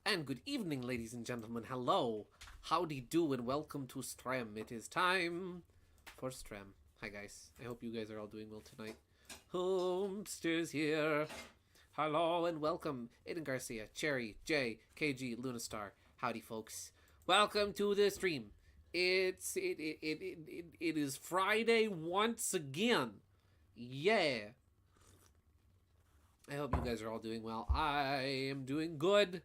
And good evening, ladies and gentlemen. Hello, howdy do, and welcome to Strem. It is time for Strem. Hi guys, I hope you guys are all doing well tonight. Homesters here. Hello and welcome, Aiden Garcia, Cherry, Jay, KG, Lunastar. Howdy folks. Welcome to the stream. It is Friday once again. Yeah. I hope you guys are all doing well. I am doing good.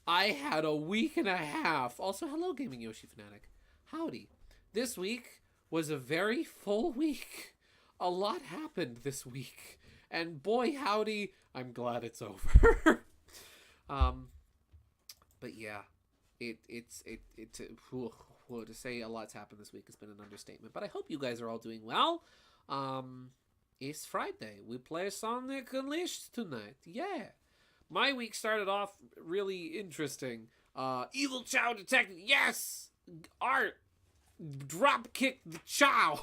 I had a week and a half. Also, hello, Gaming Yoshi Fanatic. Howdy. this week was a very full week. A lot happened this week. And boy, howdy, I'm glad it's over. But yeah, to say a lot's happened this week has been an understatement. But I hope you guys are all doing well. It's Friday. We play Sonic Unleashed tonight. Yeah. My week started off really interesting. Evil Chow detected. Yes! Art! Drop kick the Chow!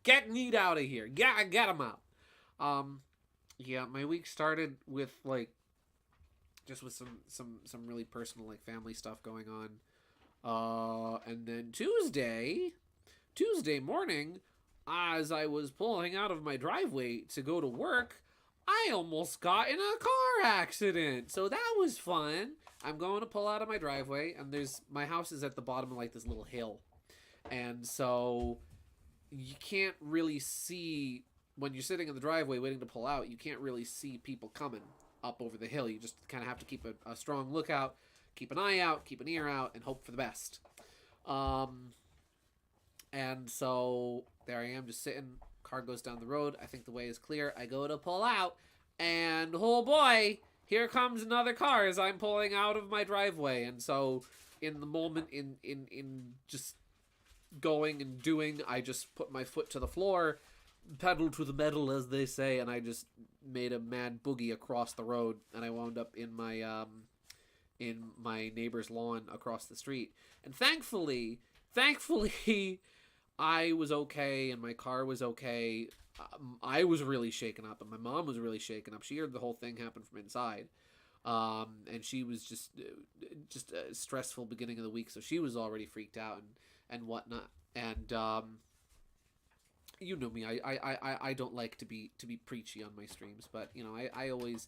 Get Need out of here. Get him out. Yeah, my week started with, like, just with some really personal, like, family stuff going on. And then Tuesday morning, as I was pulling out of my driveway to go to work, I almost got in a car accident. So that was fun. I'm going to pull out of my driveway, and my house is at the bottom of, like, this little hill. And so you can't really see, when you're sitting in the driveway waiting to pull out, you can't really see people coming up over the hill. You just kind of have to keep a strong lookout, keep an eye out, keep an ear out, and hope for the best. And so there I am, just sitting. Car goes down the road. I think the way is clear. I go to pull out, and oh boy, here comes another car as I'm pulling out of my driveway. And so in the moment, in just going and doing, I just put my foot to the floor, pedal to the metal, as they say, and I just made a mad boogie across the road, and I wound up in my neighbor's lawn across the street. And thankfully, I was okay, and my car was okay. I was really shaken up, and my mom was really shaken up. She heard the whole thing happen from inside. And she was just a stressful beginning of the week, so she was already freaked out and whatnot. And you know me, I don't like to be preachy on my streams, but you know, I always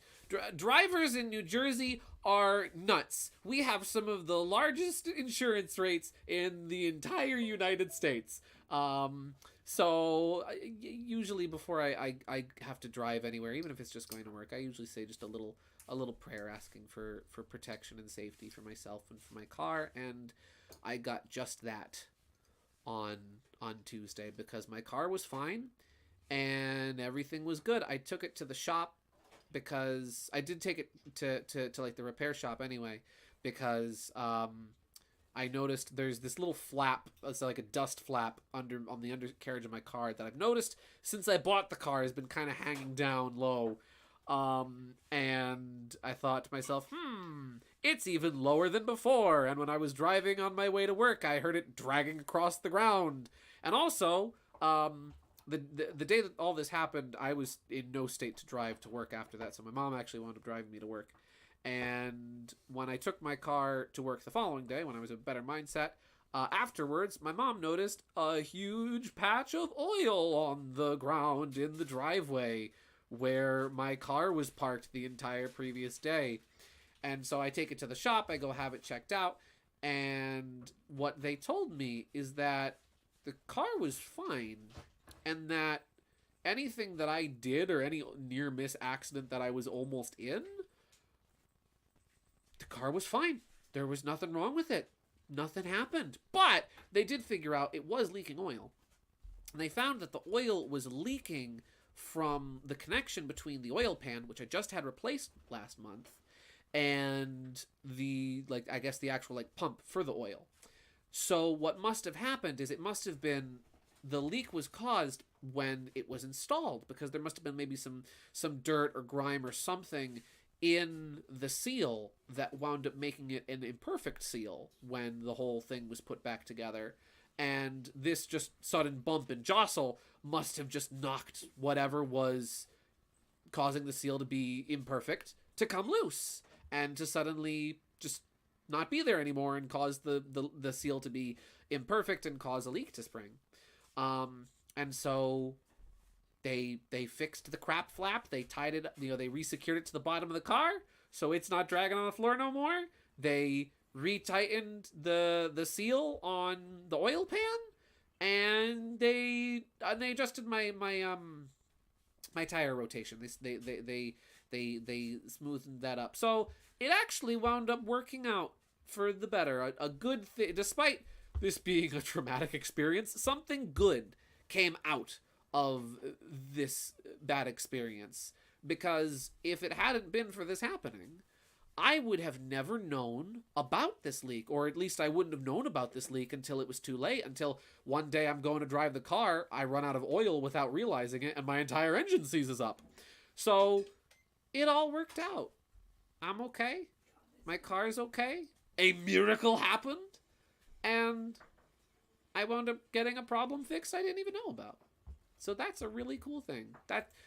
drivers in New Jersey are nuts. We have some of the largest insurance rates in the entire United States. So usually before I have to drive anywhere, even if it's just going to work, I usually say just a little prayer asking for protection and safety for myself and for my car, and I got just that on Tuesday, because my car was fine and everything was good. I took it to the shop, because I did take it to like the repair shop anyway, because I noticed there's this little flap, it's like a dust flap on the undercarriage of my car that I've noticed since I bought the car has been kind of hanging down low. And I thought to myself, it's even lower than before. And when I was driving on my way to work, I heard it dragging across the ground. And also, the day that all this happened, I was in no state to drive to work after that. So my mom actually wound up driving me to work. And when I took my car to work the following day, when I was in a better mindset, afterwards, my mom noticed a huge patch of oil on the ground in the driveway where my car was parked the entire previous day. And so I take it to the shop, I go have it checked out, and what they told me is that the car was fine, and that anything that I did or any near miss accident that I was almost in, the car was fine. There was nothing wrong with it. Nothing happened. But they did figure out it was leaking oil. And they found that the oil was leaking from the connection between the oil pan, which I just had replaced last month, and the, like, I guess the actual, like, pump for the oil. So what must have happened is it must have been, the leak was caused when it was installed, because there must have been maybe some dirt or grime or something in the seal that wound up making it an imperfect seal when the whole thing was put back together. And this just sudden bump and jostle must have just knocked whatever was causing the seal to be imperfect to come loose and to suddenly just not be there anymore and cause the seal to be imperfect and cause a leak to spring. And so they fixed the crap flap. They tied it, they resecured it to the bottom of the car so it's not dragging on the floor no more. They retightened the seal on the oil pan, and they adjusted my tire rotation. They smoothed that up, so it actually wound up working out for the better. A good thing, despite this being a traumatic experience, something good came out of this bad experience. Because if it hadn't been for this happening, I would have never known about this leak, or at least I wouldn't have known about this leak until it was too late, until one day I'm going to drive the car, I run out of oil without realizing it, and my entire engine seizes up. So, it all worked out. I'm okay. My car's okay. A miracle happened, and I wound up getting a problem fixed I didn't even know about. So that's a really cool thing.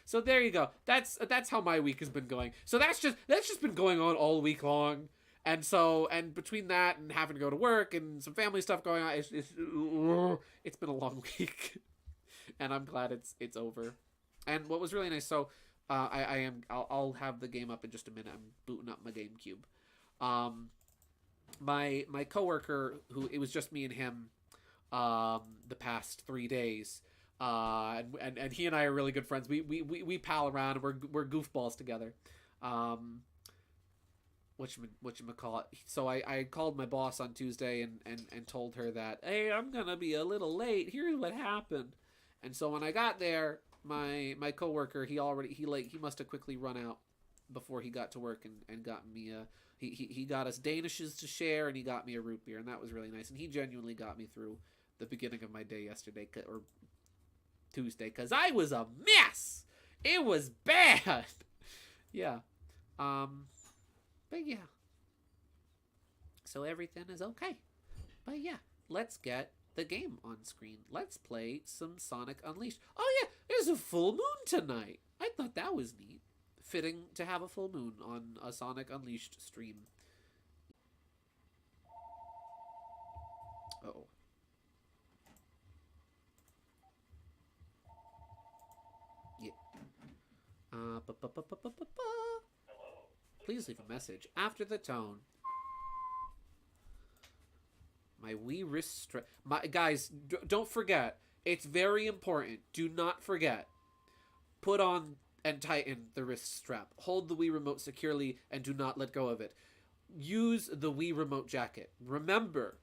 So there you go. That's how my week has been going. So that's just been going on all week long. And between that and having to go to work and some family stuff going on, it's been a long week. And I'm glad it's over. And what was really nice, so I'll have the game up in just a minute. I'm booting up my GameCube. My coworker, who it was just me and him the past 3 days. And he and I are really good friends. We pal around. We're goofballs together. Whatchamacallit. So I called my boss on Tuesday and told her that, hey, I'm gonna be a little late. Here's what happened. And so when I got there, my coworker, he must have quickly run out before he got to work and got me he got us Danishes to share, and he got me a root beer, and that was really nice. And he genuinely got me through the beginning of my day yesterday, or Tuesday, because I was a mess. It was bad. Yeah. But yeah. So everything is okay. But yeah, let's get the game on screen. Let's play some Sonic Unleashed. Oh yeah, there's a full moon tonight. I thought that was neat. Fitting to have a full moon on a Sonic Unleashed stream. Uh-oh. Yeah. Please leave a message after the tone. My Wii wrist strap. Guys, don't forget. It's very important. Do not forget. Put on and tighten the wrist strap. Hold the Wii remote securely and do not let go of it. Use the Wii remote jacket. Remember,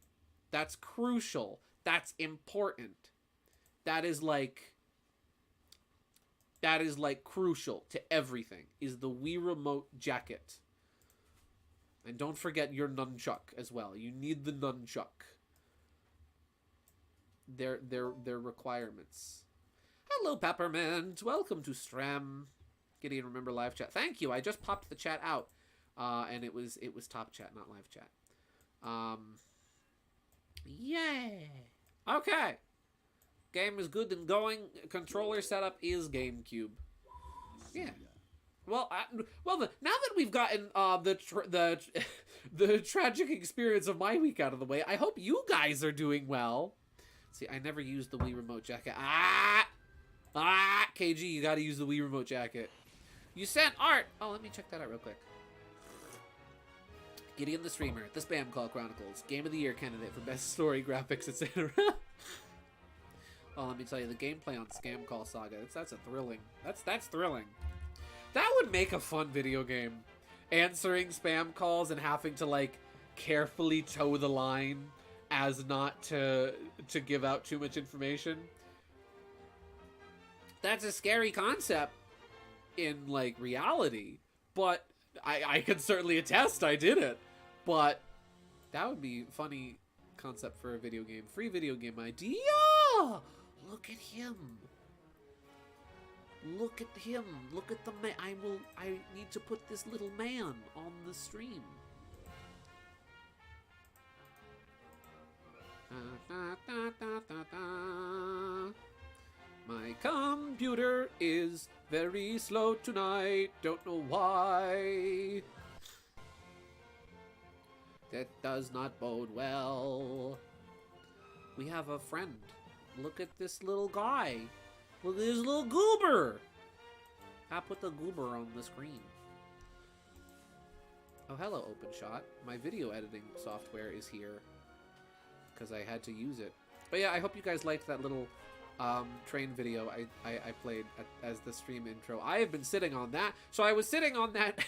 that's crucial. That's important. That is like crucial to everything, is the Wii remote jacket. And don't forget your nunchuck as well. You need the nunchuck. They're requirements. Hello, Peppermint. Welcome to Stram. Gideon, remember live chat. Thank you. I just popped the chat out, and it was top chat, not live chat. Yay. Okay. Game is good and going. Controller setup is GameCube. Yeah. Well, now that we've gotten the tragic experience of my week out of the way, I hope you guys are doing well. See, I never used the Wii remote jacket. KG, you got to use the Wii remote jacket. You sent art. Oh, let me check that out real quick. Gideon the Streamer, The Spam Call Chronicles, Game of the Year candidate for best story, graphics, etc. Oh, let me tell you, the gameplay on Scam Call Saga, that's a thrilling. That's thrilling. That would make a fun video game. Answering spam calls and having to, like, carefully toe the line as not to give out too much information. That's a scary concept in, like, reality. But I can certainly attest I did it. But that would be a funny concept for a video game. Free video game idea! Look at him. Look at him. Look at the man. I need to put this little man on the stream. My computer is very slow tonight. Don't know why. That does not bode well. We have a friend. Look at this little guy. Look at this little goober. I put the goober on the screen. Oh, hello, OpenShot. My video editing software is here because I had to use it. But yeah, I hope you guys liked that little train video I played as the stream intro. I have been sitting on that. So I was sitting on that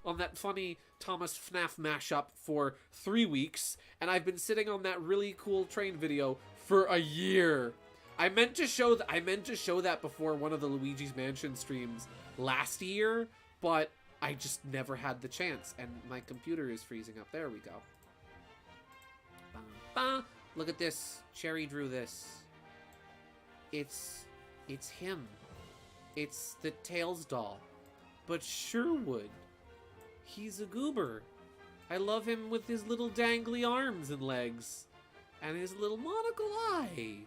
on that funny Thomas FNAF mashup for 3 weeks, and I've been sitting on that really cool train video for a year. I meant to show that before one of the Luigi's Mansion streams last year, but I just never had the chance, and my computer is freezing up. There we go. Look at this. Cherry drew this. It's him. It's the Tails doll. But Sherwood, he's a goober. I love him with his little dangly arms and legs. And his little monocle eye.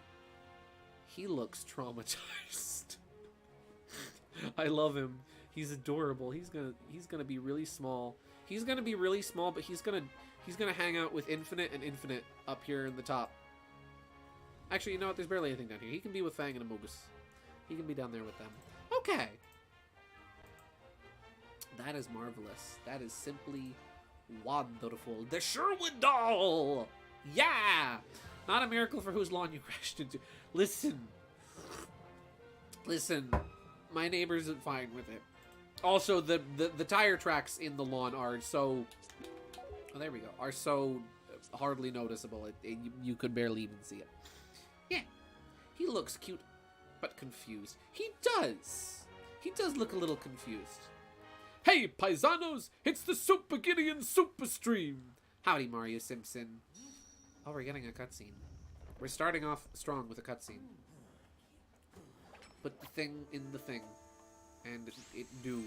He looks traumatized. I love him. He's adorable. He's gonna be really small. He's gonna be really small, but he's gonna hang out with Infinite and Infinite up here in the top. Actually, you know what? There's barely anything down here. He can be with Fang and Amogus. He can be down there with them. Okay. That is marvelous. That is simply wonderful. The Sherwood doll! Yeah! Not a miracle for whose lawn you crashed into. Listen. Listen. My neighbor's fine with it. Also, the tire tracks in the lawn are so... Oh, there we go. Are so hardly noticeable. You could barely even see it. Yeah. He looks cute, but confused. He does. He does look a little confused. Hey, paisanos! It's the Super Gideon Super Stream! Howdy, Mario Simpson. Oh, we're getting a cutscene. We're starting off strong with a cutscene. Put the thing in the thing. And it do.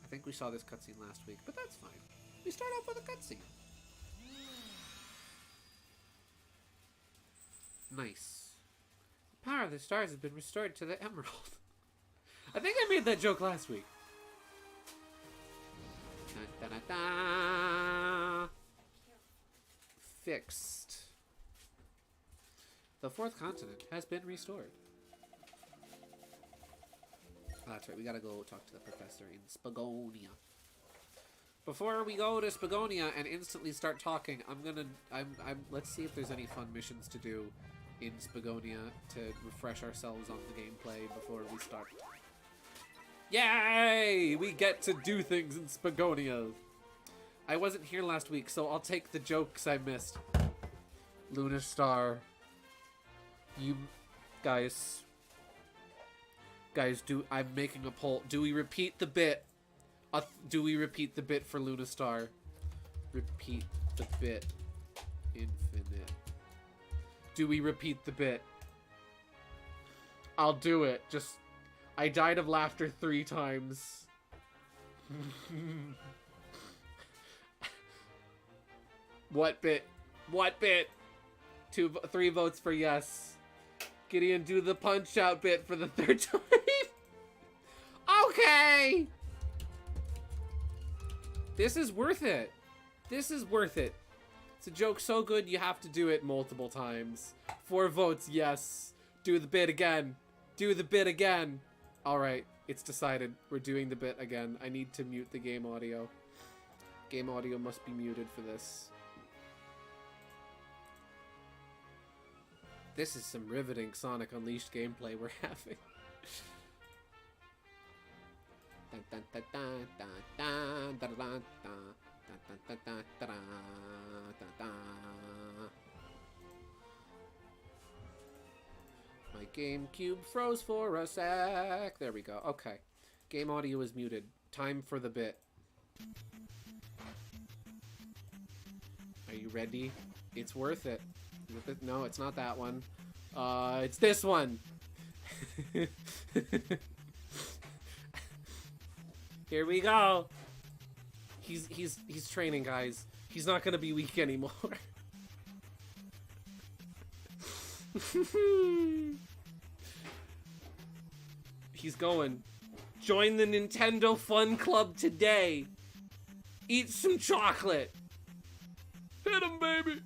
I think we saw this cutscene last week, but that's fine. We start off with a cutscene. Nice. The power of the stars has been restored to the emerald. I think I made that joke last week. Da, da, da, da. Fixed. The fourth continent has been restored. Oh, that's right, we gotta go talk to the professor in Spagonia. Before we go to Spagonia and instantly start talking, let's see if there's any fun missions to do in Spagonia to refresh ourselves on the gameplay before we start. Yay! We get to do things in Spagonia. I wasn't here last week, so I'll take the jokes I missed. Luna Star. You guys, I'm making a poll. Do we repeat the bit? Do we repeat the bit for Luna Star? Repeat the bit. Infinite. Do we repeat the bit? I'll do it. Just, I died of laughter 3 times. What bit? What bit? 3 votes for yes. Gideon, do the punch out bit for the 3rd time. Okay. This is worth it. This is worth it. It's a joke so good you have to do it multiple times. 4 votes, yes. Do the bit again. Do the bit again. Alright, it's decided. We're doing the bit again. I need to mute the game audio. Game audio must be muted for this. This is some riveting Sonic Unleashed gameplay we're having. My GameCube froze for a sec. There we go. Okay. Game audio is muted. Time for the bit. Are you ready? It's worth it. No, it's not that one. It's this one. Here we go. He's training, guys. He's not gonna be weak anymore. He's going. Join the Nintendo Fun Club today. Eat some chocolate. Hit him, baby.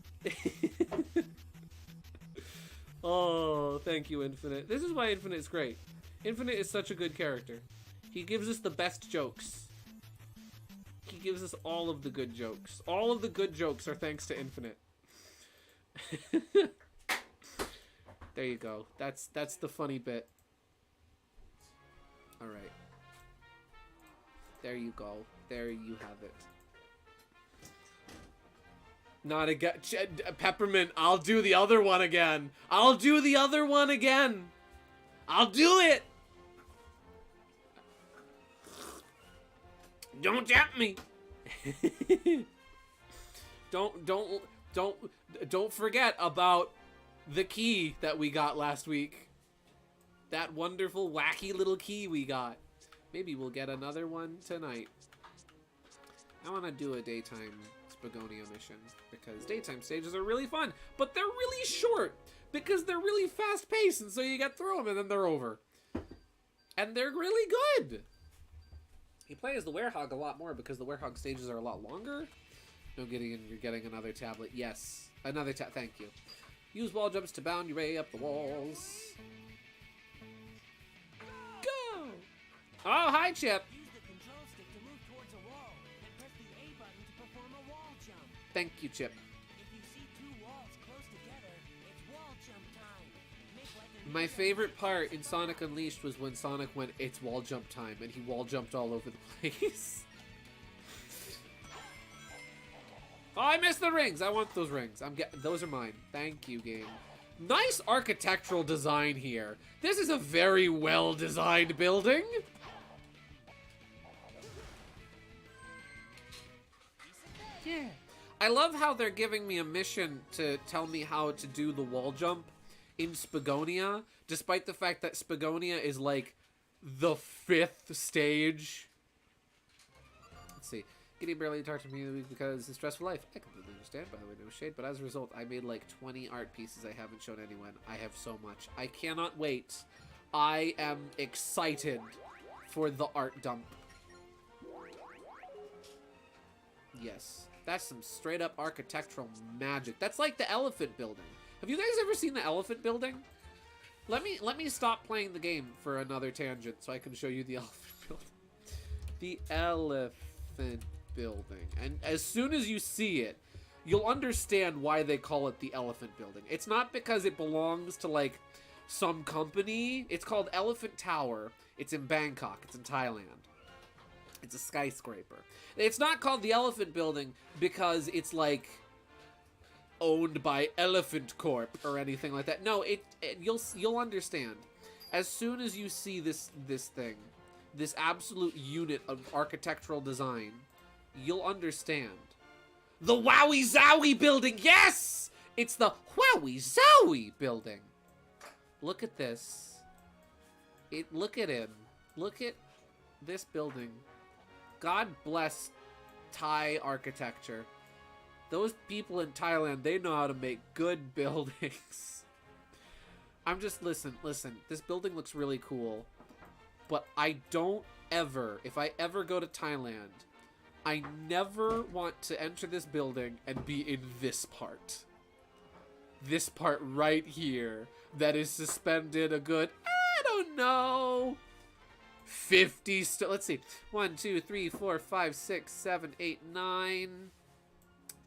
Oh, thank you, Infinite. This is why Infinite is great. Infinite is such a good character. He gives us the best jokes. He gives us all of the good jokes. All of the good jokes are thanks to Infinite. There you go. That's the funny bit. All right. There you go. There you have it. Not again. Peppermint, I'll do the other one again. I'll do the other one again. I'll do it. Don't tempt me. Don't forget about the key that we got last week. That wonderful, wacky little key we got. Maybe we'll get another one tonight. I want to do a daytime Spagonia mission because daytime stages are really fun, but they're really short because they're really fast-paced, and so you get through them and then they're over. And they're really good. You play as the Werehog a lot more because the Werehog stages are a lot longer. No, you're getting another tablet. Yes, another tab. Thank you. Use wall jumps to bound your way up the walls. Go! Oh, hi, Chip. Use the control stick to move towards a wall, and press the A button to perform a wall jump. Thank you, Chip. If you see two walls close together, it's wall jump time. Make like a My favorite part in Sonic Unleashed was when Sonic went, "It's wall jump time," and he wall jumped all over the place. Oh, I missed the rings. I want those rings. Those are mine. Thank you, game. Nice architectural design here. This is a very well-designed building. Yeah. I love how they're giving me a mission to tell me how to do the wall jump in Spagonia, despite the fact that Spagonia is like the 5th stage. Let's see. Getting barely talked to me because it's a stressful life. I completely understand, by the way, no shade. But as a result, I made like 20 art pieces I haven't shown anyone. I have so much. I cannot wait. I am excited for the art dump. Yes. That's some straight up architectural magic. That's like the elephant building. Have you guys ever seen the elephant building? Let me stop playing the game for another tangent so I can show you the elephant building. The elephant building. And as soon as you see it, you'll understand why they call it the elephant building. It's not because it belongs to like some company. It's called Elephant Tower. It's in Bangkok. It's in Thailand. It's a skyscraper. It's not called the elephant building because it's like owned by Elephant Corp or anything like that. No, you'll understand. As soon as you see this thing, this absolute unit of architectural design, you'll understand. The Wowie Zowie building! Yes! It's the Wowie Zowie building. Look at this. Look at him. Look at this building. God bless Thai architecture. Those people in Thailand, they know how to make good buildings. I'm just, listen. This building looks really cool. But I don't ever, if I ever go to Thailand, I never want to enter this building and be in this part. This part right here that is suspended a good, I don't know, 50, let's see, 1, 2, 3, 4, 5, 6, 7, 8, 9,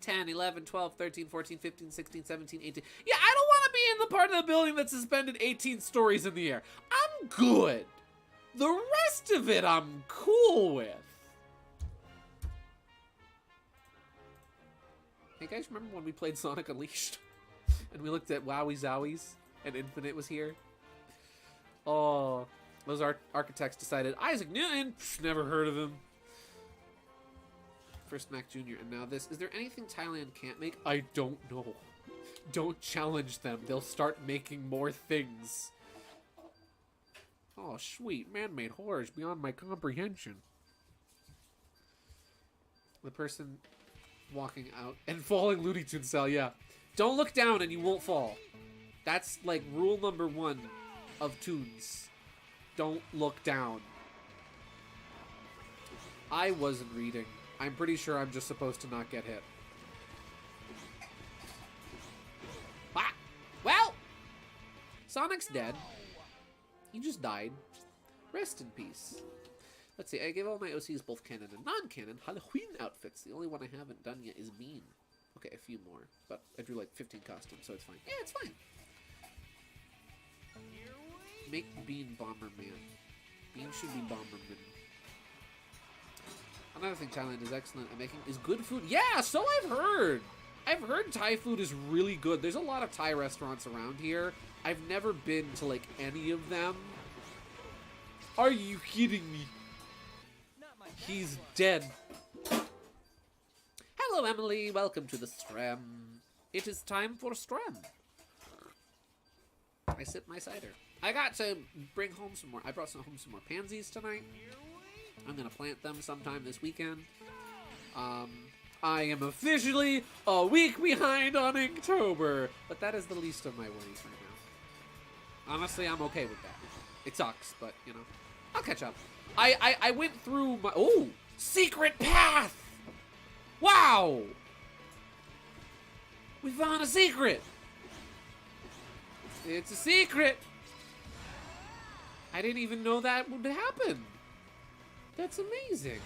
10, 11, 12, 13, 14, 15, 16, 17, 18. Yeah, I don't want to be in the part of the building that's suspended 18 stories in the air. I'm good. The rest of it I'm cool with. Hey guys, remember when we played Sonic Unleashed? And we looked at Wowie Zowies and Infinite was here? Oh, those architects decided, Isaac Newton? Psh, never heard of him. First Mac Jr. and now this. Is there anything Thailand can't make? I don't know. Don't challenge them. They'll start making more things. Oh, sweet. Man-made horrors beyond my comprehension. The person walking out and falling Looney Tunes style, yeah. Don't look down and you won't fall. That's like rule number 1 of Toons. Don't look down. I wasn't reading. I'm pretty sure I'm just supposed to not get hit. Ah! Well! Sonic's dead. He just died. Rest in peace. Let's see, I gave all my OCs both canon and non-canon Halloween outfits. The only one I haven't done yet is Mean. Okay, a few more. But I drew like 15 costumes, so it's fine. Yeah, it's fine. Make Bean Bomberman. Bean should be Bomberman. Another thing Thailand is excellent at making is good food. Yeah, so I've heard. I've heard Thai food is really good. There's a lot of Thai restaurants around here. I've never been to, like, any of them. Are you kidding me? He's dead. Hello, Emily. Welcome to the stream. It is time for stream. I sip my cider. I got to bring home some more. I brought home some more pansies tonight. I'm going to plant them sometime this weekend. I am officially a week behind on Inktober, but that is the least of my worries right now. Honestly, I'm okay with that. It sucks, but, you know, I'll catch up. I went through my... Oh! Secret path! Wow! We found a secret! It's a secret! I didn't even know that would happen. That's amazing.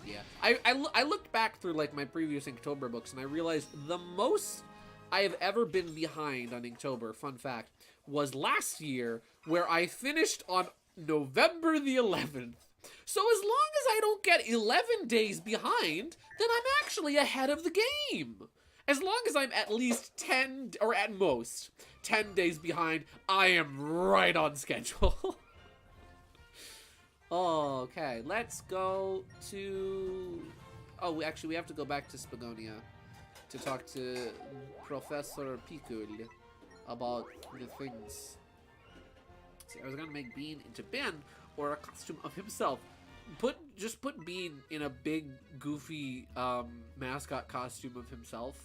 Yeah. I looked back through, like, my previous Inktober books, and I realized the most I have ever been behind on Inktober, fun fact, was last year, where I finished on November the 11th. So as long as I don't get 11 days behind, then I'm actually ahead of the game. As long as I'm at least 10, or at most, 10 days behind, I am right on schedule. Okay, let's go to... Oh, actually, we have to go back to Spagonia to talk to Professor Pikul about the things. See, I was gonna make Bean into Ben, or a costume of himself. Just put Bean in a big, goofy mascot costume of himself.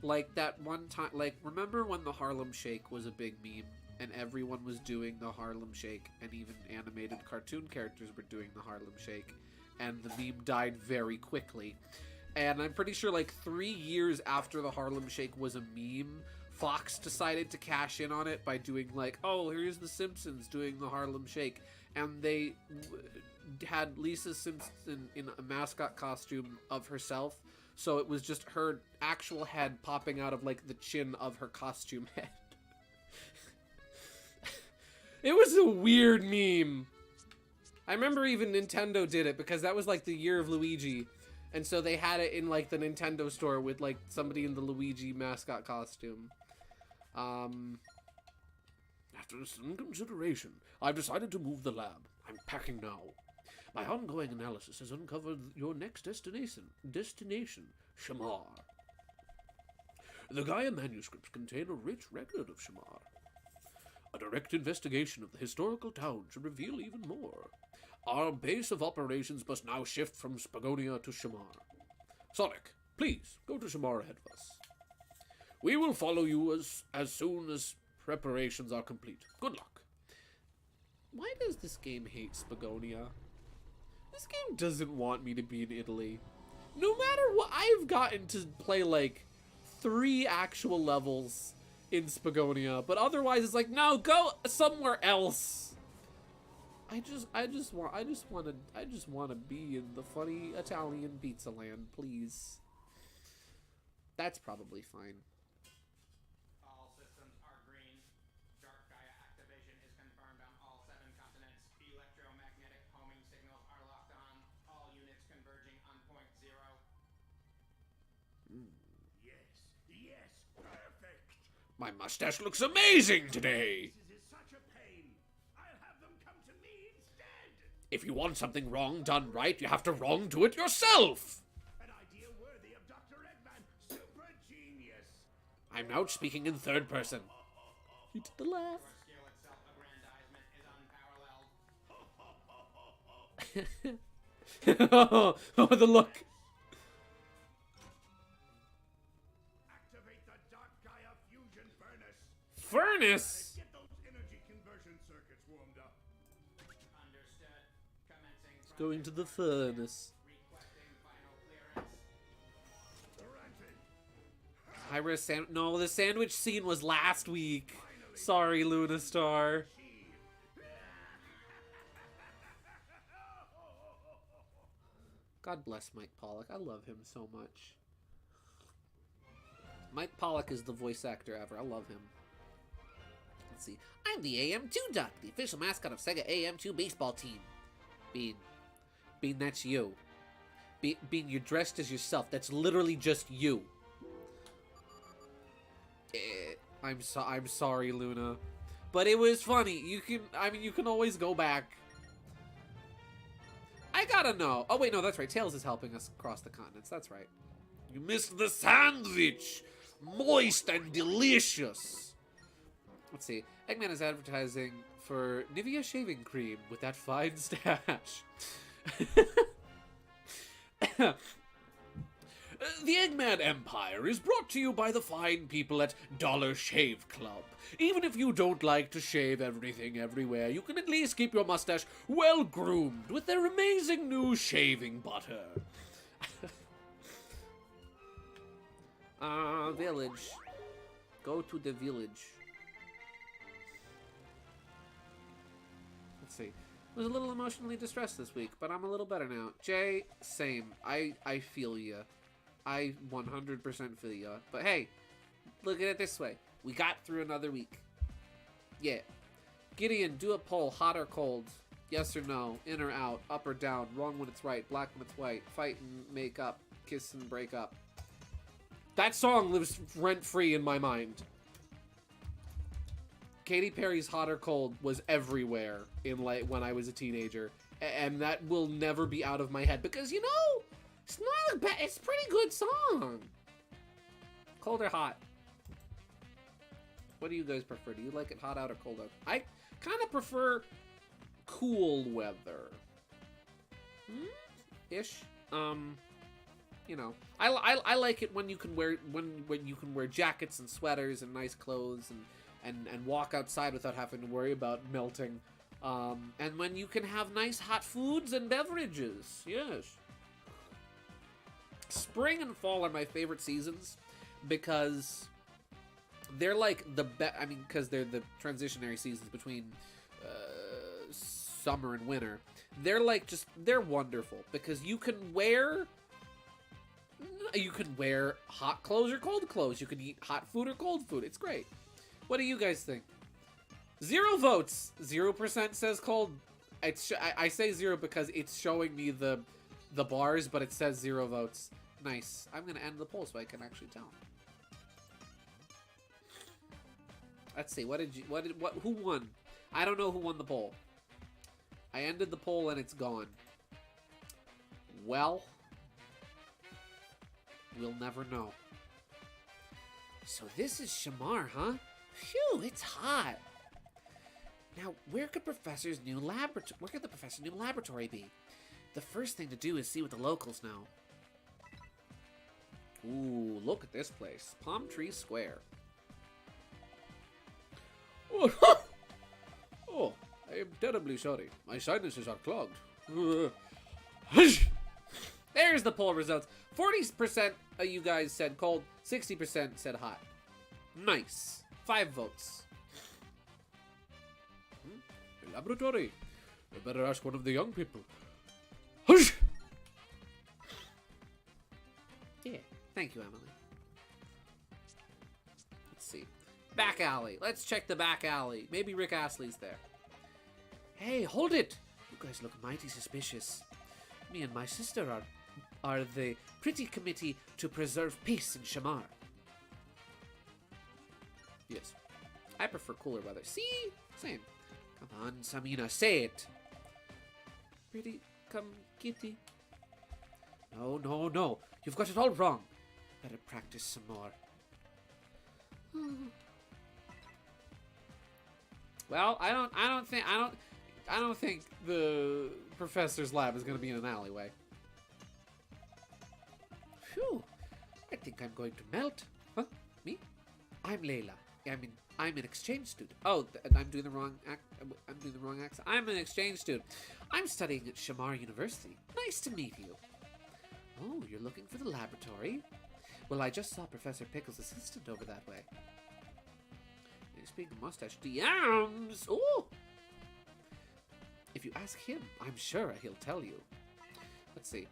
Like that one time, like, remember when the Harlem Shake was a big meme? And everyone was doing the Harlem Shake, and even animated cartoon characters were doing the Harlem Shake, and the meme died very quickly. And I'm pretty sure, like, 3 years after the Harlem Shake was a meme, Fox decided to cash in on it by doing, like, oh, here's the Simpsons doing the Harlem Shake. And they had Lisa Simpson in a mascot costume of herself, so it was just her actual head popping out of, like, the chin of her costume head. It was a weird meme. I remember even Nintendo did it, because that was, like, the year of Luigi. And so they had it in, like, the Nintendo store with, like, somebody in the Luigi mascot costume. After some consideration, I've decided to move the lab. I'm packing now. My ongoing analysis has uncovered your next destination, Shamar. The Gaia manuscripts contain a rich record of Shamar. A direct investigation of the historical town should reveal even more. Our base of operations must now shift from Spagonia to Shamar. Sonic, please, go to Shamar ahead of us. We will follow you as soon as preparations are complete. Good luck. Why does this game hate Spagonia? This game doesn't want me to be in Italy. No matter what, I've gotten to play, like, 3 actual levels in Spagonia, but otherwise it's like, no, go somewhere else. I just want to be in the funny Italian pizza land, please. That's probably fine. All systems are green. Dark Gaia activation is confirmed on all 7 continents. Electromagnetic homing signals are locked on. All units converging on point 0. Yes, perfect. My mustache looks amazing today. This is such a pain. I'll have them come to me instead. If you want something wrong done right, you have to wrong do it yourself. An idea worthy of Dr. Eggman. Super genius. I'm now speaking in third person. He did the laugh. Your skill itself aggrandizement is unparalleled. Oh, the look. Activate the Dark Gaia fusion furnace. Furnace? Get those energy conversion circuits warmed up. Understood. Commencing Going to the furnace. requesting final clearance. Granted. No, the sandwich scene was last week. Sorry, Luna Star. God bless Mike Pollock. I love him so much. Mike Pollock is the voice actor ever. I love him. Let's see. I'm the AM2 Duck, the official mascot of Sega AM2 baseball team. Bean, that's you. Bean, you're dressed as yourself. That's literally just you. I'm sorry, Luna. But it was funny. You can always go back. I gotta know. Oh, wait, no, that's right. Tails is helping us cross the continents. That's right. You missed the sandwich. Moist and delicious. Let's see. Eggman is advertising for Nivea shaving cream with that fine stash. The Eggman Empire is brought to you by the fine people at Dollar Shave Club. Even if you don't like to shave everything everywhere, you can at least keep your mustache well groomed with their amazing new shaving butter. Village. Go to the village. Let's see. I was a little emotionally distressed this week, but I'm a little better now. Jay, same. I feel ya. I 100% feel ya. But hey, look at it this way. We got through another week. Yeah. Gideon, do a poll. Hot or cold? Yes or no? In or out? Up or down? Wrong when it's right. Black when it's white. Fight and make up. Kiss and break up. That song lives rent-free in my mind. Katy Perry's Hot or Cold was everywhere in when I was a teenager. And that will never be out of my head. Because, you know, it's not a bad... It's a pretty good song. Cold or hot? What do you guys prefer? Do you like it hot out or cold out? I kind of prefer cool weather. Ish. You know, I like it when you can wear when you can wear jackets and sweaters and nice clothes and walk outside without having to worry about melting. And when you can have nice hot foods and beverages. Yes. Spring and fall are my favorite seasons because they're like the best. I mean, because they're the transitionary seasons between summer and winter. They're like they're wonderful because you can wear hot clothes or cold clothes. You can eat hot food or cold food. It's great. What do you guys think? 0 votes. 0% says cold. I say 0 because it's showing me the bars, but it says 0 votes. Nice. I'm gonna end the poll so I can actually tell. Let's see. Who won? I don't know who won the poll. I ended the poll and it's gone. Well, we'll never know. So this is Shamar, huh? Phew, it's hot. Now, where could the professor's new laboratory be? The first thing to do is see what the locals know. Ooh, look at this place. Palm Tree Square. Oh, I am terribly sorry. My sinuses are clogged. There's the poll results. 40% of you guys said cold. 60% said hot. Nice. 5 votes. A laboratory. I better ask one of the young people. Yeah. Thank you, Emily. Let's see. Back alley. Let's check the back alley. Maybe Rick Astley's there. Hey, hold it! You guys look mighty suspicious. Me and my sister are the pretty committee to preserve peace in Shamar. Yes. I prefer cooler weather. See? Same. Come on, Samina, say it. Pretty come kitty. No, no, no. You've got it all wrong. Better practice some more. Well, I don't think the professor's lab is going to be in an alleyway. Phew. I think I'm going to melt. Huh? Me? I'm Layla. I'm an exchange student. Oh, I'm doing the wrong accent. I'm an exchange student. I'm studying at Shamar University. Nice to meet you. Oh, you're looking for the laboratory? Well, I just saw Professor Pickle's assistant over that way. Speaking of mustache, DMs! Ooh! If you ask him, I'm sure he'll tell you. Let's see.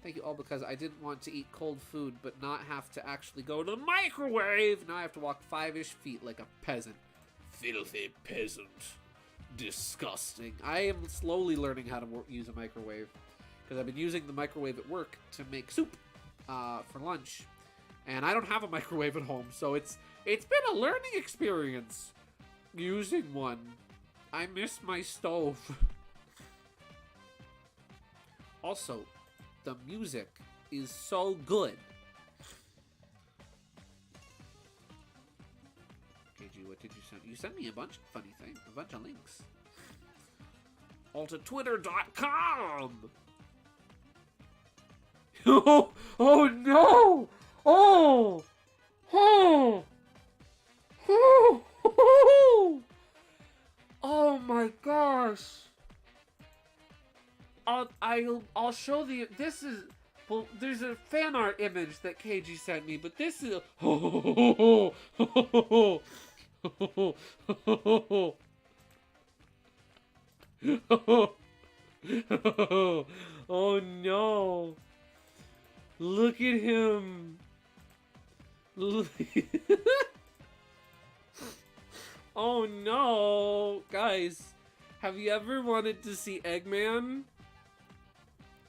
Thank you all, because I didn't want to eat cold food but not have to actually go to the microwave. Now I have to walk 5-ish feet like a peasant. Filthy peasant. Disgusting. I am slowly learning how to use a microwave, because I've been using the microwave at work to make soup for lunch, and I don't have a microwave at home, so it's been a learning experience using one. I miss my stove. Also, the music is so good. KG, what did you send? You sent me a bunch of funny things, a bunch of links. All to twitter.com. Oh, oh no! Oh! Oh! Oh! Oh my gosh! I'll show the, this is, well, there's a fan art image that KG sent me, but this is, oh no! Look at him! Look. Oh no! Guys, have you ever wanted to see Eggman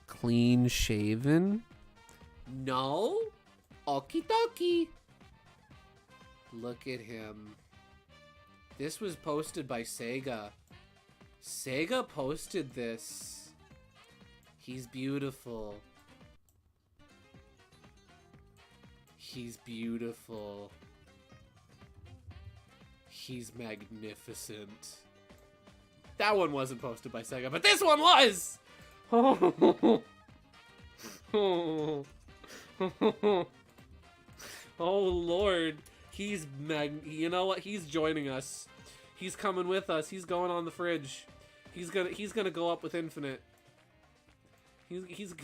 clean shaven? No? Okie dokie. Look at him. This was posted by Sega. Sega posted this. He's beautiful. He's beautiful. He's magnificent. That one wasn't posted by Sega, but this one was! Oh, oh Lord. He's you know what? He's joining us. He's coming with us. He's going on the fridge. He's gonna go up with Infinite. He's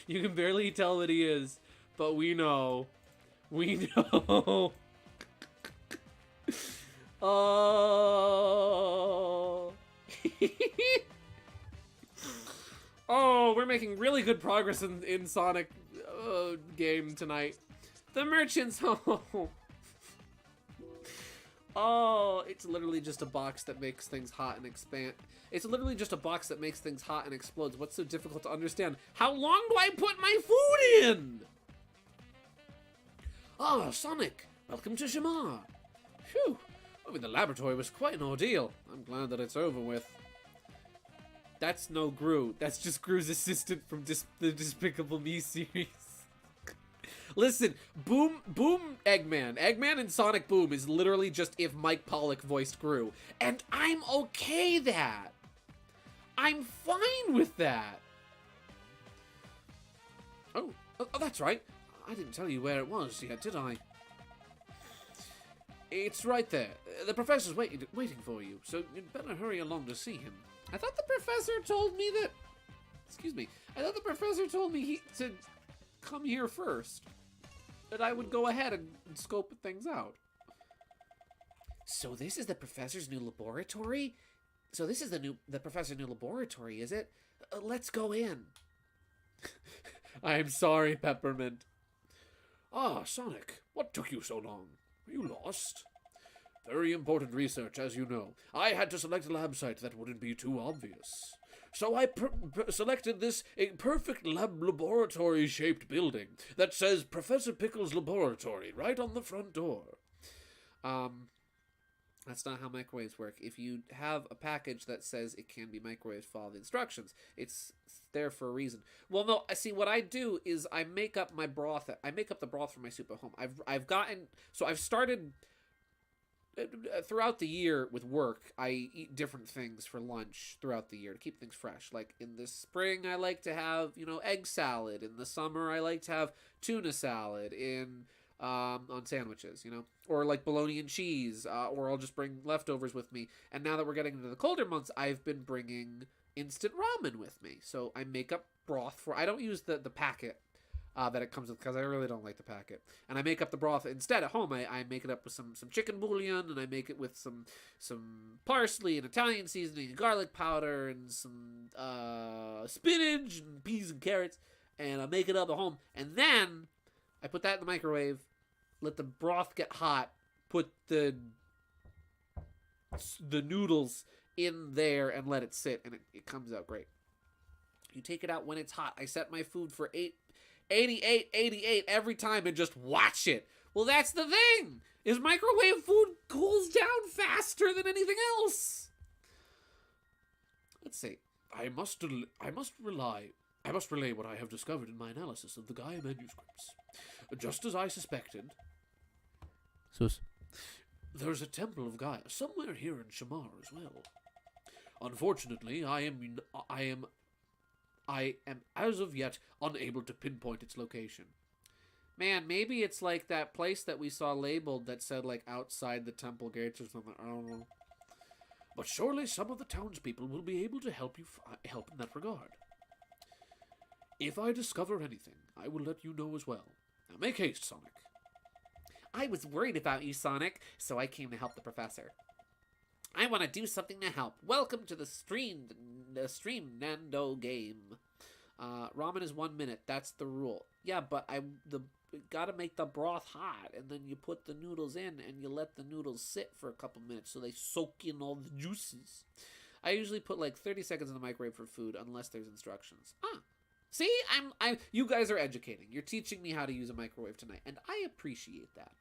you can barely tell what he is, but we know. We know. Oh. Oh, we're making really good progress in Sonic game tonight. The merchant's home. Oh, it's literally just a box that makes things hot and expand. It's literally just a box that makes things hot and explodes. What's so difficult to understand? How long do I put my food in? Ah, Sonic, welcome to Shamar. Phew, moving the laboratory was quite an ordeal. I'm glad that it's over with. That's no Gru. That's just Gru's assistant from the Despicable Me series. Listen, Boom Eggman. Eggman and Sonic Boom is literally just if Mike Pollock voiced Gru. And I'm okay that. I'm fine with that. Oh, that's right. I didn't tell you where it was yet, did I? It's right there. The professor's waiting for you, so you'd better hurry along to see him. I thought the professor told me that... Excuse me. I thought the professor told me to come here first. That I would go ahead and scope things out. So this is the professor's new laboratory? So this is the professor's new laboratory, is it? Let's go in. I'm sorry, Peppermint. Ah, Sonic, what took you so long? Are you lost? Very important research, as you know. I had to select a lab site that wouldn't be too obvious. So I selected this a perfect laboratory-shaped building that says Professor Pickle's Laboratory right on the front door. That's not how microwaves work. If you have a package that says it can be microwaved, follow the instructions. It's there for a reason. Well, no, see, what I do is I make up my broth. I make up the broth for my soup at home. I've started... Throughout the year with work, I eat different things for lunch throughout the year to keep things fresh. Like in the spring, I like to have, egg salad. In the summer, I like to have tuna salad on sandwiches, or like bologna and cheese, or I'll just bring leftovers with me. And now that we're getting into the colder months, I've been bringing instant ramen with me. So I make up broth I don't use the packet that it comes with, because I really don't like the packet. And I make up the broth instead at home. I make it up with some chicken bouillon, and I make it with some parsley and Italian seasoning and garlic powder and some spinach and peas and carrots. and I make it up at home, and then I put that in the microwave, let the broth get hot, put the noodles in there, and let it sit, and it comes out great. You take it out when it's hot. I set my food for 88 every time and just watch it. Well, that's the thing, is microwave food cools down faster than anything else. Let's see. I must relay what I have discovered in my analysis of the Gaia manuscripts. Just as I suspected, there's a temple of Gaia somewhere here in Shamar as well. Unfortunately, I am as of yet unable to pinpoint its location. Man, maybe it's like that place that we saw labeled that said like outside the temple gates or something. I don't know. But surely some of the townspeople will be able to help help in that regard. If I discover anything, I will let you know as well. Now make haste, Sonic. I was worried about you, Sonic, so I came to help the professor. I want to do something to help. Welcome to the stream Nando game. Ramen is 1 minute. That's the rule. Yeah, but gotta make the broth hot, and then you put the noodles in, and you let the noodles sit for a couple minutes so they soak in all the juices. I usually put like 30 seconds in the microwave for food, unless there's instructions. See, you guys are educating. You're teaching me how to use a microwave tonight, and I appreciate that.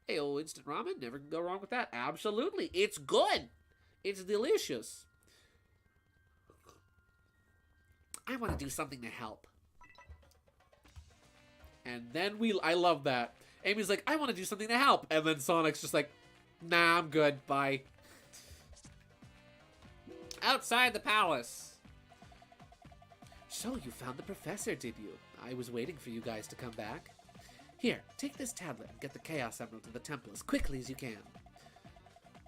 Hey, instant ramen, never can go wrong with that. Absolutely, it's good. It's delicious. I want to do something to help. And then I love that. Amy's like, I want to do something to help. And then Sonic's just like, nah, I'm good, bye. Outside the palace. So you found the professor, did you? I was waiting for you guys to come back. Here, take this tablet and get the Chaos Emerald to the temple as quickly as you can.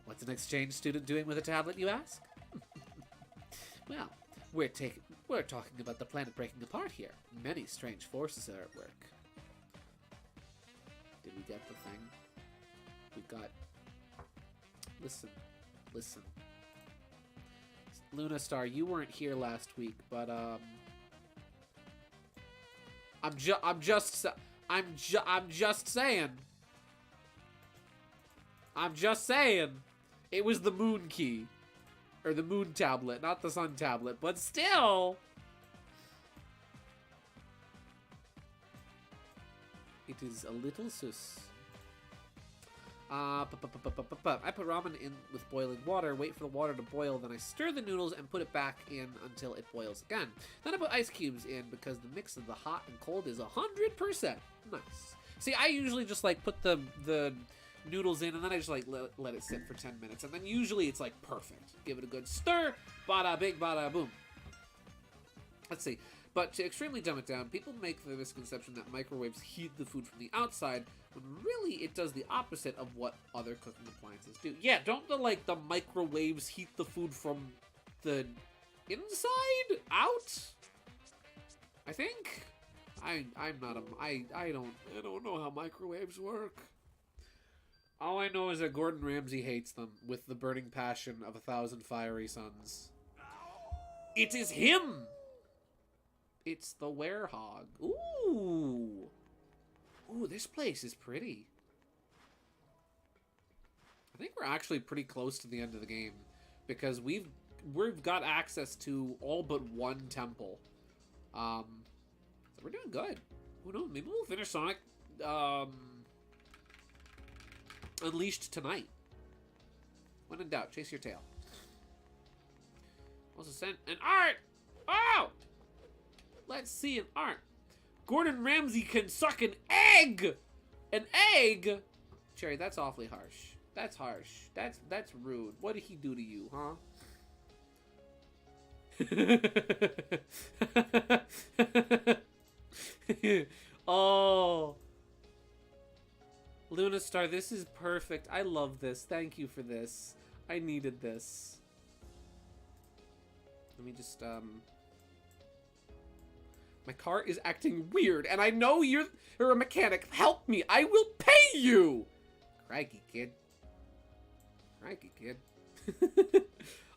What's an exchange student doing with a tablet, you ask? Well, we're talking about the planet breaking apart here. Many strange forces are at work. Did we get the thing? We got... Listen. Luna Star, you weren't here last week, but I'm just saying. It was the moon key. Or the moon tablet, not the sun tablet, but still. It is a little sus. I put ramen in with boiling water, wait for the water to boil, then I stir the noodles and put it back in until it boils again. Then I put ice cubes in because the mix of the hot and cold is 100%. Nice. See, I usually just like put the noodles in and then I just like let it sit for 10 minutes and then usually it's like perfect. Give it a good stir, bada bing, bada boom. Let's see. But to extremely dumb it down, people make the misconception that microwaves heat the food from the outside, when really it does the opposite of what other cooking appliances do. Yeah, don't the microwaves heat the food from the inside out? I think. I don't know how microwaves work. All I know is that Gordon Ramsay hates them with the burning passion of 1,000 fiery suns. It is him! It's the werehog. Ooh! Ooh, this place is pretty. I think we're actually pretty close to the end of the game because we've got access to all but one temple. So we're doing good. Who knows? Maybe we'll finish Sonic Unleashed tonight. When in doubt, chase your tail. Also sent an art. Oh! Let's see an art. Gordon Ramsay can suck an egg! An egg? Cherry, that's awfully harsh. That's harsh. That's rude. What did he do to you, huh? Oh. Luna Star, this is perfect. I love this. Thank you for this. I needed this. Let me just, my car is acting weird, and I know you're a mechanic. Help me. I will pay you. Crikey, kid. Crikey, kid.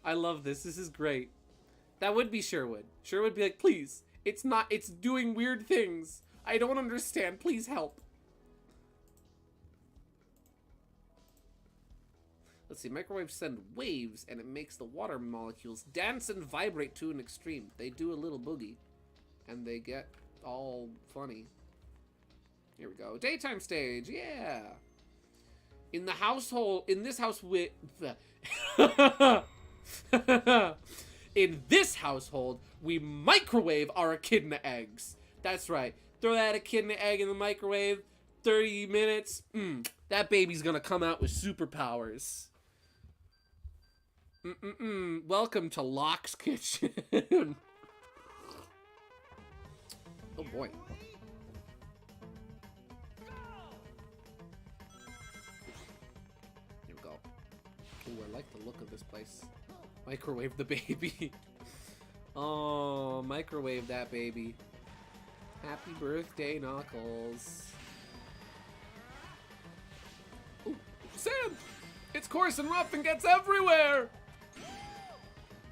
I love this. This is great. That would be Sherwood. Sherwood would be like, please, It's not, it's doing weird things. I don't understand. Please help. Let's see, microwaves send waves, and it makes the water molecules dance and vibrate to an extreme. They do a little boogie, and they get all funny. Here we go. Daytime stage, yeah. In the household, in this house with... In this household, we microwave our echidna eggs. That's right. Throw that echidna egg in the microwave, 30 minutes. That baby's gonna come out with superpowers. Welcome to Locke's Kitchen. Oh boy. Here we go. Ooh, I like the look of this place. Microwave the baby. Oh, microwave that baby. Happy birthday, Knuckles. Ooh, sand! It's coarse and rough and gets everywhere!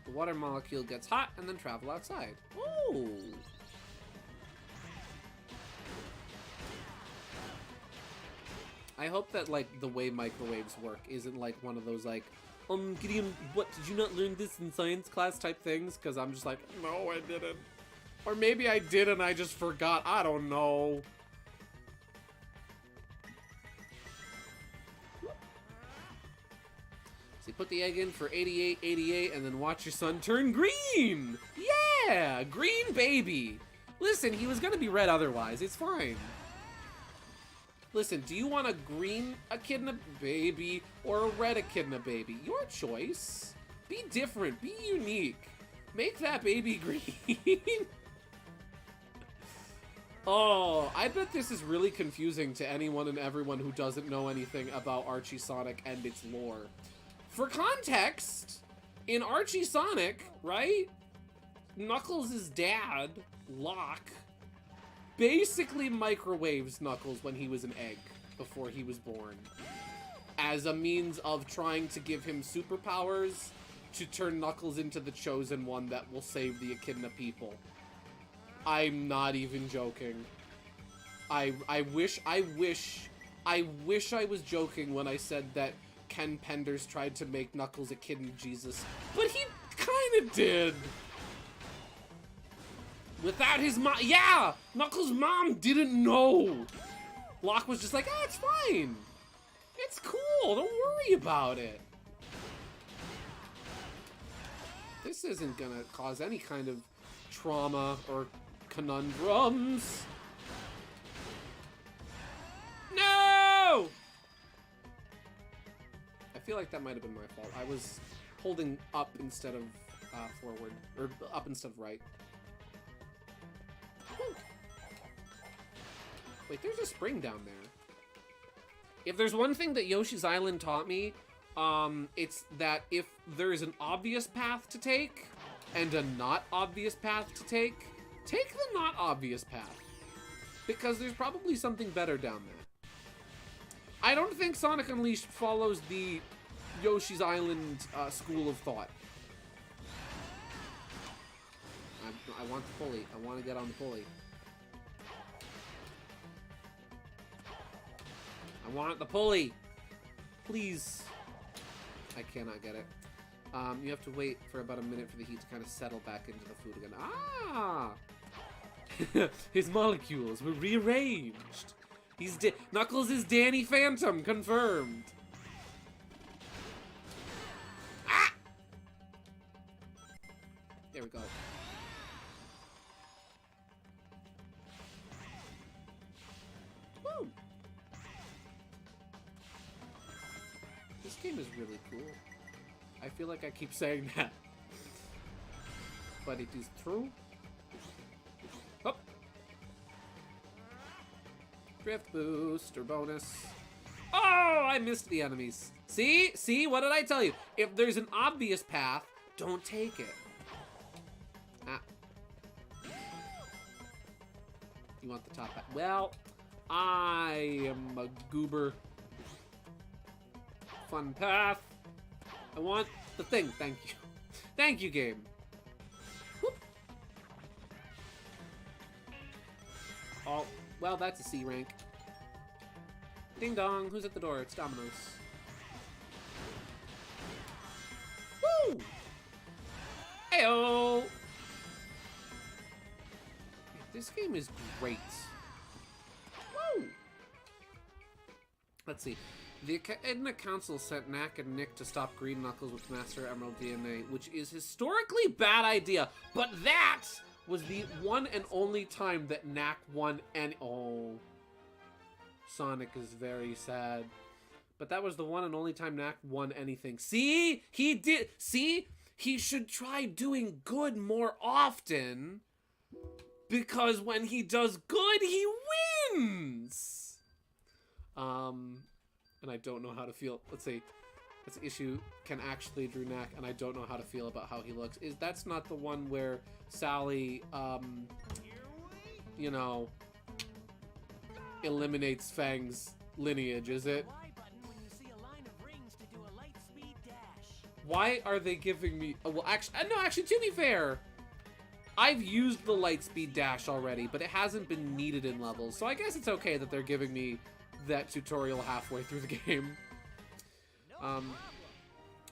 The water molecule gets hot and then travel outside. Ooh! I hope that, like, the way microwaves work isn't like one of those, like, Gideon, what, did you not learn this in science class type things? Because I'm just like, no, I didn't. Or maybe I did and I just forgot. I don't know. So you put the egg in for 88, 88, and then watch your son turn green. Yeah, green baby. Listen, he was going to be red otherwise. It's fine. Listen, do you want a green echidna baby or a red echidna baby? Your choice. Be different. Be unique. Make that baby green. Oh, I bet this is really confusing to anyone and everyone who doesn't know anything about Archie Sonic and its lore. For context, in Archie Sonic, right? Knuckles' dad, Locke, basically microwaves Knuckles when he was an egg before he was born, as a means of trying to give him superpowers to turn Knuckles into the chosen one that will save the Echidna people. I'm not even joking. I wish I was joking when I said that Ken Penders tried to make Knuckles Echidna Jesus, but he kind of did. Without his mom, yeah! Knuckles' mom didn't know. Locke was just like, ah, it's fine. It's cool, don't worry about it. This isn't gonna cause any kind of trauma or conundrums. No! I feel like that might have been my fault. I was holding up instead of forward, or up instead of right. Wait, there's a spring down there. If there's one thing that Yoshi's Island taught me, it's that if there is an obvious path to take and a not obvious path to take the not obvious path. Because there's probably something better down there. I don't think Sonic Unleashed follows the Yoshi's Island school of thought. I want the pulley. I want to get on the pulley. I want the pulley. Please. I cannot get it. You have to wait for about a minute for the heat to kind of settle back into the food again. Ah! His molecules were rearranged. Knuckles is Danny Phantom, confirmed. Ah! There we go. Woo! This game is really cool. I feel like I keep saying that. But it is true. Up. Drift boost or bonus. Oh, I missed the enemies. See? See? What did I tell you? If there's an obvious path, don't take it. Ah. You want the top path? Well, I am a goober. Fun path. I want the thing. Thank you. Thank you, game. Whoop. Well, that's a C rank. Ding dong, who's at the door? It's Domino's. Woo! Heyo! This game is great. Woo! Let's see. The Edna Council sent Knack and Nick to stop Green Knuckles with Master Emerald DNA, which is historically bad idea, but that was the one and only time that Knack won any— oh. Sonic is very sad. But that was the one and only time Knack won anything. See? He did— see? He should try doing good more often, because when he does good, he wins! And I don't know how to feel— let's see. This issue can actually Drew Knack, and I don't know how to feel about how he looks. That's not the one where Sally, you know, eliminates Fang's lineage, is it? Y button when you see a line of rings to do a light speed dash. Why are they giving me— well, actually, no, actually, to be fair, I've used the Lightspeed Dash already, but it hasn't been needed in levels, so I guess it's okay that they're giving me that tutorial halfway through the game.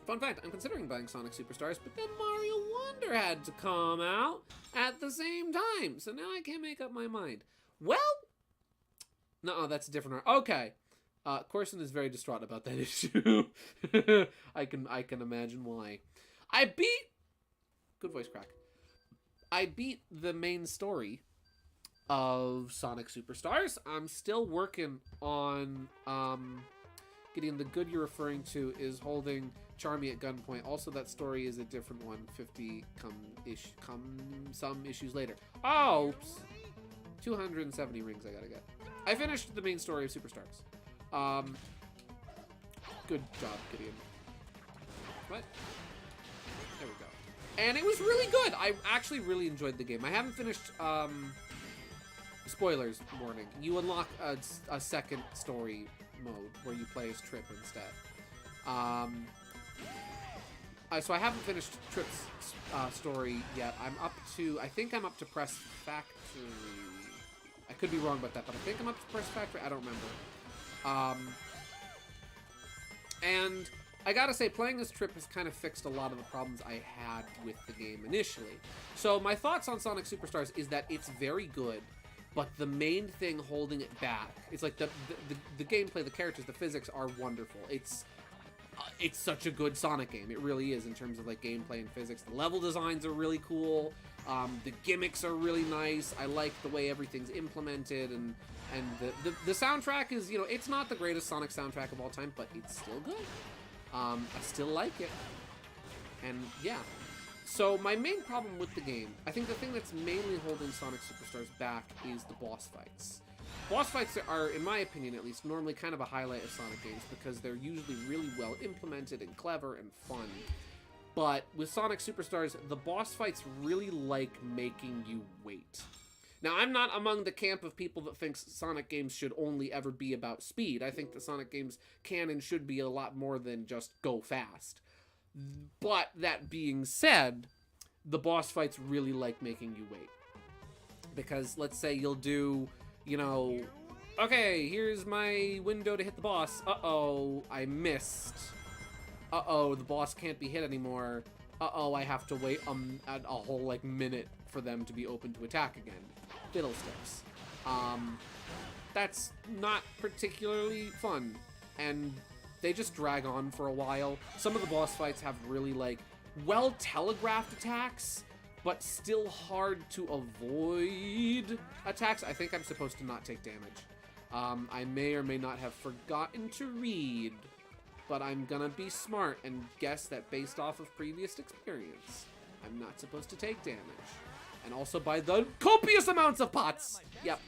Fun fact, I'm considering buying Sonic Superstars, but then Mario Wonder had to come out at the same time, so now I can't make up my mind. Well, no, that's a different art. Okay. Corson is very distraught about that issue. I can imagine why. I beat— good voice crack. I beat the main story of Sonic Superstars. I'm still working on getting— the good you're referring to is holding Charmy at gunpoint. Also, that story is a different one. 50 some issues later. Oh, oops. 270 rings I gotta get. I finished the main story of Superstars. Good job, Gideon. What? There we go. And it was really good. I actually really enjoyed the game. I haven't finished, spoilers warning. You unlock a second story mode where you play as Trip instead. So I haven't finished Trip's story yet. I'm up to— I think I'm up to Press Factory. I could be wrong about that, but I think I'm up to Press Factory. I don't remember. And I gotta say, playing this Trip has kind of fixed a lot of the problems I had with the game initially. So my thoughts on Sonic Superstars is that it's very good, but the main thing holding it back— it's like the gameplay, the characters, the physics are wonderful. It's such a good Sonic game. It really is, in terms of like gameplay and physics. The level designs are really cool. The gimmicks are really nice. I like the way everything's implemented, and the soundtrack is, you know, it's not the greatest Sonic soundtrack of all time, but it's still good. I still like it. And yeah. So my main problem with the game— I think the thing that's mainly holding Sonic Superstars back is the boss fights. Boss fights are, in my opinion at least, normally kind of a highlight of Sonic games because they're usually really well implemented and clever and fun. But with Sonic Superstars, the boss fights really like making you wait. Now, I'm not among the camp of people that thinks Sonic games should only ever be about speed. I think that Sonic games can and should be a lot more than just go fast. But that being said, the boss fights really like making you wait. Because let's say you'll do, you know, okay, here's my window to hit the boss. Uh-oh, I missed. Uh-oh, the boss can't be hit anymore. Uh-oh, I have to wait a whole, like, minute for them to be open to attack again. Fiddlesticks. That's not particularly fun. And they just drag on for a while. Some of the boss fights have really, like, well-telegraphed attacks, but still hard to avoid attacks. I think I'm supposed to not take damage. I may or may not have forgotten to read, but I'm gonna be smart and guess that based off of previous experience, I'm not supposed to take damage. And also by the copious amounts of pots! Yep.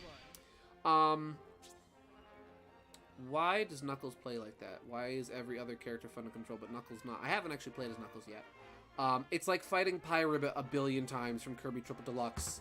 Why does Knuckles play like that? Why is every other character fun to control but Knuckles not? I haven't actually played as Knuckles yet. It's like fighting Pyribbit a billion times from Kirby Triple Deluxe.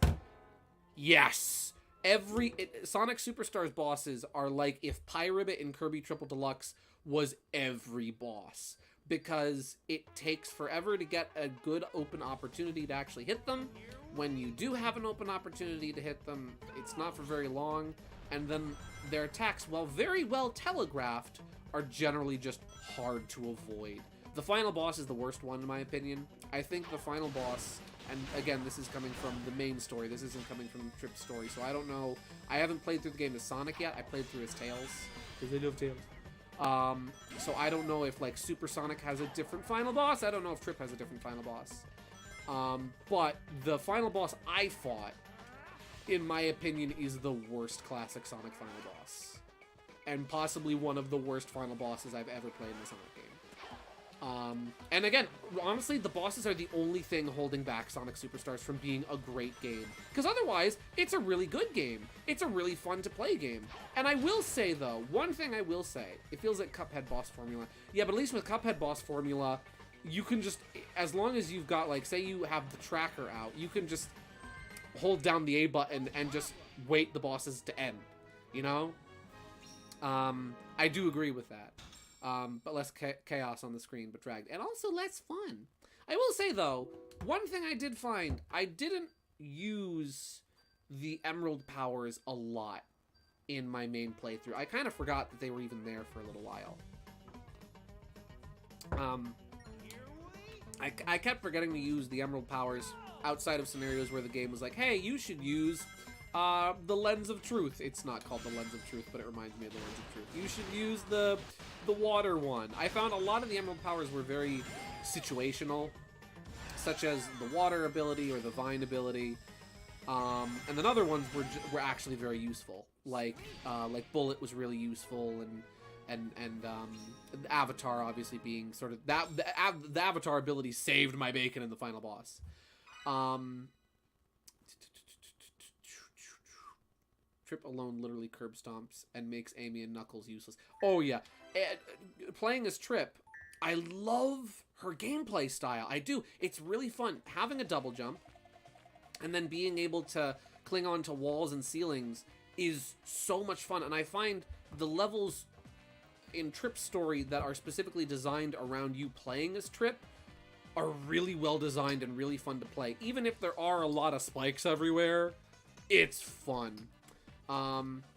Yes! Sonic Superstars bosses are like if Pyribbit in Kirby Triple Deluxe was every boss. because it takes forever to get a good open opportunity to actually hit them. When you do have an open opportunity to hit them, it's not for very long, and then their attacks, while very well telegraphed, are generally just hard to avoid. The final boss is the worst one, in my opinion. I think the final boss, and again, this is coming from the main story, this isn't coming from Trip's story, so I don't know. I haven't played through the game as Sonic yet. I played through as Tails, because I love Tails. So I don't know if, like, Super Sonic has a different final boss. I don't know if Trip has a different final boss. But the final boss I fought, in my opinion, is the worst classic Sonic final boss. And possibly one of the worst final bosses I've ever played in a Sonic game. And again, honestly, the bosses are the only thing holding back Sonic Superstars from being a great game. Because otherwise, it's a really good game. It's a really fun to play game. And I will say, though, one thing I will say, it feels like Cuphead boss formula. Yeah, but at least with Cuphead boss formula, you can just, as long as you've got, like, say you have the tracker out, you can just hold down the A button and just wait the bosses to end, you know? I do agree with that. But less chaos on the screen, but dragged. And also less fun. I will say, though, one thing I did find, I didn't use the Emerald powers a lot in my main playthrough. I kind of forgot that they were even there for a little while. I kept forgetting to use the Emerald powers outside of scenarios where the game was like, hey, you should use the Lens of Truth. It's not called the Lens of Truth, but it reminds me of the Lens of Truth. You should use the water one. I found a lot of the Emerald powers were very situational, such as the water ability or the vine ability. And then other ones were actually very useful. Like Bullet was really useful, and the Avatar obviously being sort of that. The Avatar ability saved my bacon in the final boss. Trip alone literally curb stomps and makes Amy and Knuckles useless. Oh yeah, playing as Trip, I love her gameplay style. I do. It's really fun having a double jump, and then being able to cling on to walls and ceilings is so much fun. And I find the levels in Trip's story that are specifically designed around you playing as Trip are really well designed and really fun to play. Even if there are a lot of spikes everywhere, it's fun.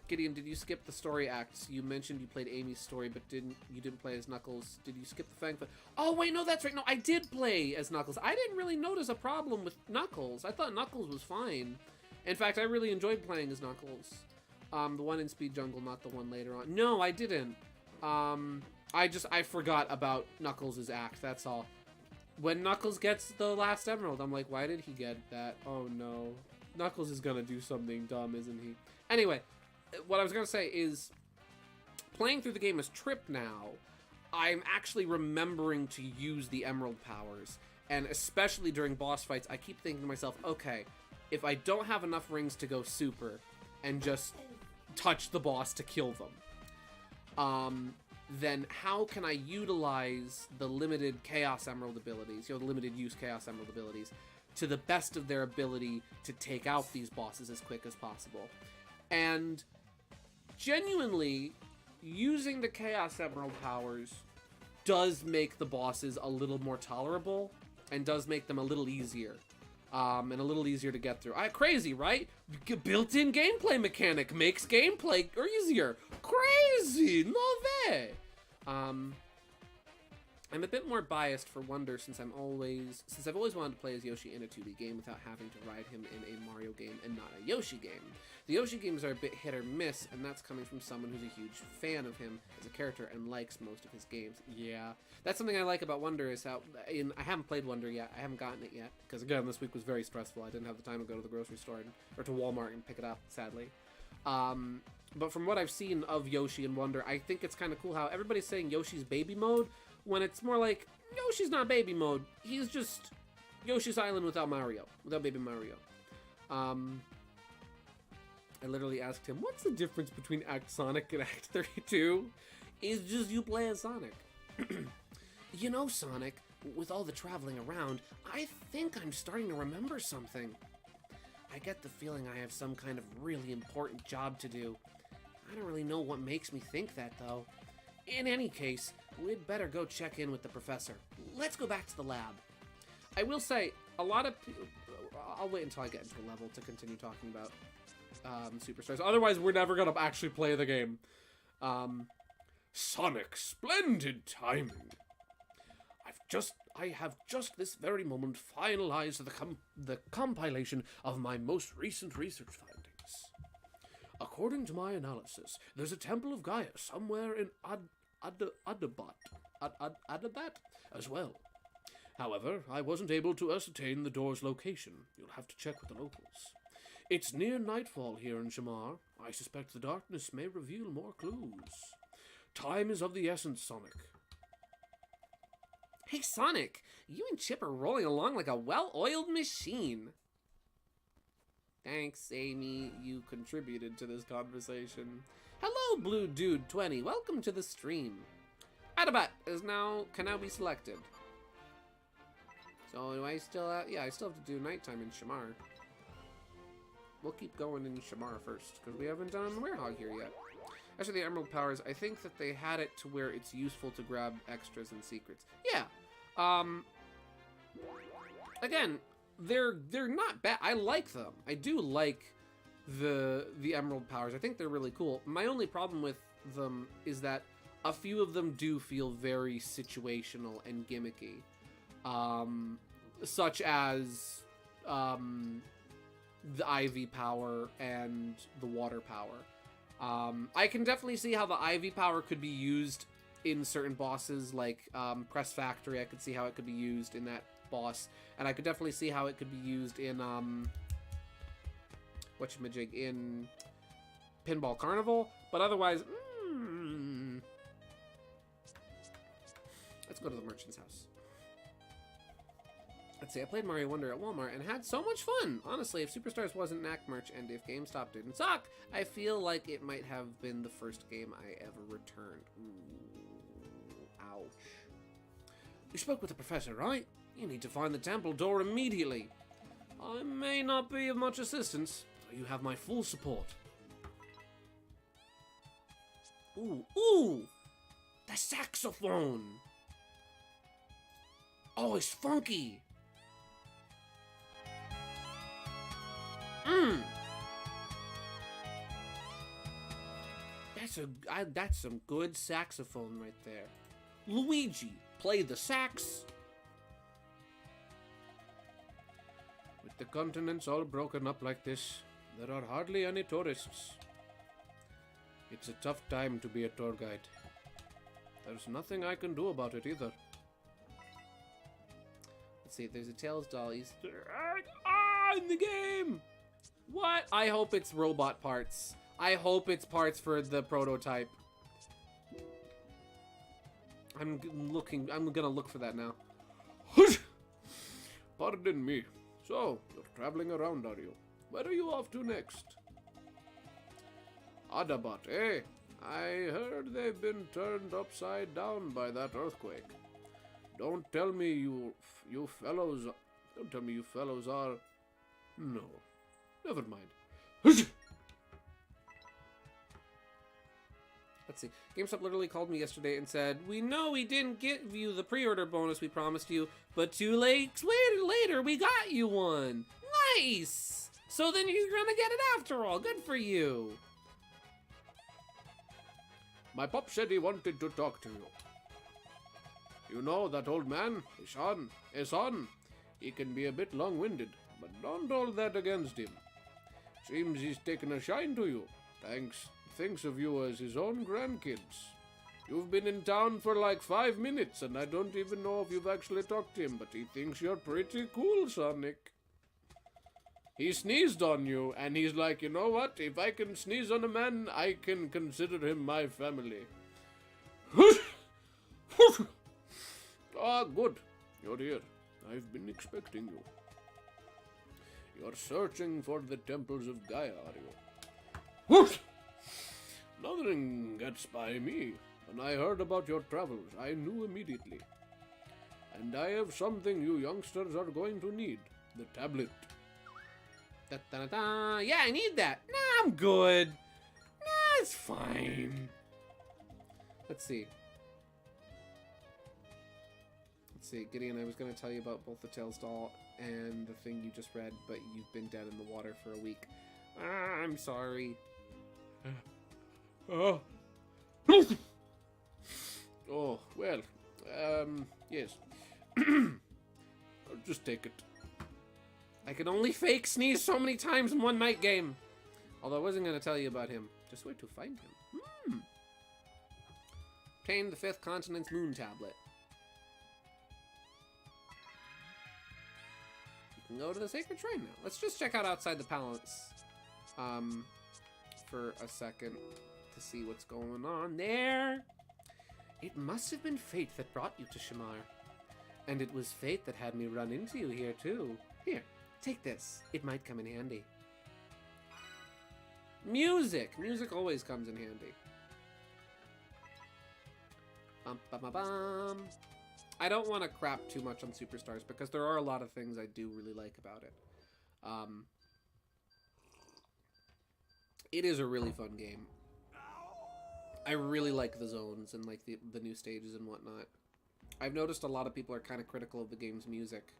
Gideon, did you skip the story acts? You mentioned you played Amy's story, but you didn't play as Knuckles. Did you skip the Fang? Oh wait, no, that's right. No, I did play as Knuckles. I didn't really notice a problem with Knuckles. I thought Knuckles was fine. In fact, I really enjoyed playing as Knuckles. The one in Speed Jungle, not the one later on. No, I didn't. I forgot about Knuckles' act, that's all. When Knuckles gets the last emerald, I'm like, why did he get that? Oh no. Knuckles is gonna do something dumb, isn't he? Anyway, what I was gonna say is, playing through the game as Trip now, I'm actually remembering to use the emerald powers. And especially during boss fights, I keep thinking to myself, okay, if I don't have enough rings to go super and just touch the boss to kill them, then how can I utilize the limited Chaos Emerald abilities, the limited use Chaos Emerald abilities, to the best of their ability to take out these bosses as quick as possible? And genuinely, using the Chaos Emerald powers does make the bosses a little more tolerable and does make them a little easier. And a little easier to get through. Crazy, right? Built-in gameplay mechanic makes gameplay easier. Crazy! No way! I'm a bit more biased for Wonder since I've always wanted to play as Yoshi in a 2D game without having to ride him in a Mario game and not a Yoshi game. The Yoshi games are a bit hit or miss, and that's coming from someone who's a huge fan of him as a character and likes most of his games. Yeah, that's something I like about Wonder is how, I haven't played Wonder yet, I haven't gotten it yet, because again, this week was very stressful. I didn't have the time to go to the grocery store or to Walmart and pick it up, sadly. But from what I've seen of Yoshi and Wonder, I think it's kind of cool how everybody's saying Yoshi's baby mode, when it's more like, Yoshi's not baby mode, he's just Yoshi's Island without Mario, without baby Mario. I literally asked him, what's the difference between Act Sonic and Act 32? It's just you play as Sonic. You know, Sonic, with all the traveling around, I think I'm starting to remember something. I get the feeling I have some kind of really important job to do. I don't really know what makes me think that, though. In any case, we'd better go check in with the professor. Let's go back to the lab. I will say, a lot of people... I'll wait until I get into a level to continue talking about Superstars. Otherwise, we're never going to actually play the game. Sonic, splendid timing. I have just this very moment finalized the compilation of my most recent research findings. According to my analysis, there's a Temple of Gaia somewhere in Adabat as well. However, I wasn't able to ascertain the door's location. You'll have to check with the locals. It's near nightfall here in Shamar. I suspect the darkness may reveal more clues. Time is of the essence, Sonic. Hey, Sonic! You and Chip are rolling along like a well-oiled machine. Thanks, Amy. You contributed to this conversation. Hello, Blue Dude 20. Welcome to the stream. Adabat can now be selected. So do I still have, I still have to do nighttime in Shamar. We'll keep going in Shamar first, because we haven't done Werehog here yet. Actually, the Emerald Powers, I think that they had it to where it's useful to grab extras and secrets. Yeah. Again, they're not bad. I like them. I do like the Emerald Powers. I think they're really cool. My only problem with them is that a few of them do feel very situational and gimmicky. Such as the Ivy power and the water power. I can definitely see how the Ivy power could be used in certain bosses, like Press Factory. I could see how it could be used in that boss, and I could definitely see how it could be used in whatchamajig, in Pinball Carnival. But otherwise, let's go to the merchant's house. Let's see, I played Mario Wonder at Walmart and had so much fun! Honestly, if Superstars wasn't knack merch and if GameStop didn't suck, I feel like it might have been the first game I ever returned. Ooh, ouch. You spoke with the professor, right? You need to find the temple door immediately. I may not be of much assistance, but you have my full support. Ooh! The saxophone! Oh, it's funky! That's some good saxophone right there. Luigi, play the sax. With the continents all broken up like this, there are hardly any tourists. It's a tough time to be a tour guide. There's nothing I can do about it either. Let's see, there's a Tails doll Easter egg in the game! What? I hope it's robot parts. I hope it's parts for the prototype. I'm gonna look for that now. Pardon me. So, you're traveling around, are you? Where are you off to next? Adabat, eh? I heard they've been turned upside down by that earthquake. Don't tell me you fellows are... No. Never mind. Let's see. GameStop literally called me yesterday and said, "We know we didn't give you the pre-order bonus we promised you, but 2 weeks later we got you one." Nice! So then you're gonna get it after all. Good for you. My pop said he wanted to talk to you. You know that old man, Isan? He can be a bit long-winded, but don't hold that against him. Seems he's taken a shine to you. Thinks of you as his own grandkids. You've been in town for like 5 minutes, and I don't even know if you've actually talked to him, but he thinks you're pretty cool, Sonic. He sneezed on you, and he's like, you know what? If I can sneeze on a man, I can consider him my family. Ah, good. You're here. I've been expecting you. You're searching for the temples of Gaia, are you? Nothing gets by me. When I heard about your travels, I knew immediately. And I have something you youngsters are going to need. The tablet. Da-da-da-da. Yeah, I need that. Nah, I'm good. Nah, it's fine. Let's see. Let's see, Gideon, I was going to tell you about both the Tails doll and the thing you just read, but you've been dead in the water for a week. I'm sorry. Oh. Oh, well, yes. I'll just take it. I can only fake sneeze so many times in one night game. Although I wasn't going to tell you about him. Just where to find him. Obtain the 5th Continent's Moon Tablet. You can go to the Sacred Shrine now. Let's just check out outside the palace for a second to see what's going on there. It must have been fate that brought you to Shamar. And it was fate that had me run into you here, too. Here, take this. It might come in handy. Music! Music always comes in handy. Bum, bum, bum, bum. I don't want to crap too much on Superstars because there are a lot of things I do really like about it. It is a really fun game. I really like the zones and like the new stages and whatnot. I've noticed a lot of people are kind of critical of the game's music.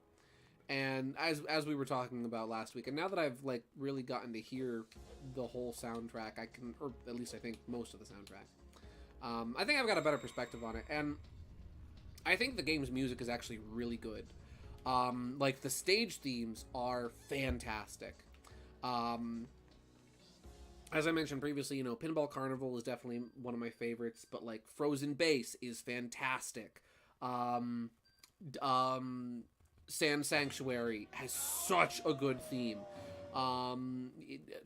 And as we were talking about last week, and now that I've like really gotten to hear the whole soundtrack, I can, or at least I think most of the soundtrack, I think I've got a better perspective on it. And I think the game's music is actually really good. Like the stage themes are fantastic. As I mentioned previously, you know, Pinball Carnival is definitely one of my favorites, but like Frozen Base is fantastic. Sand Sanctuary has such a good theme.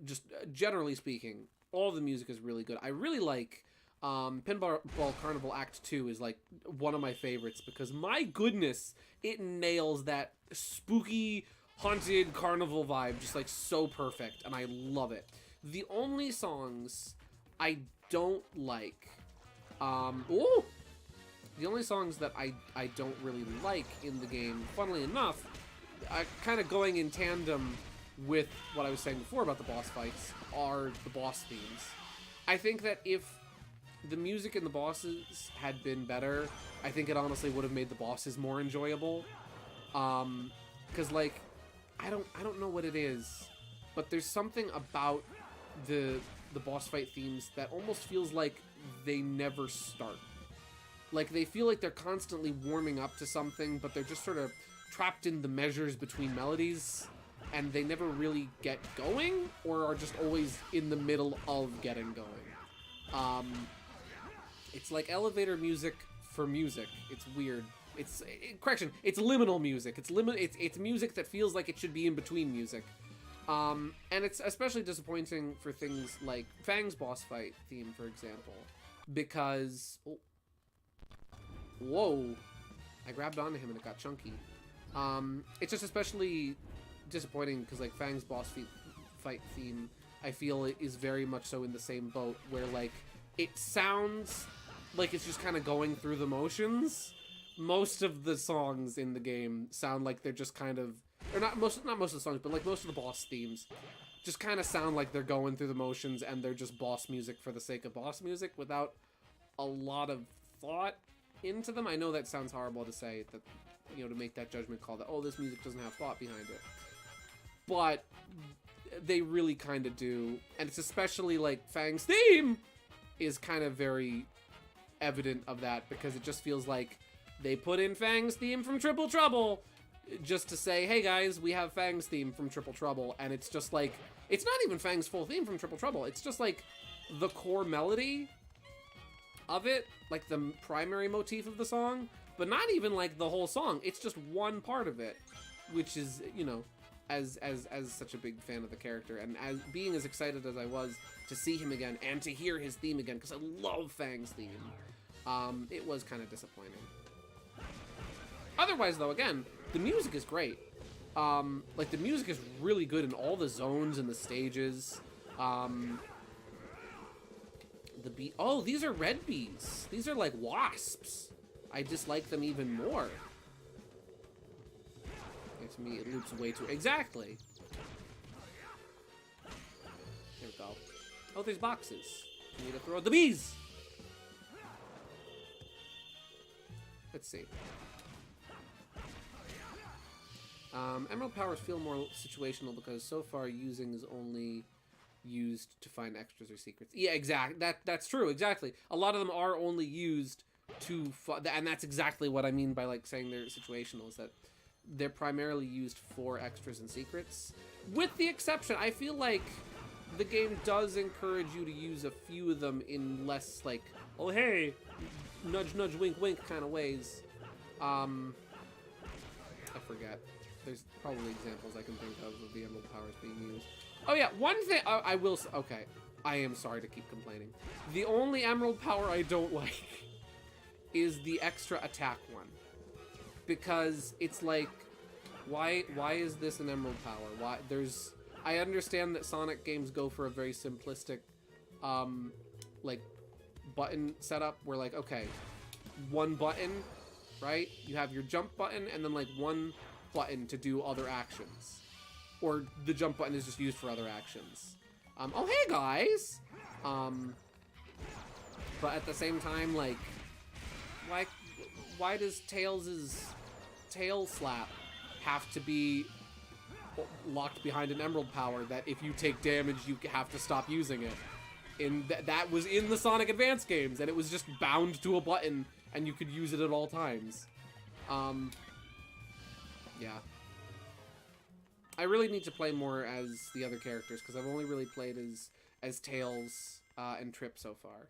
Just generally speaking, all the music is really good. I really like Pinball Carnival Act 2 is like one of my favorites because my goodness, it nails that spooky, haunted carnival vibe just like so perfect, and I love it. The only songs I don't like, the only songs that I don't really like in the game, funnily enough, kind of going in tandem with what I was saying before about the boss fights, are the boss themes. I think that if the music and the bosses had been better, I think it honestly would have made the bosses more enjoyable. 'Cause like, I don't know what it is, but there's something about the boss fight themes that almost feels like they never start. Like, they feel like they're constantly warming up to something, but they're just sort of trapped in the measures between melodies, and they never really get going, or are just always in the middle of getting going. It's like elevator music for music. It's weird. Correction, it's liminal music. It's music that feels like it should be in between music. And it's especially disappointing for things like Fang's boss fight theme, for example, because... Oh, whoa, I grabbed onto him and it got chunky. It's just especially disappointing because like Fang's boss fight theme, I feel it is very much so in the same boat where like it sounds like it's just kind of going through the motions. Most of the songs in the game sound like they're just kind of, or not most of the songs, but like most of the boss themes just kind of sound like they're going through the motions and they're just boss music for the sake of boss music without a lot of thought into them. I know that sounds horrible to say, that, you know, to make that judgment call that, oh, this music doesn't have thought behind it, but they really kind of do. And it's especially like Fang's theme is kind of very evident of that, because it just feels like they put in Fang's theme from Triple Trouble just to say, hey guys, we have Fang's theme from Triple Trouble, and it's just like, it's not even Fang's full theme from Triple Trouble, it's just like the core melody of it, like the primary motif of the song, but not even like the whole song. It's just one part of it, which is, you know, as such a big fan of the character, and as being as excited as I was to see him again and to hear his theme again, because I love Fang's theme, it was kind of disappointing. Otherwise, though, again, the music is great. Like, the music is really good in all the zones and the stages. The bee. Oh, these are red bees. These are like wasps. I dislike them even more. To me, it loops way too. Exactly. Here we go. Oh, there's boxes. I need to throw the bees. Let's see. Emerald powers feel more situational because so far using is only used to find extras or secrets. Yeah, exactly. That's true. Exactly. A lot of them are only used to, and that's exactly what I mean by like saying they're situational. Is that they're primarily used for extras and secrets, with the exception. I feel like the game does encourage you to use a few of them in less like, oh hey, nudge nudge wink wink kind of ways. I forget. There's probably examples I can think of the emerald powers being used. Oh yeah, one thing I will say, okay, I am sorry to keep complaining. The only emerald power I don't like is the extra attack one. Because it's like, why is this an emerald power? Why I understand that Sonic games go for a very simplistic like button setup where like, okay, one button, right? You have your jump button and then like one button to do other actions, or the jump button is just used for other actions. Oh hey guys, but at the same time, like, why does Tails' tail slap have to be locked behind an emerald power that if you take damage you have to stop using it? That was in the Sonic Advance games, and it was just bound to a button and you could use it at all times. Yeah. I really need to play more as the other characters, because I've only really played as Tails and Trip so far.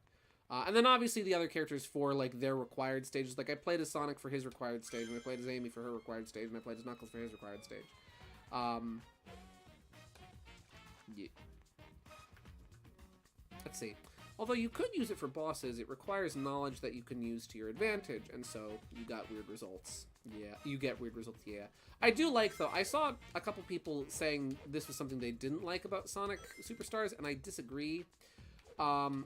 And then obviously the other characters for like their required stages. Like I played as Sonic for his required stage, and I played as Amy for her required stage, and I played as Knuckles for his required stage. Yeah. Let's see. Although you could use it for bosses, it requires knowledge that you can use to your advantage, and so you got weird results. Yeah, you get weird results, yeah. I do like, though, I saw a couple people saying this was something they didn't like about Sonic Superstars, and I disagree. Let's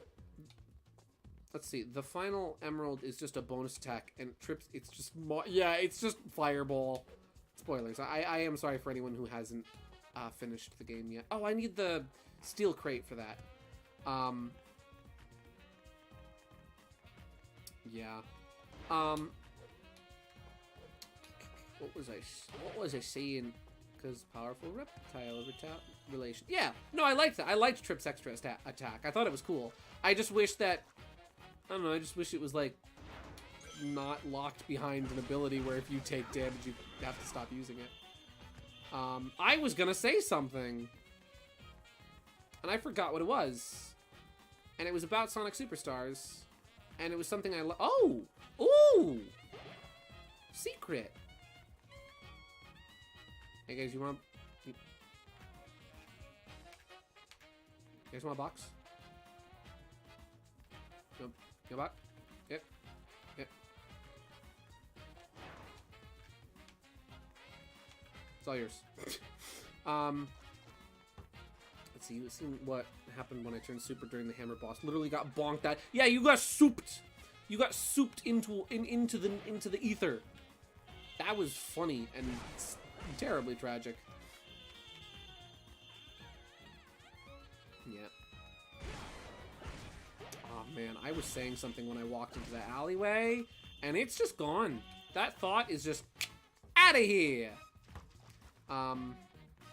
see, the final Emerald is just a bonus attack, and Trips, it's just, yeah, it's just Fireball. Spoilers, I am sorry for anyone who hasn't finished the game yet. Oh, I need the Steel Crate for that. Yeah. What was I saying? Because powerful reptile relation. Yeah. No, I liked that. I liked Trip's extra attack. I thought it was cool. I just wish that, I don't know, I just wish it was like not locked behind an ability where if you take damage you have to stop using it. I was gonna say something and I forgot what it was. And it was about Sonic Superstars. And it was something I oh! Ooh! Secret! Hey guys, you guys want a box? You want a box? Yep. Yep. It's all yours. Let's see, you've seen what happened when I turned super during the hammer boss. Literally got bonked out. Yeah, you got souped. You got souped into the ether. That was funny and terribly tragic. Yeah. Oh man, I was saying something when I walked into the alleyway, and it's just gone. That thought is just out of here. I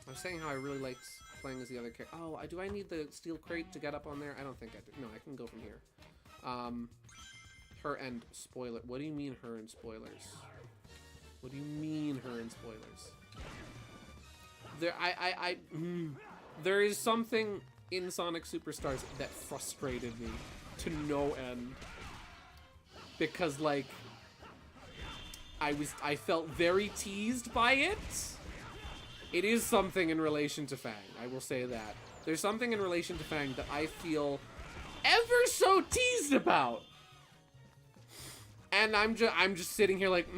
was saying how I really liked playing as the other character. Oh, do I need the Steel Crate to get up on there? I don't think I do. No, I can go from here. Her and spoiler. What do you mean her and spoilers? What do you mean her and spoilers? There is something in Sonic Superstars that frustrated me to no end. Because like I felt very teased by it. It is something in relation to Fang, I will say that. There's something in relation to Fang that I feel ever so teased about. And I'm just sitting here like,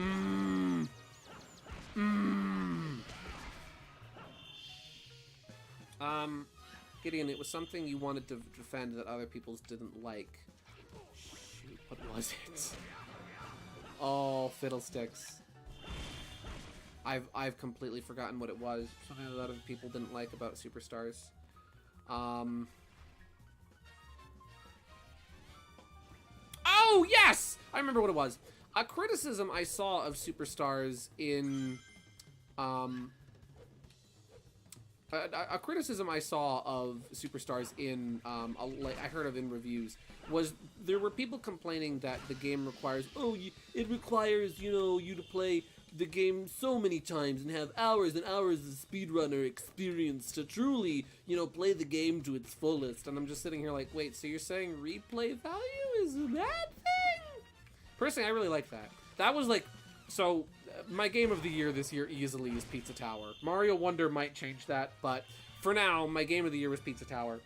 Gideon, it was something you wanted to defend that other people didn't like. Shoot, what was it? Oh, fiddlesticks. I've completely forgotten what it was. Something that other people didn't like about Superstars. Oh, yes! I remember what it was. a criticism I saw of Superstars in, a criticism I saw of Superstars in, I heard of in reviews, was there were people complaining that the game requires, it requires, you know, you to play the game so many times and have hours and hours of speedrunner experience to truly, you know, play the game to its fullest. And I'm just sitting here like, wait, so you're saying replay value is a bad thing? Personally, I really like that. That was like, so my game of the year this year easily is Pizza Tower. Mario Wonder might change that, but for now, my game of the year was Pizza Tower.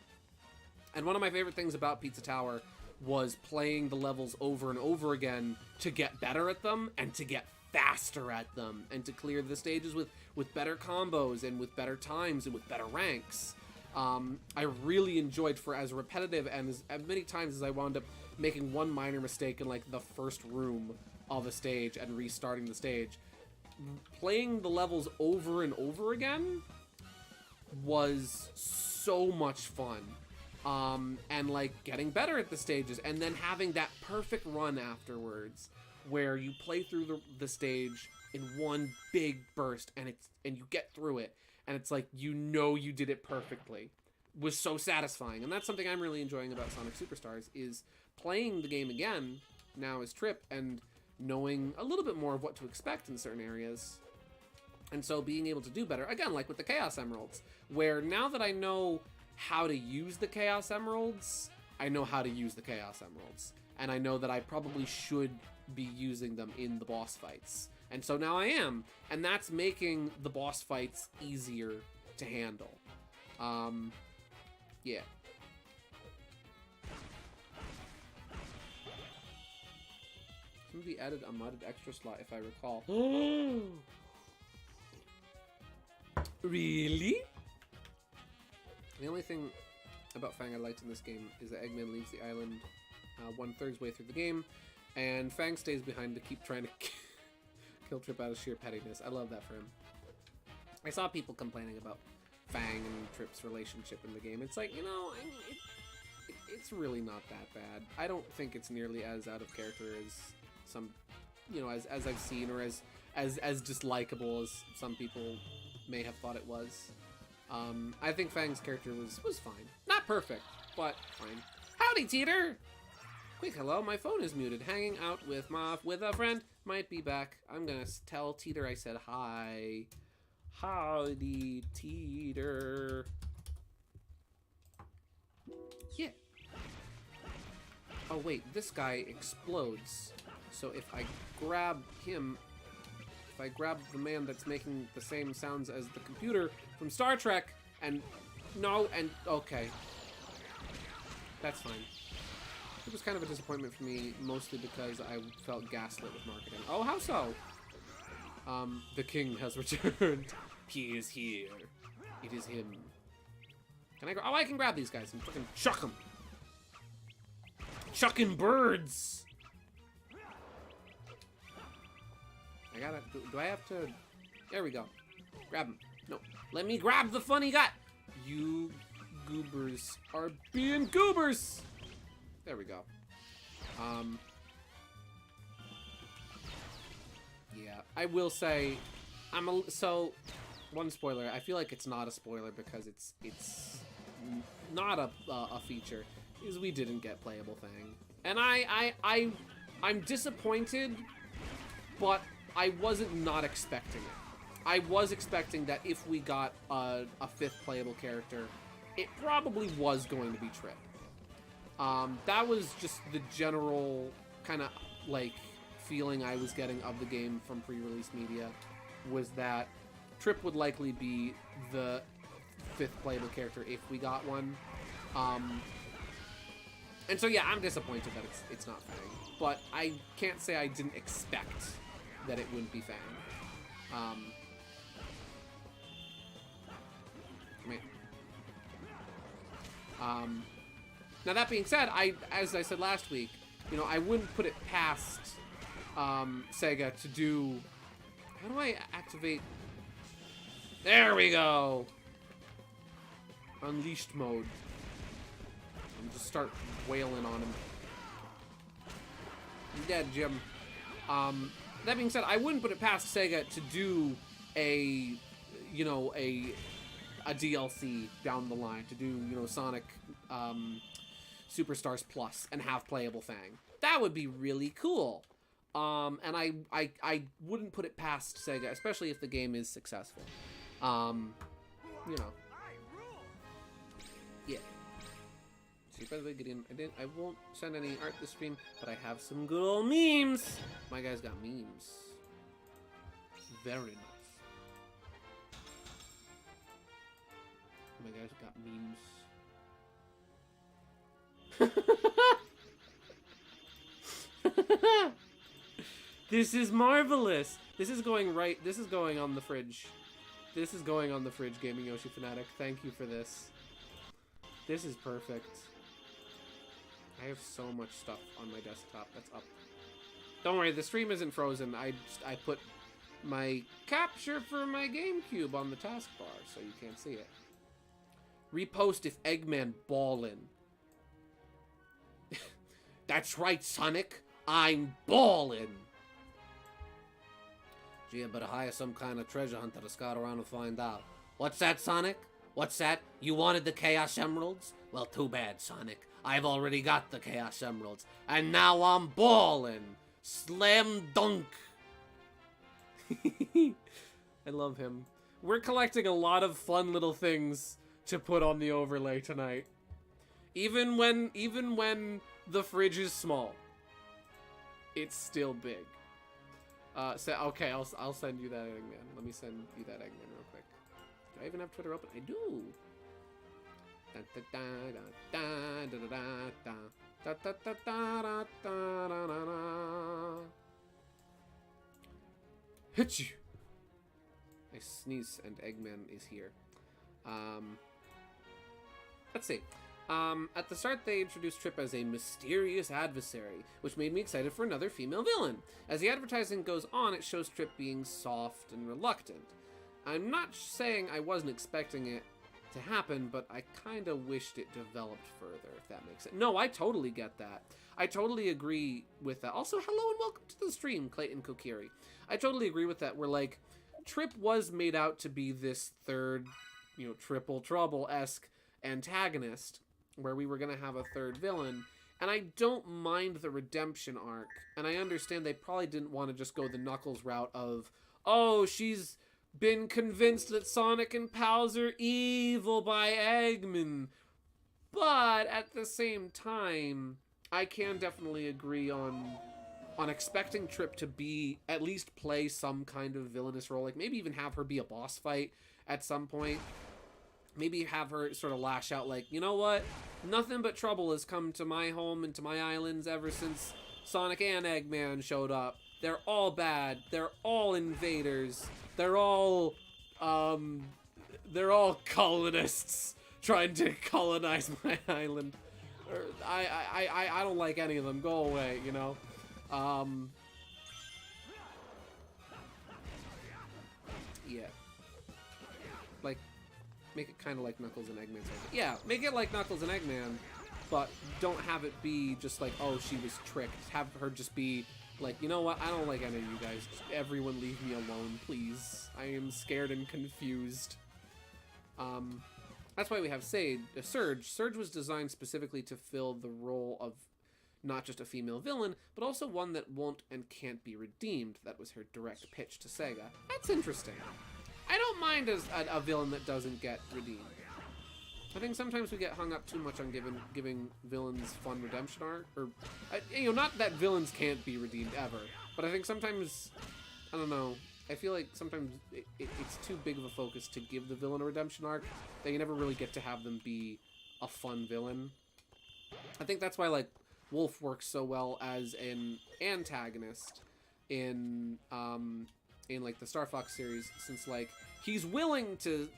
And one of my favorite things about Pizza Tower was playing the levels over and over again to get better at them and to get faster at them and to clear the stages with better combos and with better times and with better ranks. I really enjoyed, for as repetitive and as many times as I wound up making one minor mistake in like the first room of a stage and restarting the stage, playing the levels over and over again was so much fun. And like getting better at the stages and then having that perfect run afterwards where you play through the stage in one big burst and you get through it and it's like, you know, you did it perfectly, was so satisfying. And that's something I'm really enjoying about Sonic Superstars, is playing the game again now as Trip and knowing a little bit more of what to expect in certain areas. And so being able to do better, again, like with the Chaos Emeralds, where now that I know how to use the Chaos Emeralds, I know how to use the Chaos Emeralds. And I know that I probably should be using them in the boss fights. And so now I am. And that's making the boss fights easier to handle. Yeah. Somebody added a modded extra slot, if I recall. Really? The only thing about Fang I liked in this game is that Eggman leaves the island 1/3 way through the game, and Fang stays behind to keep trying to kill Trip out of sheer pettiness. I love that for him. I saw people complaining about Fang and Trip's relationship in the game. It's like, you know, it's really not that bad. I don't think it's nearly as out of character as some, you know, as I've seen, or as dislikable as some people may have thought it was. I think Fang's character was fine. Not perfect, but fine. Howdy, Teeter! Quick hello, my phone is muted. Hanging out with a friend. Might be back. I'm gonna tell Teeter I said hi. Howdy, Teeter. Yeah. Oh wait, this guy explodes. So if I grab him, if I grab the man that's making the same sounds as the computer from Star Trek, okay. That's fine. It was kind of a disappointment for me, mostly because I felt gaslit with marketing. Oh, how so? The king has returned. He is here. It is him. Can I I can grab these guys and freaking chuck them. Chucking birds. I gotta, do I have to? There we go. Grab him. No, let me grab the funny guy. You goobers are being goobers. There we go. Yeah, I will say, so one spoiler. I feel like it's not a spoiler because it's not a feature. Is we didn't get playable Fang, and I'm disappointed, but I wasn't not expecting it. I was expecting that if we got a 5th playable character, it probably was going to be Trip. That was just the general kind of like feeling I was getting of the game from pre-release media, was that Trip would likely be the 5th playable character if we got one. And so yeah, I'm disappointed that it's not Fang, but I can't say I didn't expect that it wouldn't be Fang. Now that being said, as I said last week, you know, I wouldn't put it past Sega to do. How do I activate? There we go. Unleashed mode. And just start wailing on him. You dead, Jim. That being said, I wouldn't put it past Sega to do a, you know, a DLC down the line, to do, you know, Sonic Superstars Plus and have playable Fang. That would be really cool. And I wouldn't put it past Sega, especially if the game is successful. You know. Yeah. See, by the way, Gideon, I won't send any art this stream, but I have some good old memes. My guy's got memes. Very nice. My guy's got memes. This is marvelous. This is going on the fridge. This is going on the fridge, Gaming Yoshi Fanatic. Thank you for this. This is perfect. I have so much stuff on my desktop that's up. Don't worry, the stream isn't frozen. I put my capture for my GameCube on the taskbar, so you can't see it. Repost if Eggman ballin'. That's right, Sonic. I'm ballin'. Gee, I better hire some kind of treasure hunter to scout around and find out. What's that, Sonic? What's that? You wanted the Chaos Emeralds? Well, too bad, Sonic. I've already got the Chaos Emeralds, and now I'm ballin'. Slam dunk. I love him. We're collecting a lot of fun little things to put on the overlay tonight. Even when the fridge is small, it's still big. Okay, I'll send you that Eggman. Let me send you that Eggman real quick. Do I even have Twitter open? I do. Hit you. I sneeze and Eggman is here. Let's see. At the start, they introduced Trip as a mysterious adversary, which made me excited for another female villain. As the advertising goes on, it shows Trip being soft and reluctant. I'm not saying I wasn't expecting it to happen, but I kind of wished it developed further, if that makes sense. No, I totally get that. I totally agree with that. Also, hello and welcome to the stream, Clayton Kokiri. I totally agree with that, where, like, Trip was made out to be this third, you know, Triple Trouble-esque antagonist, where we were going to have a third villain, and I don't mind the redemption arc, and I understand they probably didn't want to just go the Knuckles route of, oh, she's been convinced that Sonic and Pals are evil by Eggman, but at the same time, I can definitely agree on expecting Trip to be, at least play some kind of villainous role, like maybe even have her be a boss fight at some point. Maybe have her sort of lash out like, you know what? Nothing but trouble has come to my home and to my islands ever since Sonic and Eggman showed up. They're all bad. They're all invaders. They're all colonists trying to colonize my island. I don't like any of them. Go away, you know? Yeah. Like, make it kind of like Knuckles and Eggman. Yeah, make it like Knuckles and Eggman, but don't have it be just like, oh, she was tricked. Have her just be like, you know what? I don't like any of you guys. Everyone leave me alone, please. I am scared and confused. That's why we have Surge. Surge was designed specifically to fill the role of not just a female villain, but also one that won't and can't be redeemed. That was her direct pitch to Sega. That's interesting. I don't mind as a villain that doesn't get redeemed. I think sometimes we get hung up too much on giving villains fun redemption arc, or you know, not that villains can't be redeemed ever, but I think sometimes, I don't know, I feel like sometimes it's too big of a focus to give the villain a redemption arc that you never really get to have them be a fun villain. I think that's why, like, Wolf works so well as an antagonist in like the Star Fox series, since like he's willing to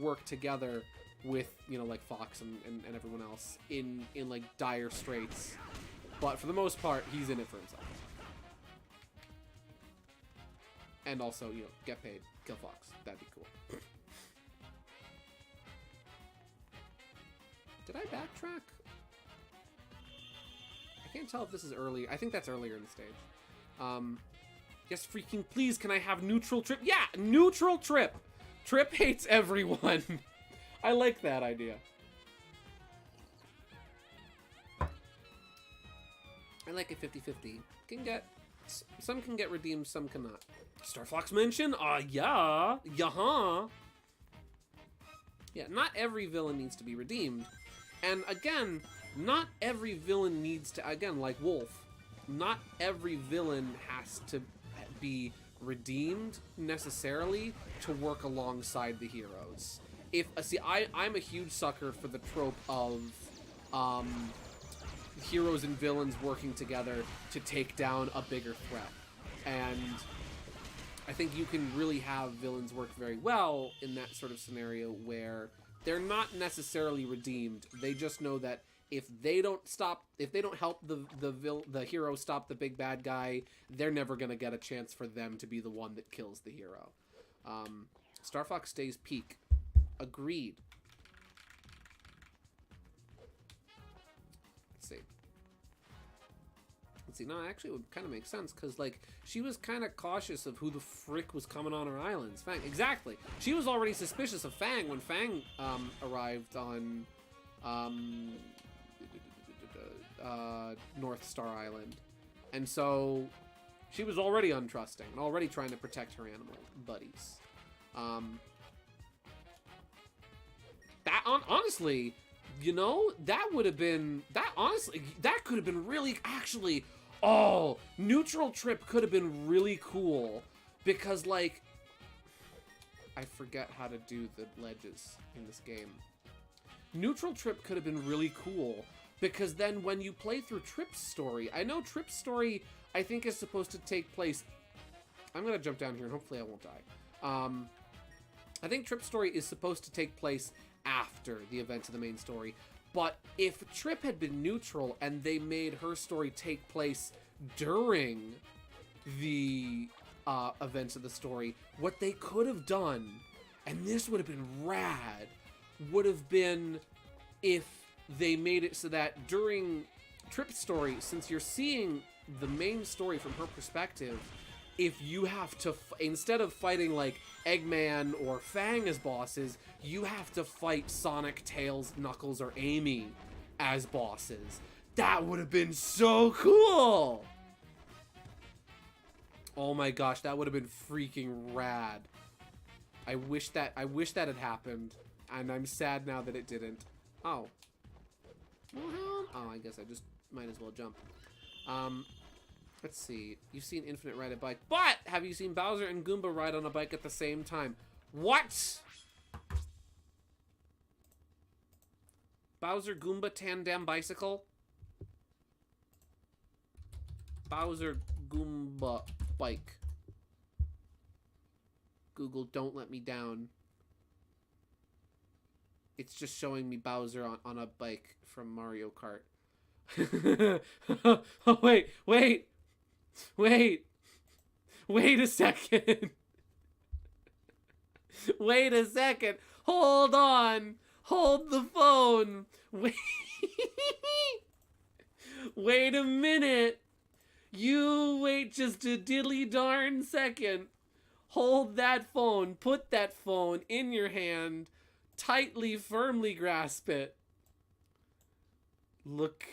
work together with, you know, like Fox and everyone else in like dire straits, but for the most part he's in it for himself. And also, you know, get paid, kill Fox. That'd be cool. Did I backtrack? I can't tell if this is early. I think that's earlier in the stage. Yes, freaking please, can I have neutral Trip? Yeah, neutral Trip. Trip hates everyone. I like that idea. I like a 50-50. Some can get redeemed, some cannot. Star Fox mention? Yeah. Yeah. Yeah, not every villain needs to be redeemed. And again, not every villain needs to, again, like Wolf, not every villain has to be redeemed necessarily to work alongside the heroes. I'm a huge sucker for the trope of heroes and villains working together to take down a bigger threat. And I think you can really have villains work very well in that sort of scenario where they're not necessarily redeemed. They just know that if they don't help the hero stop the big bad guy, they're never gonna get a chance for them to be the one that kills the hero. Star Fox stays peak. Agreed. Let's see. No, actually, it would kind of make sense because, like, she was kind of cautious of who the frick was coming on her islands. Fang, exactly. She was already suspicious of Fang when Fang arrived on North Star Island, and so she was already untrusting and already trying to protect her animal buddies. Honestly, you know, that could have been really, actually, neutral Trip could have been really cool, because, like, I forget how to do the ledges in this game. Neutral Trip could have been really cool, because then when you play through Trip's story, I know Trip's story, I think, is supposed to take place, I'm gonna jump down here and hopefully I won't die. I think Trip's story is supposed to take place after the events of the main story, but if Trip had been neutral and they made her story take place during the events of the story, what they could have done, and this would have been rad, would have been if they made it so that during Trip's story, since you're seeing the main story from her perspective, if you have to, instead of fighting like Eggman or Fang as bosses, you have to fight Sonic, Tails, Knuckles, or Amy as bosses. That would have been so cool! Oh my gosh, that would have been freaking rad. I wish that had happened, and I'm sad now that it didn't. Oh. Well, I guess I just might as well jump. Let's see. You've seen Infinite ride a bike, but have you seen Bowser and Goomba ride on a bike at the same time? What? Bowser Goomba tandem bicycle? Bowser Goomba bike. Google, don't let me down. It's just showing me Bowser on a bike from Mario Kart. Oh, wait a second. Wait a second. Hold on. Hold the phone. Wait a minute. You wait just a diddly darn second. Hold that phone. Put that phone in your hand. Tightly, firmly grasp it. Look.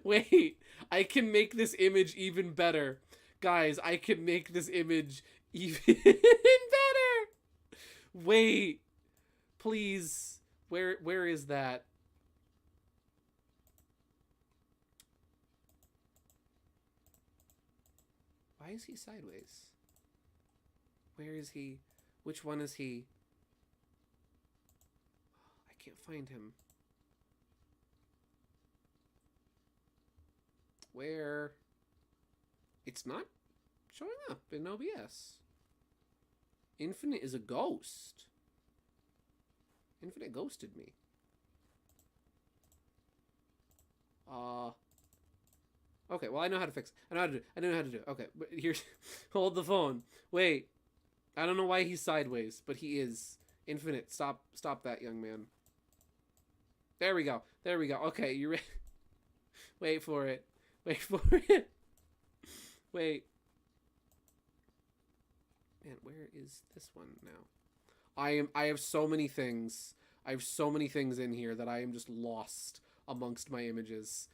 Wait, I can make this image even better. Guys, I can make this image even better. Wait, please, where is that? Why is he sideways? Where is he? Which one is he? I can't find him. Where? It's not showing up in OBS. Infinite is a ghost. Infinite ghosted me. Okay, well, I know how to fix it. I know how to do it. Okay, but here's... Hold the phone. Wait. I don't know why he's sideways, but he is. Infinite, stop that, young man. There we go. Okay, you ready? Wait for it. Wait for it. Wait. Man, where is this one now? I have so many things. I have so many things in here that I am just lost amongst my images.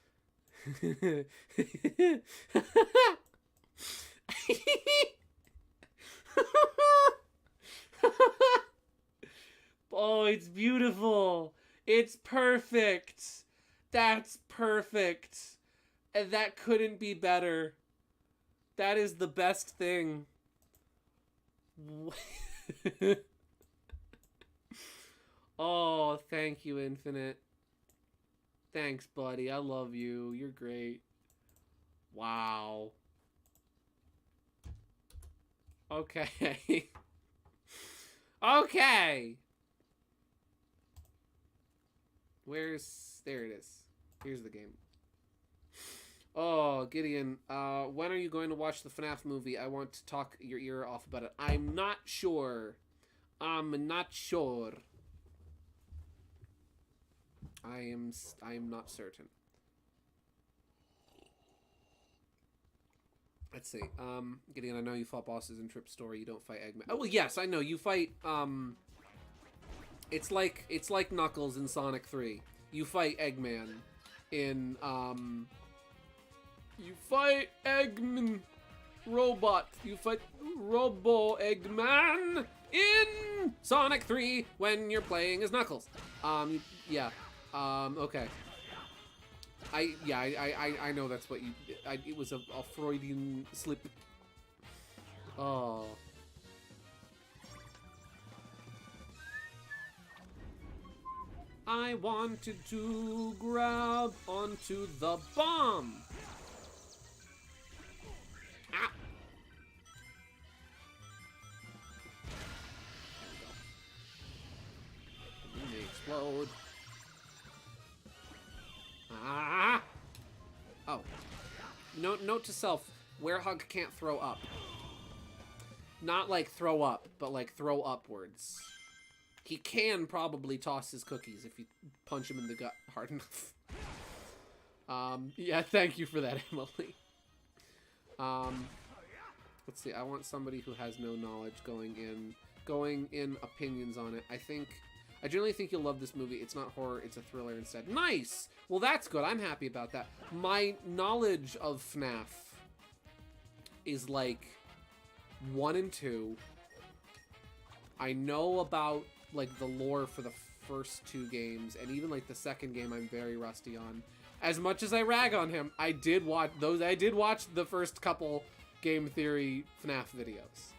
Oh, it's beautiful. It's perfect. That's perfect. And that couldn't be better. That is the best thing. Oh, thank you, Infinite. Thanks, buddy. I love you. You're great. Wow. Okay. Okay. There it is. Here's the game. Oh, Gideon, when are you going to watch the FNAF movie? I want to talk your ear off about it. I'm not sure. I'm not sure. I am not certain. Let's see. Gideon, I know you fought bosses in Trip Story. You don't fight Eggman. Oh, well, yes, I know. You fight, it's like Knuckles in Sonic 3. You fight Eggman in, you fight Eggman Robot. You fight Robo Eggman in Sonic 3 when you're playing as Knuckles. Yeah. Okay. I know that's what you... it was a Freudian slip. Oh. I wanted to grab onto the bomb. Ah. There we go. It may explode. Ah! Oh. Note to self, Werehog can't throw up. Not like throw up, but like throw upwards. He can probably toss his cookies if you punch him in the gut hard enough. Yeah, thank you for that, Emily. Let's see, I want somebody who has no knowledge going in opinions on it. I generally think you'll love this movie. It's not horror, it's a thriller instead. Nice! Well, that's good. I'm happy about that. My knowledge of FNAF is like 1 and 2. I know about like the lore for the first 2 games, and even like the second game I'm very rusty on. As much as I rag on him, I did watch the first couple game theory FNAF videos.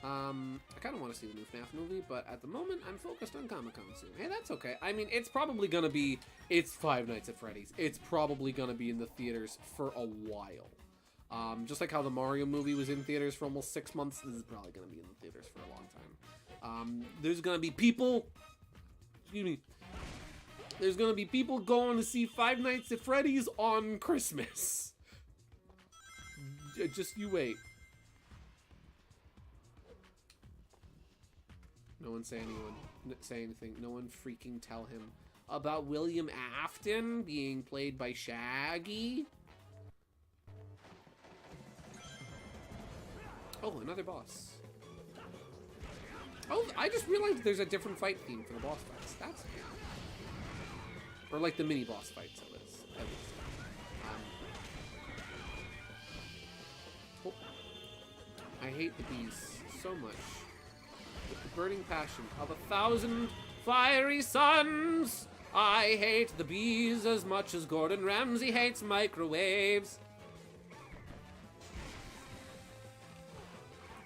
I kind of want to see the new FNAF movie, but at the moment, I'm focused on Comic-Con soon. Hey, that's okay. I mean, it's probably gonna be... It's Five Nights at Freddy's. It's probably gonna be in the theaters for a while. Just like how the Mario movie was in theaters for almost 6 months, this is probably gonna be in the theaters for a long time. There's gonna be people... Excuse me. There's gonna be people going to see Five Nights at Freddy's on Christmas. Just you wait. No one say anything. No one freaking tell him about William Afton being played by Shaggy. Oh, another boss. Oh, I just realized there's a different fight theme for the boss fights. That's good. Or like the mini boss fights, at least. Oh. I hate the bees so much. With the burning passion of 1,000 fiery suns, I hate the bees as much as Gordon Ramsay hates microwaves.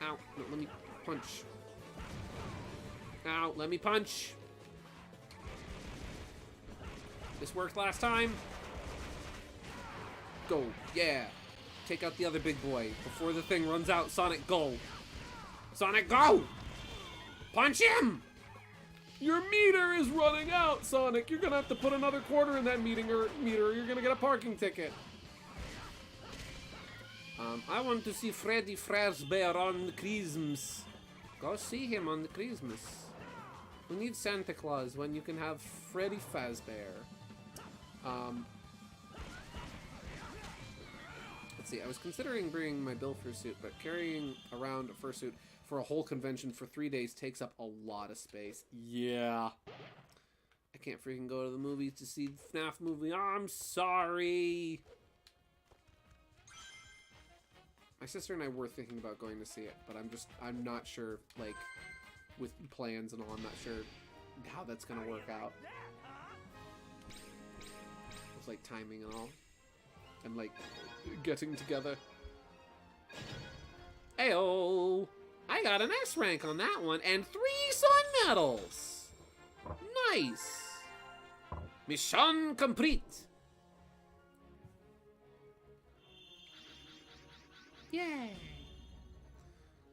Ow, no, let me punch. Ow, let me punch. This worked last time. Go, yeah. Take out the other big boy. Before the thing runs out, Sonic, go. Sonic, go! Punch him! Your meter is running out, Sonic. You're gonna have to put another quarter in that meter or you're gonna get a parking ticket. I want to see Freddy Fazbear on the Christmas. Go see him on the Christmas. Who needs Santa Claus when you can have Freddy Fazbear? Let's see, I was considering bringing my Bill fursuit, but carrying around a fursuit for a whole convention for 3 days takes up a lot of space. Yeah. I can't freaking go to the movies to see the FNAF movie. I'm sorry. My sister and I were thinking about going to see it, but I'm not sure, like, with plans and all, I'm not sure how that's gonna work out. It's like timing and all. And like getting together. Ayo! I got an S rank on that one and 3 sun medals! Nice! Mission complete! Yay!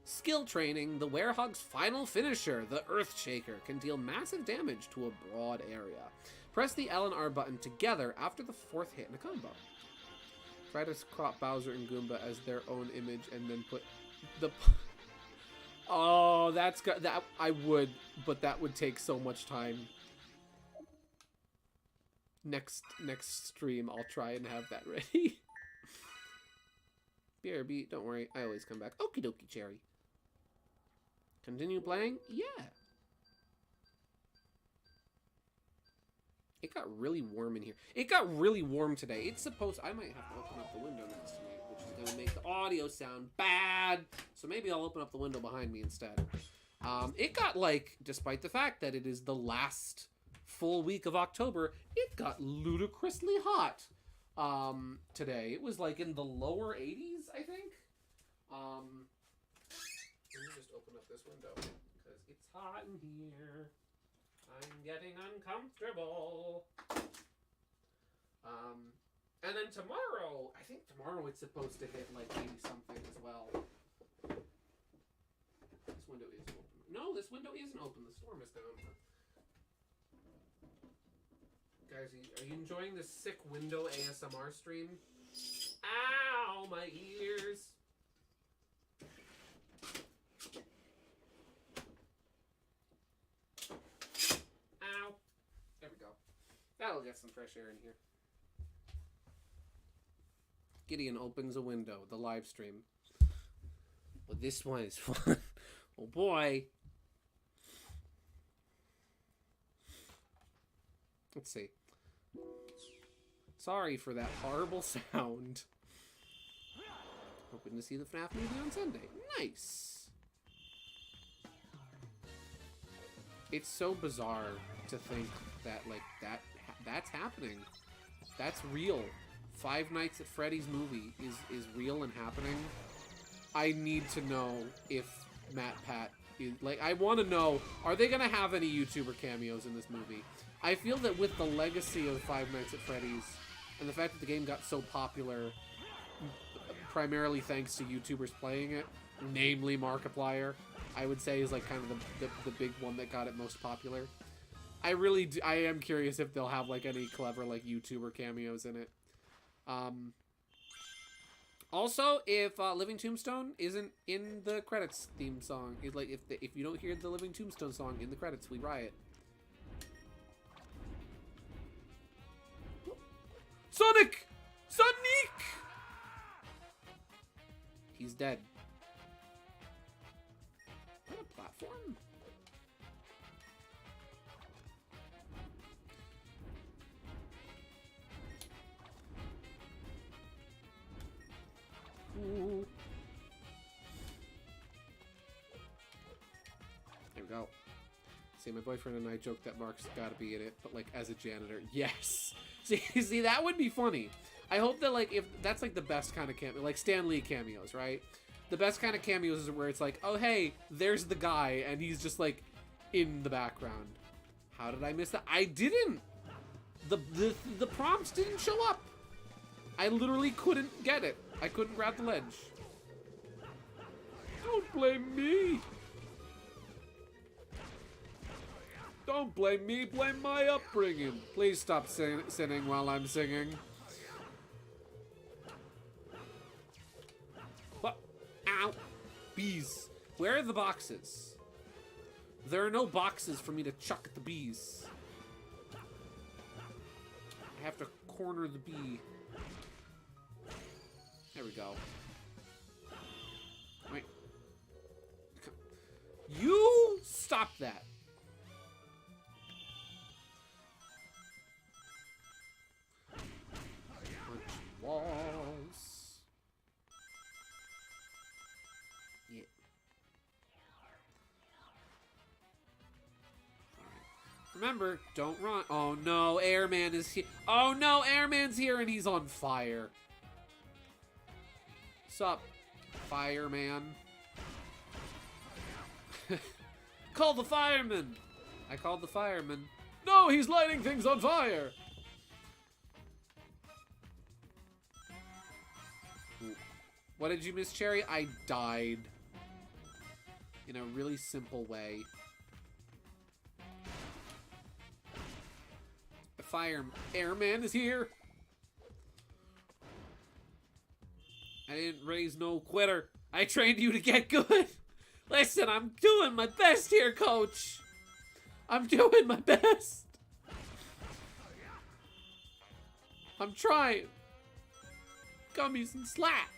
Skill training, the Werehog's final finisher, the Earthshaker, can deal massive damage to a broad area. Press the L and R button together after the 4th hit in a combo. Try to crop Bowser and Goomba as their own image and then put the... Oh, that's good. That I would, but that would take so much time. Next stream, I'll try and have that ready. BRB, don't worry, I always come back. Okie dokie, Cherry. Continue playing? Yeah. It got really warm in here. It got really warm today. It's supposed... I might have to open up the window next to me, which is going to make the audio sound bad. So maybe I'll open up the window behind me instead. It got, like, despite the fact that it is the last full week of October, it got ludicrously hot today. It was, like, in the lower 80s, I think. Let me just open up this window, because it's hot in here. I'm getting uncomfortable. And then tomorrow, I think tomorrow it's supposed to hit like 80 something as well. This window is open. No, this window isn't open. The storm is down. Guys, are you enjoying this sick window ASMR stream? Ow, my ears. Ow. There we go. That'll get some fresh air in here. Gideon opens a window, the live stream. Well, this one is fun. Oh boy. Let's see. Sorry for that horrible sound. Hoping to see the FNAF movie on Sunday. Nice. It's so bizarre to think that, like, that's happening. That's real. Five Nights at Freddy's movie is real and happening. I need to know if MatPat is, like, I want to know, are they going to have any YouTuber cameos in this movie? I feel that with the legacy of Five Nights at Freddy's and the fact that the game got so popular primarily thanks to YouTubers playing it, namely Markiplier, I would say is like kind of the big one that got it most popular. I am curious if they'll have like any clever like YouTuber cameos in it. Also, if Living Tombstone isn't in the credits theme song, if you don't hear the Living Tombstone song in the credits, we riot. Sonic! Sonic! He's dead. Is that a platform? Ooh. There we go. See, my boyfriend and I joked that Mark's gotta be in it, but like as a janitor. Yes! See, that would be funny. I hope that, like, if that's, like, the best kind of cameo, like Stan Lee cameos, right? The best kind of cameos is where it's like, oh, hey, there's the guy, and he's just, like, in the background. How did I miss that? I didn't! The prompts didn't show up! I literally couldn't get it. I couldn't grab the ledge. Don't blame me! Don't blame me, blame my upbringing. Please stop sinning while I'm singing. What? Ow. Bees. Where are the boxes? There are no boxes for me to chuck at the bees. I have to corner the bee. There we go. Wait. You stop that. Punch walls. Yeah. Remember, don't run. Oh no, Airman is here. Oh no, Airman's here and he's on fire. Sup, fireman? Call the fireman! I called the fireman. No, he's lighting things on fire! Ooh. What did you miss, Cherry? I died. In a really simple way. The airman is here! I didn't raise no quitter. I trained you to get good. Listen, I'm doing my best here, coach. I'm doing my best. I'm trying. Gummies and slap.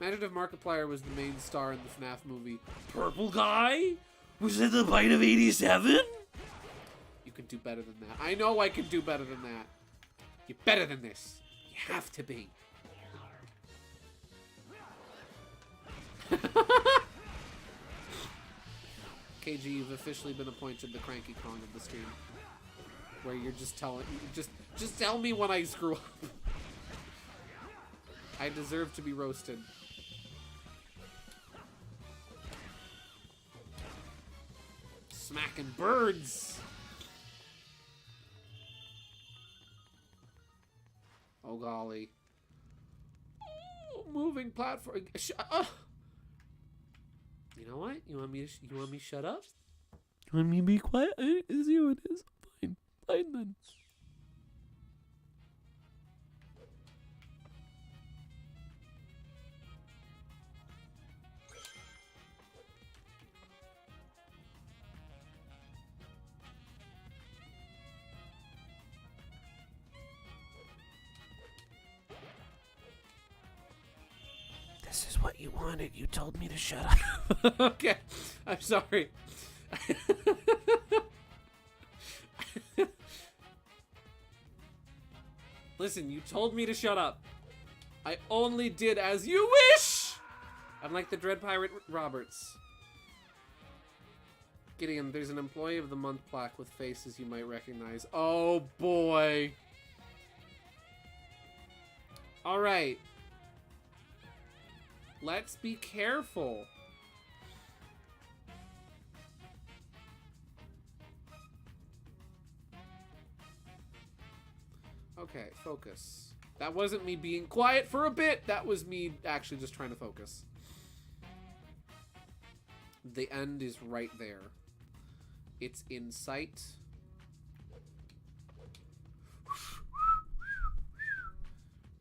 Imagine if Markiplier was the main star in the FNAF movie. Purple guy? Was it the bite of 87? You can do better than that. I know I can do better than that. You're better than this. You have to be. KG, you've officially been appointed the Cranky Kong of the stream. Where you're just telling, just tell me when I screw up. I deserve to be roasted. Smacking birds. Oh golly. Oh, moving platform. You know what? You want me to shut up? You want me to be quiet? Is you it is. Fine. Fine then. This is what you wanted. You told me to shut up. Okay. I'm sorry. Listen, you told me to shut up. I only did as you wish! I'm like the Dread Pirate Roberts. Gideon, there's an Employee of the Month plaque with faces you might recognize. Oh boy. Alright. Let's be careful. Okay, focus. That wasn't me being quiet for a bit. That was me actually just trying to focus. The end is right there. It's in sight.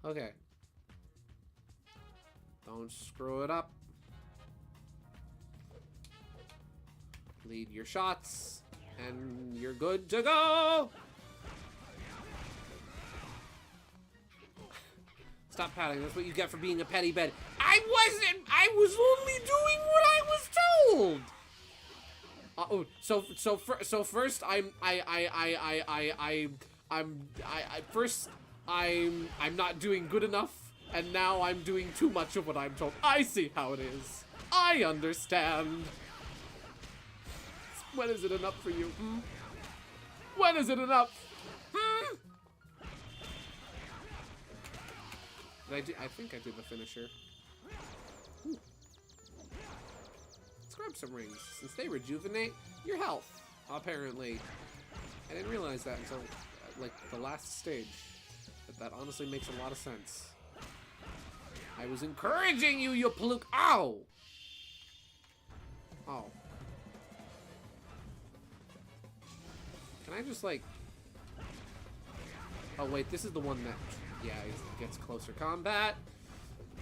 Okay. Don't screw it up. Lead your shots, and you're good to go! Stop pouting. That's what you get for being a petty bed. I wasn't! I was only doing what I was told! First I'm not doing good enough, and now I'm doing too much of what I'm told. I see how it is. I understand. When is it enough for you? Hmm? When is it enough? Hmm? I think I did the finisher. Ooh. Let's grab some rings, since they rejuvenate your health, apparently. I didn't realize that until, like, the last stage. But that honestly makes a lot of sense. I was encouraging you, you paluk. Ow! Oh. Can I just, like... Oh, wait, this is the one that... Yeah, it gets closer combat.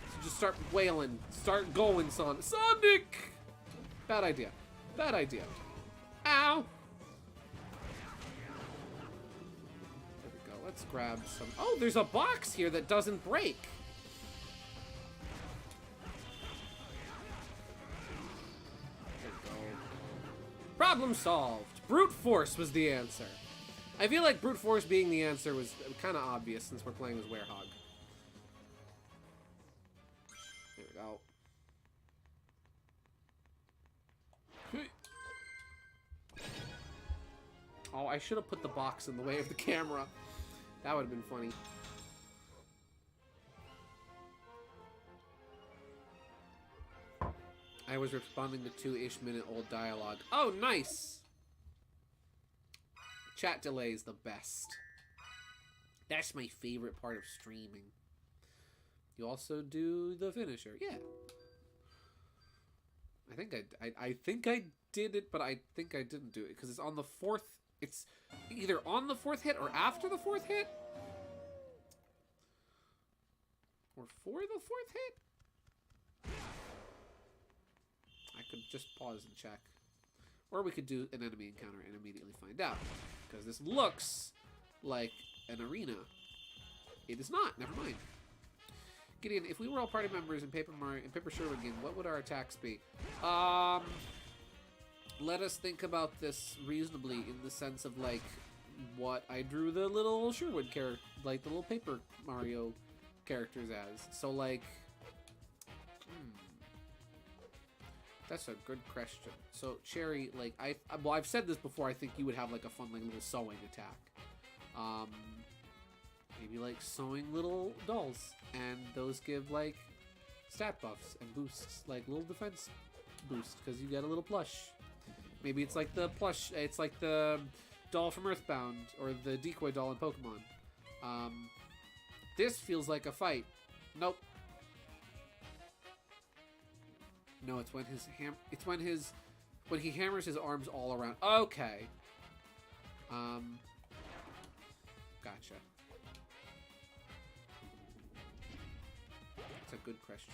So just start wailing. Start going, Sonic. Sonic! Bad idea. Bad idea. Let's grab some... Oh, there's a box here that doesn't break. There we go. Problem solved. Brute force was the answer. I feel like brute force being the answer was kind of obvious since we're playing as Werehog. There we go. Oh, I should have put the box in the way of the camera. That would have been funny. I was responding to 2-ish minute old dialogue. Oh, nice! Chat delay is the best. That's my favorite part of streaming. You also do the finisher. Yeah. I think I did it, but I think I didn't do it because it's on the 4th. It's either on the 4th hit or after the 4th hit. Or for the 4th hit. I could just pause and check. Or we could do an enemy encounter and immediately find out. Because this looks like an arena. It is not. Never mind. Gideon, if we were all party members in Paper Sherwood game, what would our attacks be? Let us think about this reasonably in the sense of, like, what I drew the little Sherwood character, like, the little Paper Mario characters as. So, like... That's a good question. So, Cherry, like, well, I've said this before, I think you would have, like, a fun, like, little sewing attack. Maybe, like, sewing little dolls. And those give, like, stat buffs and boosts, like, little defense boost, because you get a little plush. Maybe it's like the plush, it's like the doll from Earthbound, or the decoy doll in Pokemon. This feels like a fight. Nope. No, it's when when he hammers his arms all around. Okay. Gotcha. That's a good question.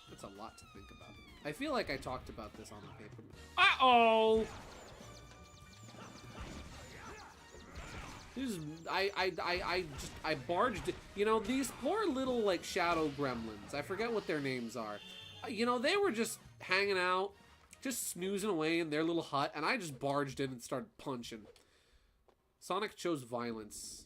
That's a lot to think about. I feel like I talked about this on the paper. Uh-oh! This is, I barged, you know, these poor little, like, shadow gremlins. I forget what their names are. You know, they were just hanging out, just snoozing away in their little hut, and I just barged in and started punching. Sonic chose violence.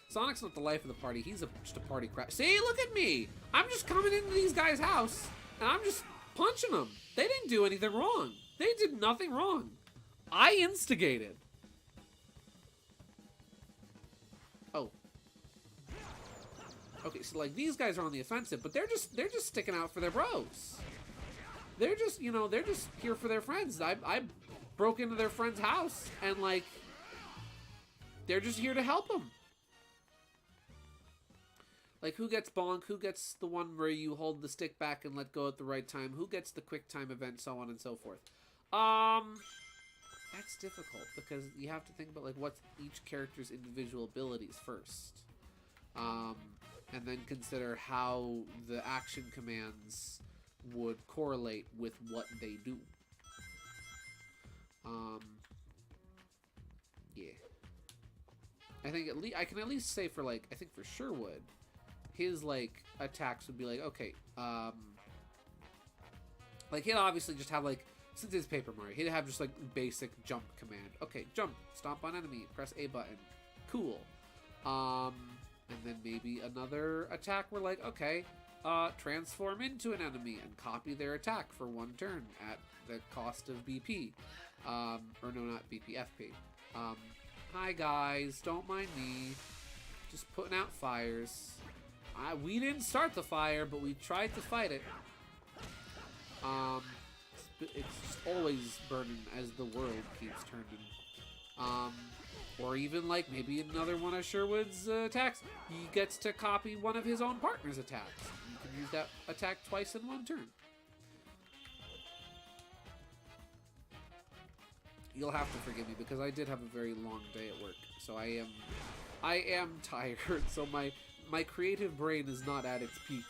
Sonic's not the life of the party. He's just a party crap. See, look at me. I'm just coming into these guys' house, and I'm just punching them. They didn't do anything wrong. They did nothing wrong. I instigated. Oh. Okay, so like these guys are on the offensive, but they're just sticking out for their bros. They're just, you know, they're just here for their friends. I broke into their friend's house and like they're just here to them. Like, who gets bonk? Who gets the one where you hold the stick back and let go at the right time? Who gets the quick time event, so on and so forth? That's difficult because you have to think about, like, what's each character's individual abilities first. And then consider how the action commands would correlate with what they do. Yeah. I think I can at least say for, like, I think for Sherwood, his, like, attacks would be like, okay, like, he'd obviously just have, like, since it's Paper Mario, he'd have just, like, basic jump command. Okay, jump, stomp on enemy, press A button. Cool. And then maybe another attack where, like, okay, transform into an enemy and copy their attack for one turn at the cost of BP. Or no, not BP, FP. Hi guys, don't mind me. Just putting out fires. We didn't start the fire, but we tried to fight it. It's just always burning as the world keeps turning. Or even, like, maybe another one of Sherwood's attacks. He gets to copy one of his own partner's attacks. You can use that attack twice in one turn. You'll have to forgive me because I did have a very long day at work. So I am tired. So my creative brain is not at its peak.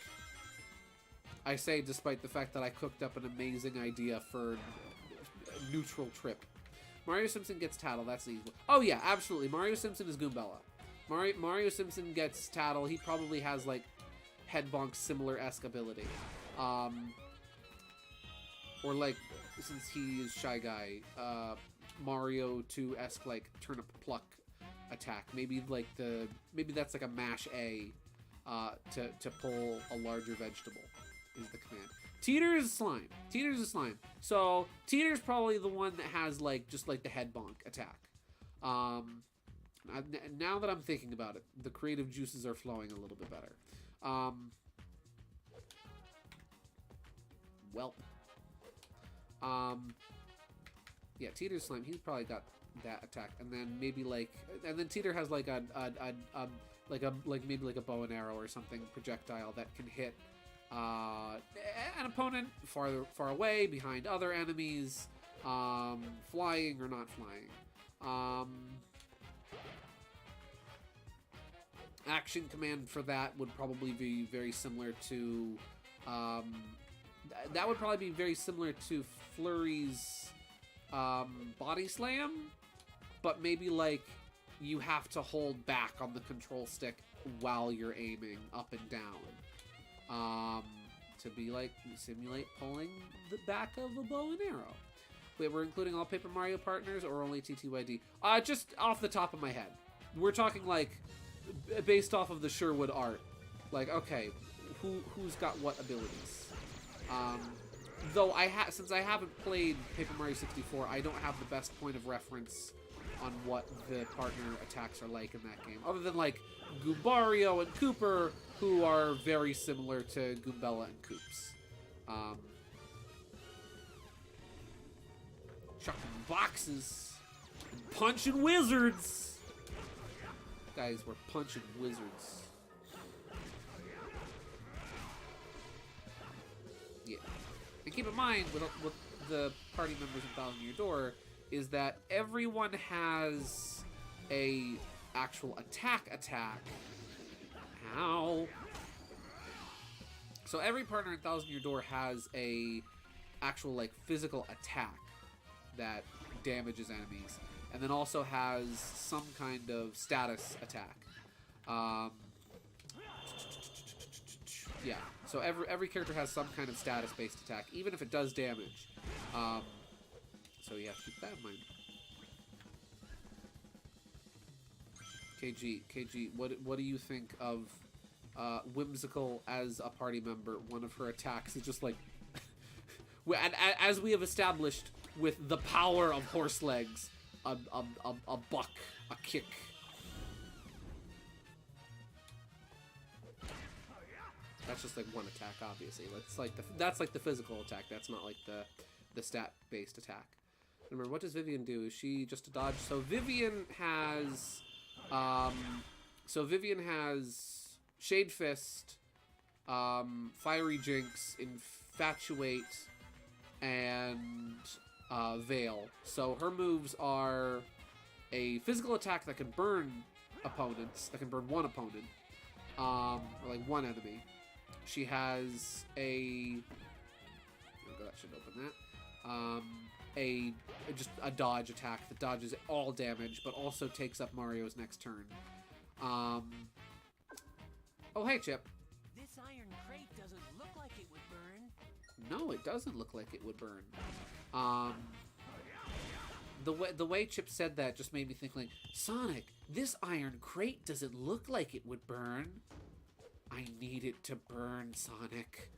I say despite the fact that I cooked up an amazing idea for a neutral trip. Mario Simpson gets Tattle. That's the easy one. Oh yeah, absolutely. Mario Simpson is Goombella. Mario Simpson gets Tattle. He probably has like head bonk similar-esque ability. Or like, since he is Shy Guy, Mario 2-esque like turnip pluck attack. Maybe that's like a mash A to pull a larger vegetable is the command. Teeter is slime. Teeter's a slime. So Teeter's probably the one that has like just like the head bonk attack. Now that I'm thinking about it, the creative juices are flowing a little bit better. Welp. Yeah, Teeter's slime. He's probably got that attack, and then maybe like, and then Teeter has like maybe like a bow and arrow or something projectile that can hit an opponent far away, behind other enemies, flying or not flying. Action command for that would probably be very similar to that would probably be very similar to Flurry's body slam, but maybe like you have to hold back on the control stick while you're aiming up and down to be like simulate pulling the back of a bow and arrow. Wait, we're including all Paper Mario partners or only TTYD? Just off the top of my head, we're talking like based off of the Sherwood art. Like, okay, who's got what abilities? Though since I haven't played Paper Mario 64, I don't have the best point of reference on what the partner attacks are like in that game, other than like Goombario and Cooper, who are very similar to Goombella and Koops. Chucking boxes, and punching wizards. Guys, we're punching wizards. Yeah. And keep in mind, with the party members in Thousand Year Door, is that everyone has a actual attack. Ow. So every partner in Thousand Year Door has a actual like physical attack that damages enemies, and then also has some kind of status attack. Yeah, so every character has some kind of status-based attack, even if it does damage. So you have to keep that in mind. KG, what do you think of Whimsical as a party member? One of her attacks is just like, as we have established, with the power of horse legs, a buck, a kick. That's just like one attack, obviously. That's like the physical attack. That's not like the stat-based attack. Remember, what does Vivian do? Is she just a dodge? So Vivian has Shade Fist, Fiery Jinx, Infatuate, and Veil. So her moves are a physical attack that can burn opponents, that can burn one opponent, or like one enemy. She has that should open that. Just a dodge attack that dodges all damage, but also takes up Mario's next turn. Oh, hey, Chip. This iron crate doesn't look like it would burn. No, it doesn't look like it would burn. The way Chip said that just made me think like, Sonic, this iron crate doesn't look like it would burn. I need it to burn, Sonic.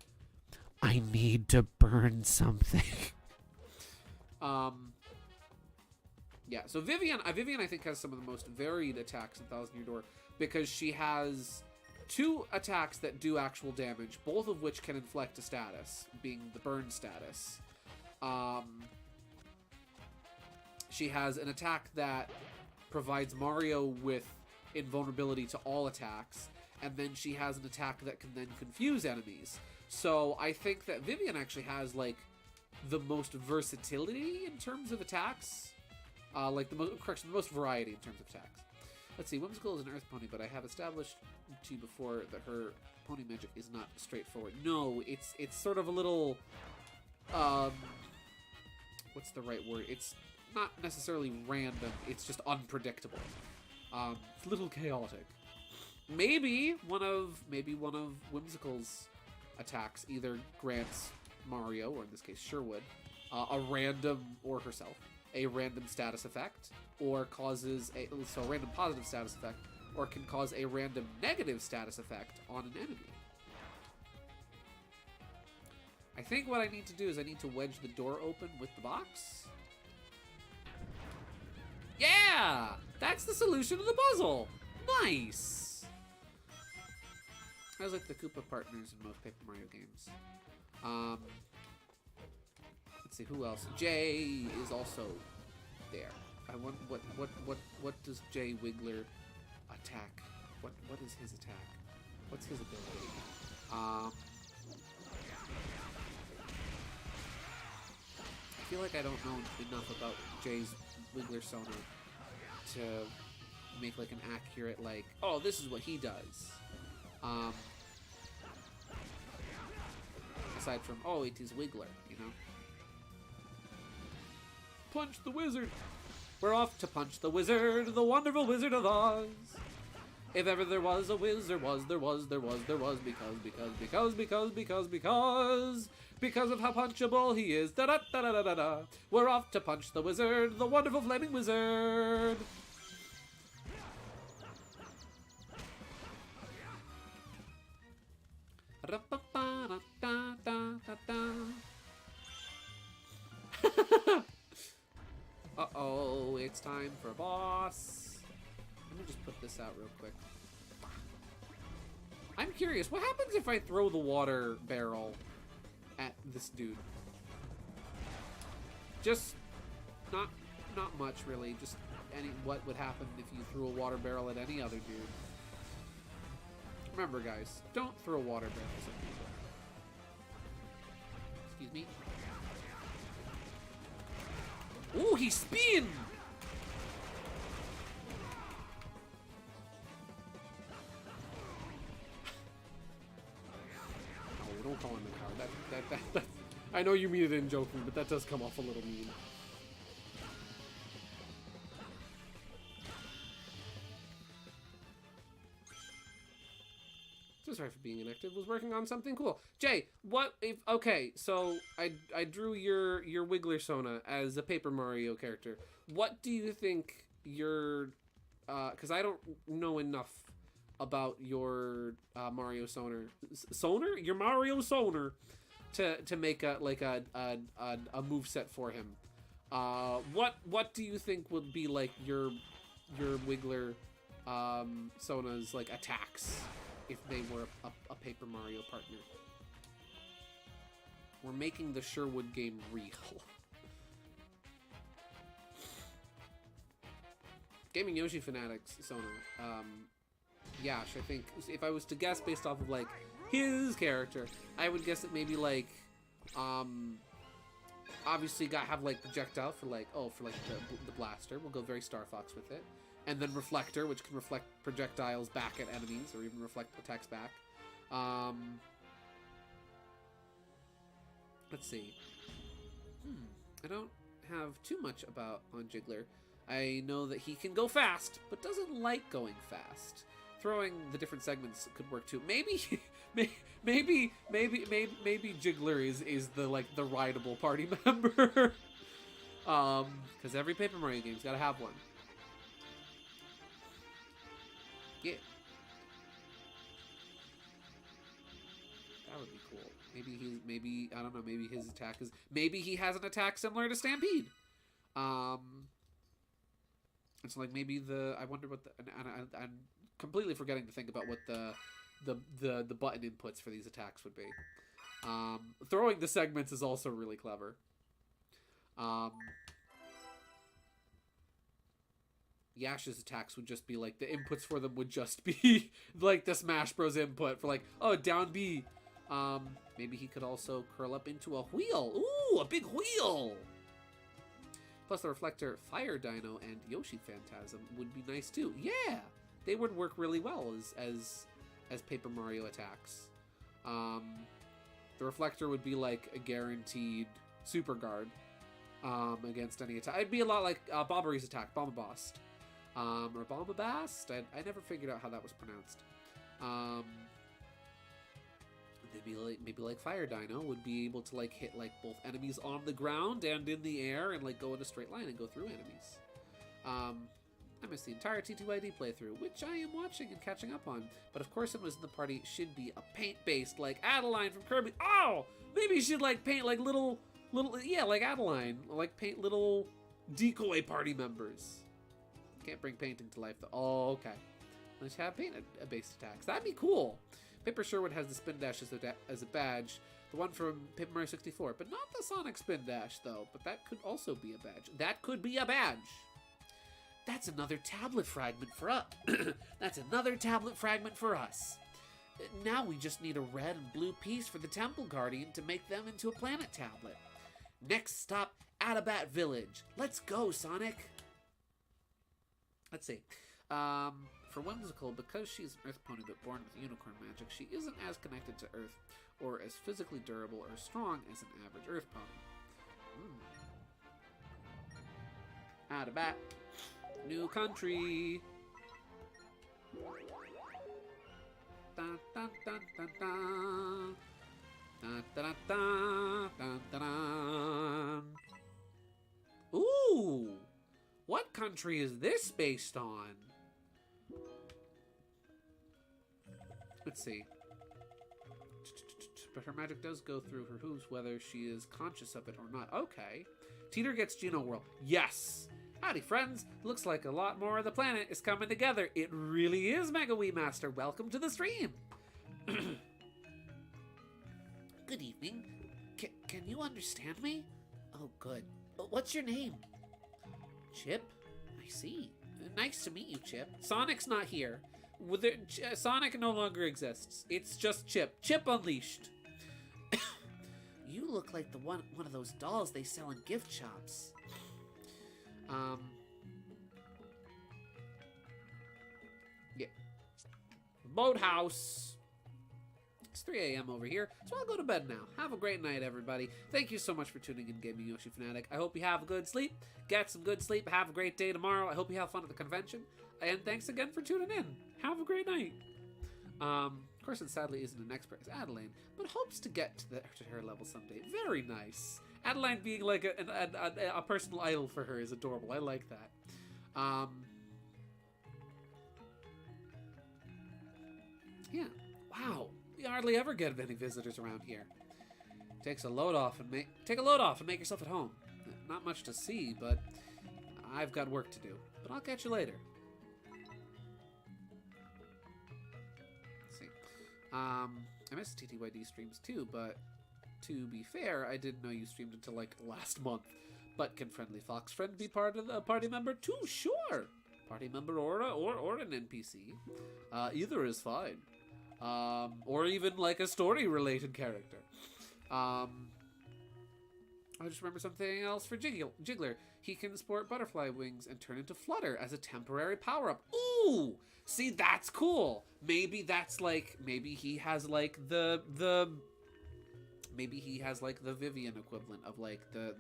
I need to burn something. Yeah, so Vivian I think has some of the most varied attacks in Thousand Year Door, because she has two attacks that do actual damage, both of which can inflict a status, being the burn status. She has an attack that provides Mario with invulnerability to all attacks, and then she has an attack that can then confuse enemies. So I think that Vivian actually has like the most versatility in terms of attacks, the most variety in terms of attacks. Let's see, Whimsical is an Earth Pony, but I have established to you before that her pony magic is not straightforward. No, it's sort of a little, what's the right word? It's not necessarily random. It's just unpredictable. It's a little chaotic. Maybe one of Whimsical's attacks either grants Mario, or in this case Sherwood, a random, or herself, a random status effect, or causes a random positive status effect, or can cause a random negative status effect on an enemy. I think what I need to do is I need to wedge the door open with the box. Yeah! That's the solution to the puzzle! Nice! I was like the Koopa partners in most Paper Mario games. Let's see, who else? Jay is also there. I wonder what does Jay Wiggler attack? What is his attack? What's his ability? I feel like I don't know enough about Jay's Wiggler Sonar to make like an accurate, like, oh, this is what he does. Aside from, oh, it is Wiggler, you know? Punch the wizard! We're off to punch the wizard, the wonderful Wizard of Oz. If ever there was a whiz, there was, because of how punchable he is. Da da da da da da. We're off to punch the wizard, the wonderful flaming wizard. Uh-oh, it's time for a boss. Let me just put this out real quick. I'm curious, what happens if I throw the water barrel at this dude? Just not much really, just what would happen if you threw a water barrel at any other dude. Remember guys, don't throw water barrels at people. Excuse me. Ooh, he spin! Oh, don't call him a coward. That I know you mean it in joking, but that does come off a little mean. So sorry for being inactive. Was working on something cool. Jay, what if? Okay, so I drew your Wiggler Sona as a Paper Mario character. What do you think your? Because I don't know enough about your Mario Sonar. Your Mario Sonar, to make a moveset for him. What do you think would be like your Wiggler Sona's like attacks if they were a Paper Mario partner? We're making the Sherwood game real. Gaming Yoshi Fanatics Sona. Yash, I think if I was to guess based off of like his character, I would guess that maybe like obviously gotta have like projectile for like the blaster. We'll go very Star Fox with it. And then Reflector, which can reflect projectiles back at enemies, or even reflect attacks back. Let's see. I don't have too much on Jiggler. I know that he can go fast, but doesn't like going fast. Throwing the different segments could work too. Maybe Jiggler is the rideable party member. Because every Paper Mario game's gotta have one. Yeah. That would be cool. Maybe I don't know, maybe his attack is, maybe he has an attack similar to Stampede. It's like maybe I wonder what I'm completely forgetting to think about what the button inputs for these attacks would be. Throwing the segments is also really clever. Yash's attacks would just be like, the inputs for them would just be like the Smash Bros input for like, oh, down B. Maybe he could also curl up into a wheel. Ooh, a big wheel. Plus the Reflector, Fire Dino, and Yoshi Phantasm would be nice too. Yeah, they would work really well as as Paper Mario attacks. The reflector would be like a guaranteed super guard against any attack. It'd be a lot like Bobbery's attack, Bombabast. Or Bombabast? I never figured out how that was pronounced. Maybe like Fire Dino would be able to like hit like both enemies on the ground and in the air and like go in a straight line and go through enemies. I missed the entire T2ID playthrough, which I am watching and catching up on. But of course, it was in the party should be a paint-based, like Adeline from Kirby. Oh, maybe you should like paint like little, yeah, like Adeline, like paint little decoy party members. Can't bring painting to life though. Oh, okay. Let's have paint-based attacks. That'd be cool. Paper Sherwood has the spin dash as a badge. The one from Paper Mario 64, but not the Sonic spin dash though. But that could also be a badge. That could be a badge. That's another tablet fragment for us. That's another tablet fragment for us. Now we just need a red and blue piece for the Temple Guardian to make them into a planet tablet. Next stop, Adabat Village. Let's go, Sonic. Let's see. For Whimsical, because she's an Earth pony but born with unicorn magic, she isn't as connected to Earth or as physically durable or strong as an average Earth pony. Adabat. New country. Dun, dun, dun, dun, dun. Dun, dun, dun, dun, dun, dun. Ooh! What country is this based on? Let's see. But her magic does go through her hooves whether she is conscious of it or not. Okay. Teeter gets Geno World. Yes! Howdy, friends. Looks like a lot more of the planet is coming together. It really is, Mega Wii Master. Welcome to the stream. Good evening. Can you understand me? Oh, good. What's your name? Chip? I see. Nice to meet you, Chip. Sonic's not here. Sonic no longer exists. It's just Chip. Chip Unleashed. You look like the one of those dolls they sell in gift shops. Yeah. Boathouse. It's 3 a.m. over here, so I'll go to bed now. Have a great night, everybody. Thank you so much for tuning in, Gaming Yoshi Fanatic. I hope you have a good sleep. Get some good sleep. Have a great day tomorrow. I hope you have fun at the convention. And thanks again for tuning in. Have a great night. Of course, it sadly isn't an expert as Adeline, but hopes to get to her level someday. Very nice. Adeline being like a personal idol for her is adorable. I like that. Yeah. Wow. We hardly ever get any visitors around here. Take a load off and make yourself at home. Not much to see, but I've got work to do. But I'll catch you later. Let's see. I missed TTYD streams too, but to be fair, I didn't know you streamed until like last month. But can Friendly Fox Friend be part of the party member too? Sure. Party member or an NPC. Either is fine. Or even like a story-related character. I just remember something else for Jiggler. He can sport butterfly wings and turn into Flutter as a temporary power-up. Ooh! See, that's cool. Maybe that's like, maybe he has like maybe he has like the Vivian equivalent of like a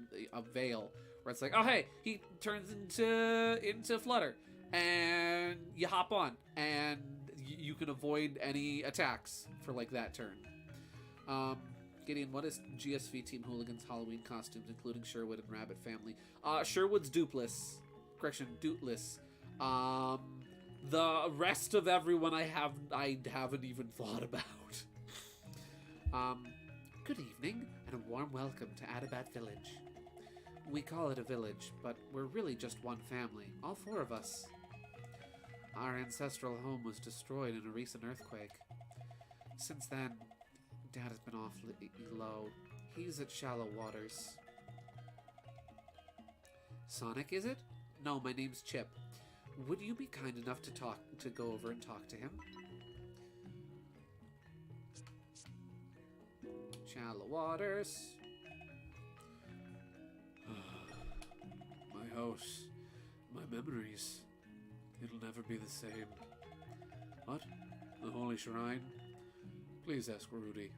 Veil, where it's like, oh hey, he turns into Flutter, and you hop on, and you can avoid any attacks for like that turn. Gideon, what is GSV Team Hooligans Halloween costumes, including Sherwood and Rabbit Family? Sherwood's Dootless. Correction, Dootless. The rest of everyone I haven't even thought about. Good evening, and a warm welcome to Adabat Village. We call it a village, but we're really just one family, all four of us. Our ancestral home was destroyed in a recent earthquake. Since then, Dad has been awfully low. He's at shallow waters. Sonic, is it? No, my name's Chip. Would you be kind enough to go over and talk to him? Shallow waters. My house. My memories. It'll never be the same. What? The Holy Shrine? Please ask Rudy.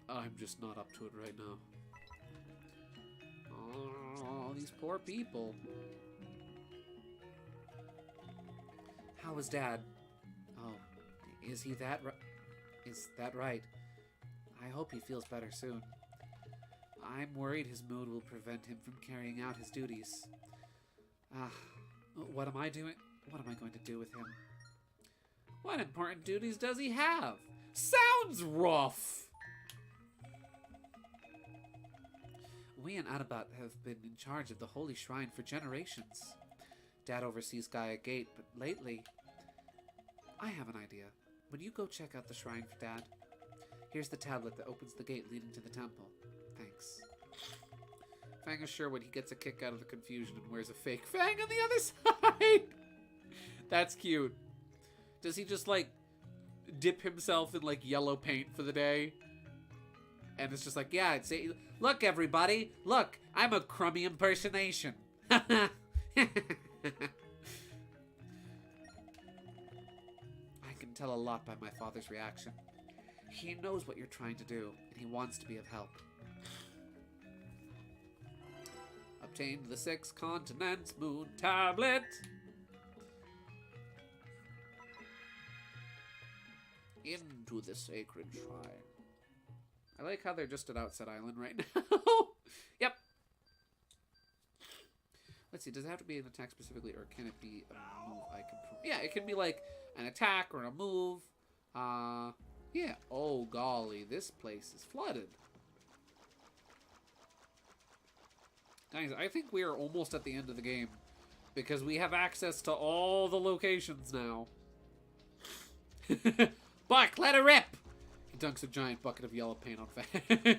I'm just not up to it right now. Oh, these poor people. How is Dad? Oh, is he that is that right? I hope he feels better soon. I'm worried his mood will prevent him from carrying out his duties. What am I doing? What am I going to do with him? What important duties does he have? Sounds rough! We and Atabat have been in charge of the Holy Shrine for generations. Dad oversees Gaia Gate, but lately... I have an idea. Would you go check out the shrine for Dad? Here's the tablet that opens the gate leading to the temple. Thanks. Fang is sure when he gets a kick out of the confusion and wears a fake Fang on the other side. That's cute. Does he just, like, dip himself in, like, yellow paint for the day? And it's just like, yeah, it's a, look, everybody. Look, I'm a crummy impersonation. I can tell a lot by my father's reaction. He knows what you're trying to do, and he wants to be of help. Obtained the 6 continents moon tablet. Into the sacred shrine. I like how they're just at Outset Island right now. Yep. Let's see, does it have to be an attack specifically, or can it be a move I can... Yeah, it can be like an attack or a move. Yeah. Oh, golly, this place is flooded. Guys, I think we are almost at the end of the game, because we have access to all the locations now. Buck, let it rip! He dunks a giant bucket of yellow paint on Fang.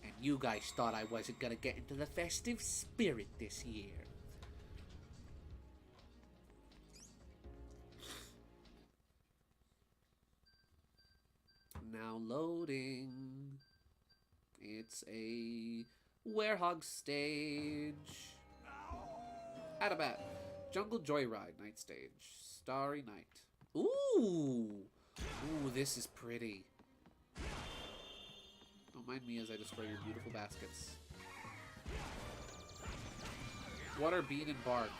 And you guys thought I wasn't gonna get into the festive spirit this year. Now loading. It's a Werehog stage. Atabat. Jungle Joyride night stage. Starry Night. Ooh! Ooh, this is pretty. Don't mind me as I destroy your beautiful baskets. What are Bean and Bark?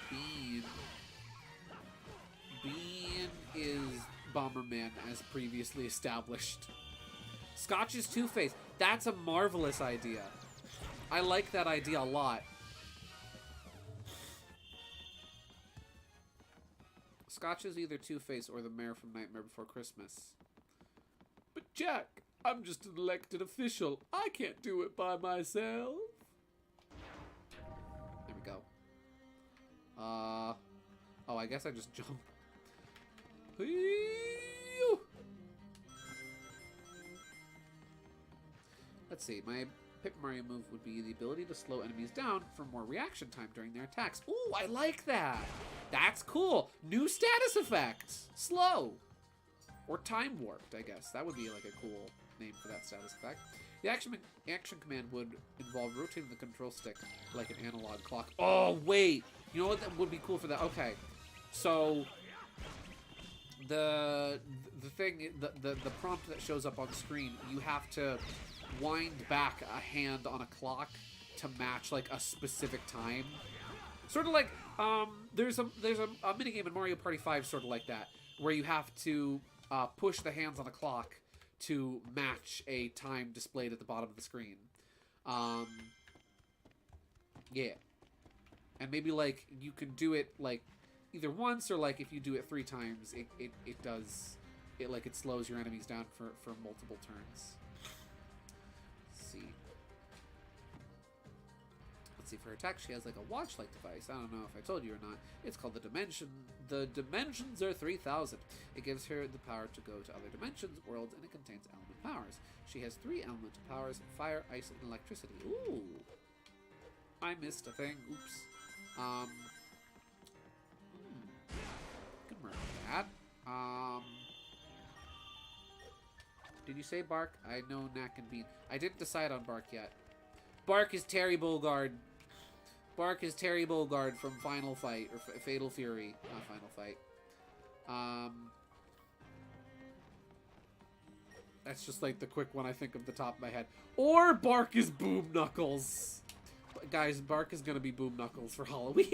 Bean. Bean is Bomberman as previously established. Scotch is Two-Face. That's a marvelous idea. I like that idea a lot. Scotch is either Two-Face or the mayor from Nightmare Before Christmas. But Jack, I'm just an elected official. I can't do it by myself. There we go. Oh, I guess I just jump. Let's see, my Pip Mario move would be the ability to slow enemies down for more reaction time during their attacks. Ooh, I like that! That's cool! New status effects! Slow! Or time warped, I guess. That would be like a cool name for that status effect. The action command would involve rotating the control stick like an analog clock. Oh, wait! You know what that would be cool for that? Okay. So... The prompt that shows up on screen, you have to wind back a hand on a clock to match like a specific time. Sort of like there's a minigame in Mario Party 5 sort of like that, where you have to push the hands on a clock to match a time displayed at the bottom of the screen. Yeah. And maybe like you can do it like either once, or like if you do it 3 times, it does it, like it slows your enemies down for multiple turns. Let's see, for her attack she has like a watch-like device. I don't know if I told you or not. It's called the Dimension. The dimensions are 3,000. It gives her the power to go to other dimensions, worlds, and it contains element powers. She has 3 element powers: fire, ice, and electricity. Ooh. I missed a thing. Oops. Could murder that. Did you say Bark? I know Knack and Bean. I didn't decide on Bark yet. Bark is Terry Bogard. Bark is Terry Bogard from Final Fight, or Fatal Fury. Not Final Fight. That's just like the quick one I think of the top of my head. Or Bark is Boom Knuckles. But guys, Bark is gonna be Boom Knuckles for Halloween.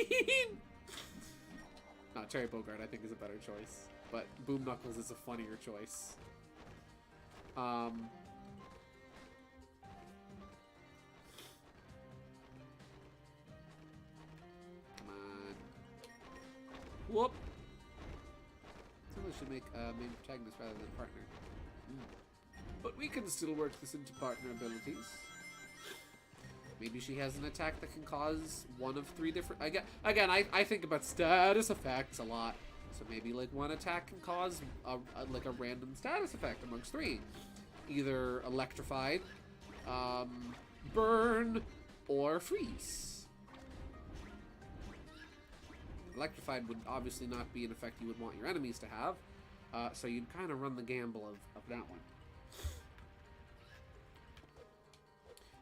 No, Terry Bogard I think is a better choice. But Boom Knuckles is a funnier choice. Come on. Whoop. Someone should make a main protagonist rather than partner. But we can still work this into partner abilities. Maybe she has an attack that can cause one of 3 different... Again, I think about status effects a lot. So maybe like one attack can cause like a random status effect amongst 3. Either electrified, burn, or freeze. Electrified would obviously not be an effect you would want your enemies to have. So you'd kind of run the gamble of that one.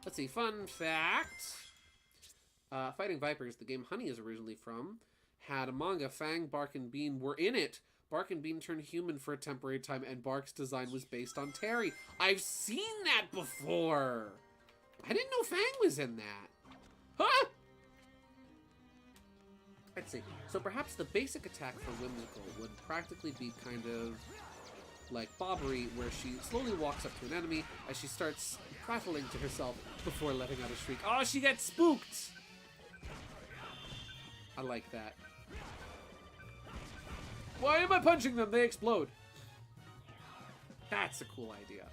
Let's see, fun fact. Fighting Vipers, the game Honey is originally from, had a manga. Fang, Bark, and Bean were in it. Bark and Bean turned human for a temporary time, and Bark's design was based on Terry. I've seen that before! I didn't know Fang was in that. Huh? Let's see. So perhaps the basic attack for Whimsical would practically be kind of like Bobbery, where she slowly walks up to an enemy as she starts prattling to herself before letting out a shriek. Oh, she gets spooked! I like that. Why am I punching them? They explode. That's a cool idea.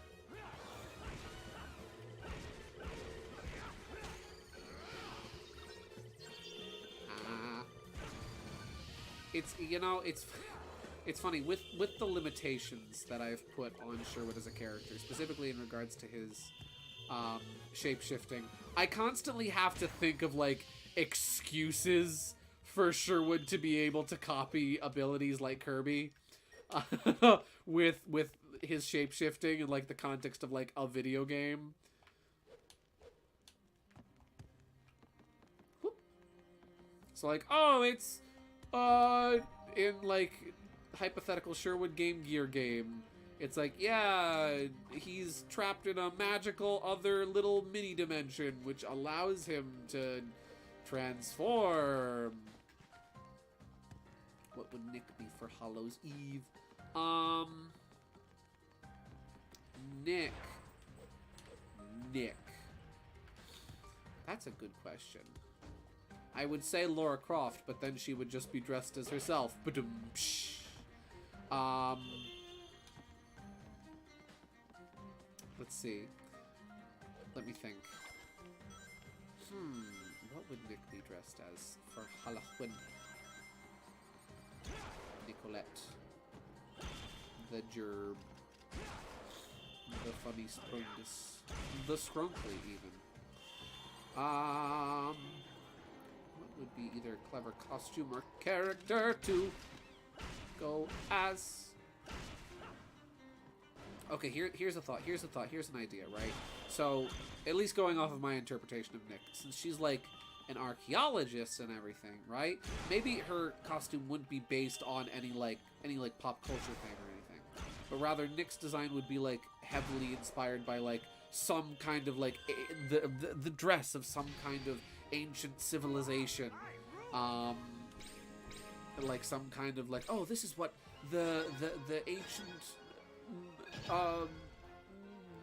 It's, you know, it's funny with the limitations that I've put on Sherwood as a character, specifically in regards to his shape-shifting. I constantly have to think of like excuses for Sherwood to be able to copy abilities like Kirby with his shape-shifting in like the context of like a video game. Whoop. So like, oh, it's in like hypothetical Sherwood Game Gear game. It's like, yeah, he's trapped in a magical other little mini dimension which allows him to transform. What would Nick be for Hallows Eve? Nick. That's a good question. I would say Lara Croft, but then she would just be dressed as herself. Ba-dum-psh. Let's see. Let me think. What would Nick be dressed as for Halloween? Nicolette. The Gerb. The Funny Sprungus. The Scrunkly, even. What would be either a clever costume or character to go as? Okay, here's a thought. Here's an idea, right? So, at least going off of my interpretation of Nick, since she's like an archaeologist and everything, right? Maybe her costume wouldn't be based on any pop culture thing or anything, but rather Nick's design would be like heavily inspired by like some kind of like the dress of some kind of ancient civilization, like some kind of like, oh, this is what the ancient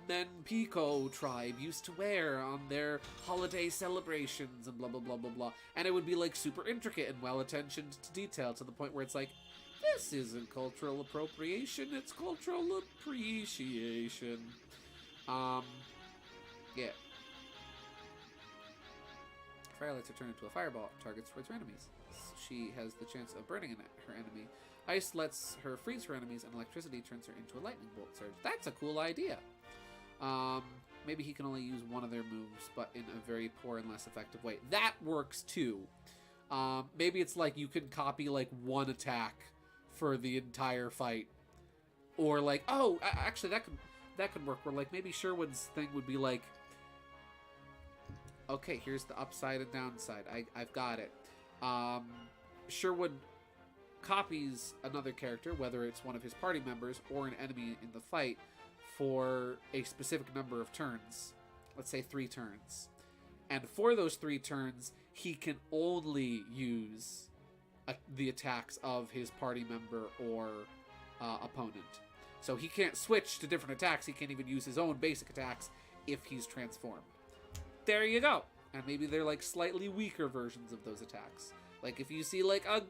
Menpico tribe used to wear on their holiday celebrations and blah blah blah blah blah, and it would be like super intricate and well attentioned to detail to the point where it's like, this isn't cultural appropriation, it's cultural appreciation. Yeah. Fire lets her turn into a fireball, targets towards her enemies. She has the chance of burning her enemy. Ice lets her freeze her enemies, and electricity turns her into a lightning bolt surge. That's a cool idea. Maybe he can only use one of their moves, but in a very poor and less effective way. That works too. Maybe it's like you can copy like one attack for the entire fight, or like, oh, actually that could work. Where like maybe Sherwood's thing would be like, Okay, here's the upside and downside. I've got it. Sherwood copies another character, whether it's one of his party members or an enemy in the fight, for a specific number of turns. Let's say 3 turns. And for those 3 turns, he can only use the attacks of his party member or opponent. So he can't switch to different attacks. He can't even use his own basic attacks if he's transformed. There you go. And maybe they're like slightly weaker versions of those attacks. Like if you see like a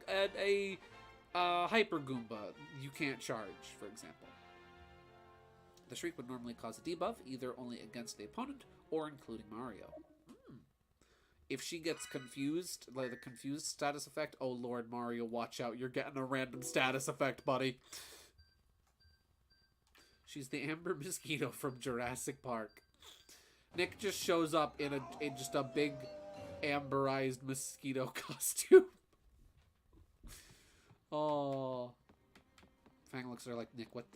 Hyper Goomba, you can't charge, for example. The Shriek would normally cause a debuff, either only against the opponent or including Mario. If she gets confused, like the confused status effect, oh Lord Mario, watch out, you're getting a random status effect, buddy. She's the Amber Mosquito from Jurassic Park. Nick just shows up in just a big amberized mosquito costume. Oh. Fang looks at her like, Nick, what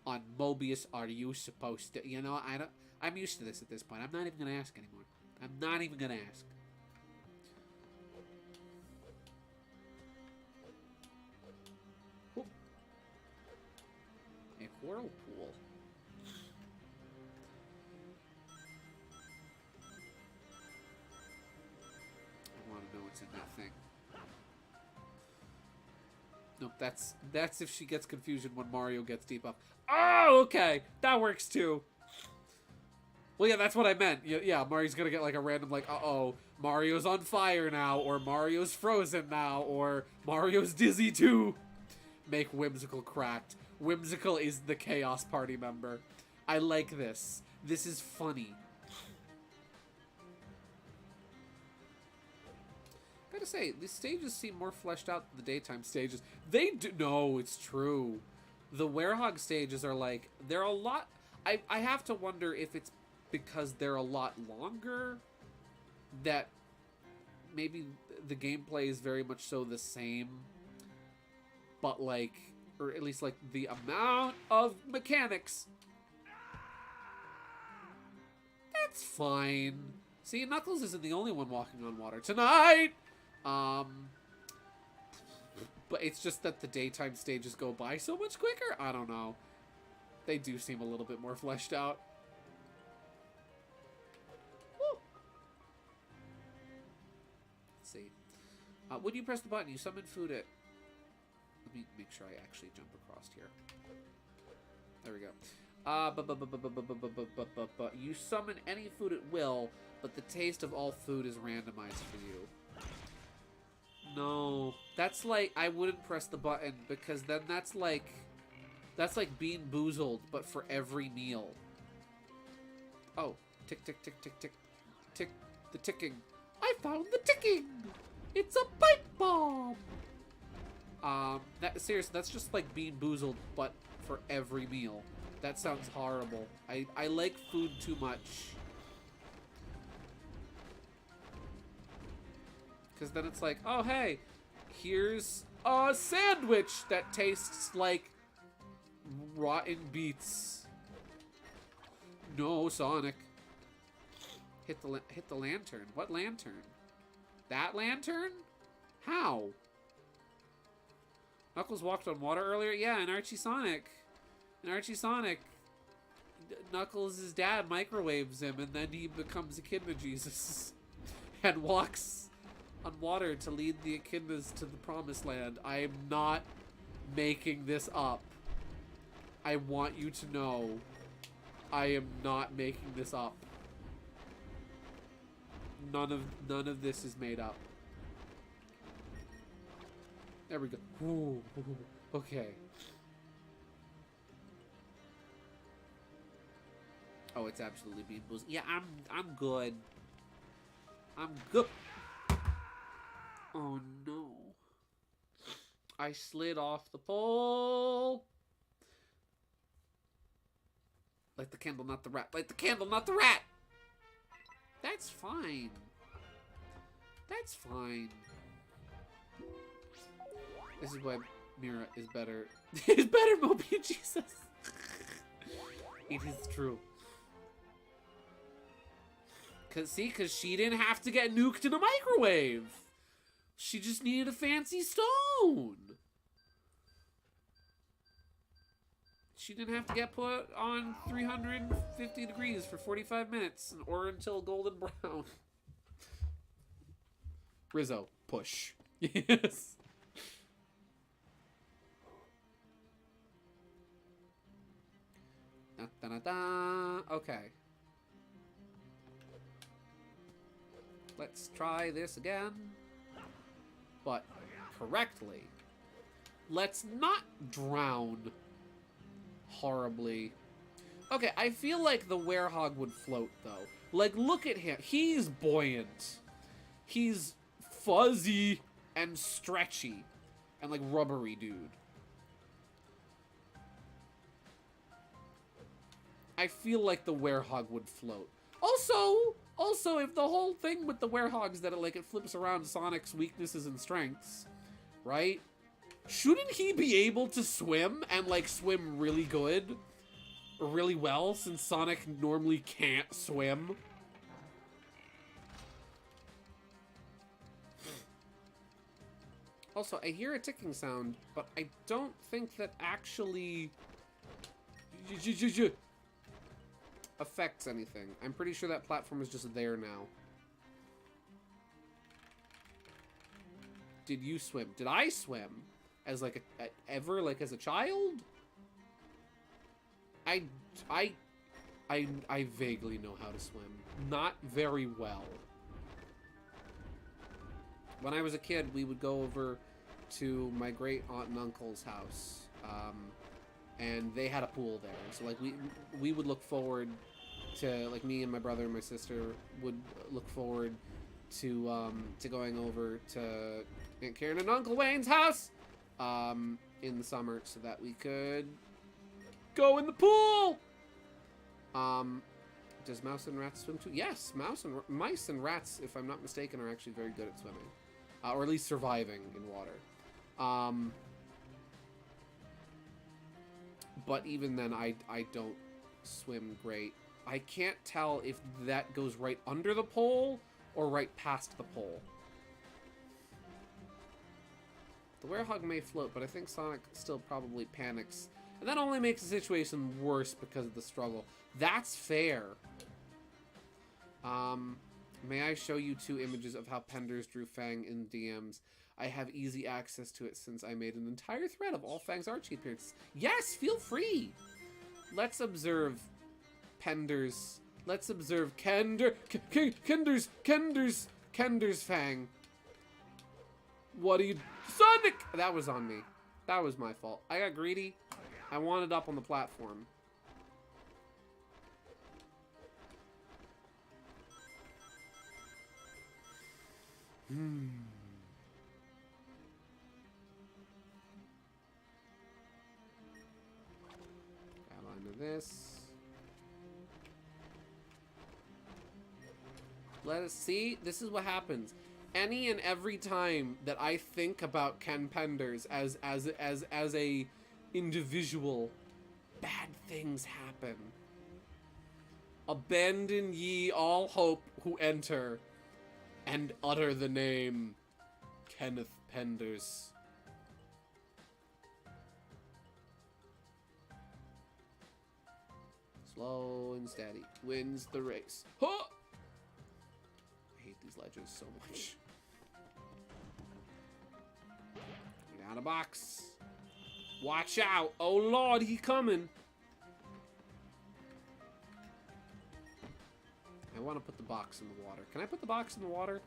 on Mobius are you supposed to, you know, I'm used to this at this point. I'm not even gonna ask anymore. I'm not even gonna ask. Whoop. A whirlpool. I want to know what's in that thing. Nope, that's if she gets confusion when Mario gets debuffed. Oh, okay, that works too. Well, yeah, that's what I meant. Yeah, Mario's gonna get like a random like, uh-oh, Mario's on fire now, or Mario's frozen now, or Mario's dizzy too. Make Whimsical cracked. Whimsical is the Chaos Party member. I like this. This is funny. Gotta say, these stages seem more fleshed out than the daytime stages. They do. No, it's true. The Werehog stages are like, they're a lot. I have to wonder if it's because they're a lot longer, that maybe the gameplay is very much so the same, but like, or at least like the amount of mechanics. That's fine. See, Knuckles isn't the only one walking on water tonight. But it's just that the daytime stages go by so much quicker. I don't know. They do seem a little bit more fleshed out. Woo. Let's see. When you press the button, you summon food at... Let me make sure I actually jump across here. There we go. You summon any food at will, but the taste of all food is randomized for you. No, that's like, I wouldn't press the button, because then that's like Bean Boozled, but for every meal. Oh, tick, tick, tick, tick, tick, tick, the ticking. I found the ticking! It's a pipe bomb! Seriously, that's just like Bean Boozled, but for every meal. That sounds horrible. I like food too much. Because then it's like, oh hey, here's a sandwich that tastes like rotten beets. No, Sonic. Hit the lantern. What lantern? That lantern? How? Knuckles walked on water earlier? Yeah, in Archie Sonic. In Archie Sonic, Knuckles' dad microwaves him, and then he becomes Echidna Jesus. And walks on water to lead the Echidnas to the Promised Land. I am not making this up. I want you to know, I am not making this up. None of this is made up. There we go. Ooh, okay. Oh, it's absolutely Bean Boozled. Yeah, I'm good. I'm good. Oh no. I slid off the pole. Light the candle, not the rat. Light the candle, not the rat! That's fine. That's fine. This is why Mira is better. Is better, Moby Jesus. It is true. Cause she didn't have to get nuked in a microwave. She just needed a fancy stone. She didn't have to get put on 350 degrees for 45 minutes or until golden brown. Rizzo, push. Yes. Da, da, da, da. Okay. Let's try this again. But correctly. Let's not drown horribly. Okay, I feel like the werehog would float, though. Like, look at him. He's buoyant. He's fuzzy and stretchy. And, like, rubbery dude. I feel like the werehog would float. Also, if the whole thing with the werehogs that it flips around Sonic's weaknesses and strengths, right? Shouldn't he be able to swim and, like, swim really good? Or really well, since Sonic normally can't swim? Also, I hear a ticking sound, but I don't think that actually affects anything. I'm pretty sure that platform is just there now. Did you swim? Did I swim? As like ever, like as a child? I vaguely know how to swim. Not very well. When I was a kid, we would go over to my great aunt and uncle's house, and they had a pool there. So like we would look forward to, like, me and my brother and my sister would look forward to going over to Aunt Karen and Uncle Wayne's house in the summer so that we could go in the pool. Does mouse and rats swim too? Yes, mice and rats, if I'm not mistaken, are actually very good at swimming. Or at least surviving in water. But even then, I don't swim great. I can't tell if that goes right under the pole or right past the pole. The werehog may float, but I think Sonic still probably panics. And that only makes the situation worse because of the struggle. That's fair. May I show you 2 images of how Penders drew Fang in DMs? I have easy access to it since I made an entire thread of all Fang's Archie appearances. Yes, feel free! Let's observe Penders. Let's observe Kender's Fang. What are you... Sonic! That was on me. That was my fault. I got greedy. I wanted up on the platform. Grab onto this. Let us see. This is what happens. Any and every time that I think about Ken Penders as a individual, bad things happen. Abandon ye all hope who enter, and utter the name Kenneth Penders. Slow and steady wins the race. Huh! I hate these ledges so much. Get out of box. Watch out. Oh Lord, he coming. I want to put the box in the water. Can I put the box in the water?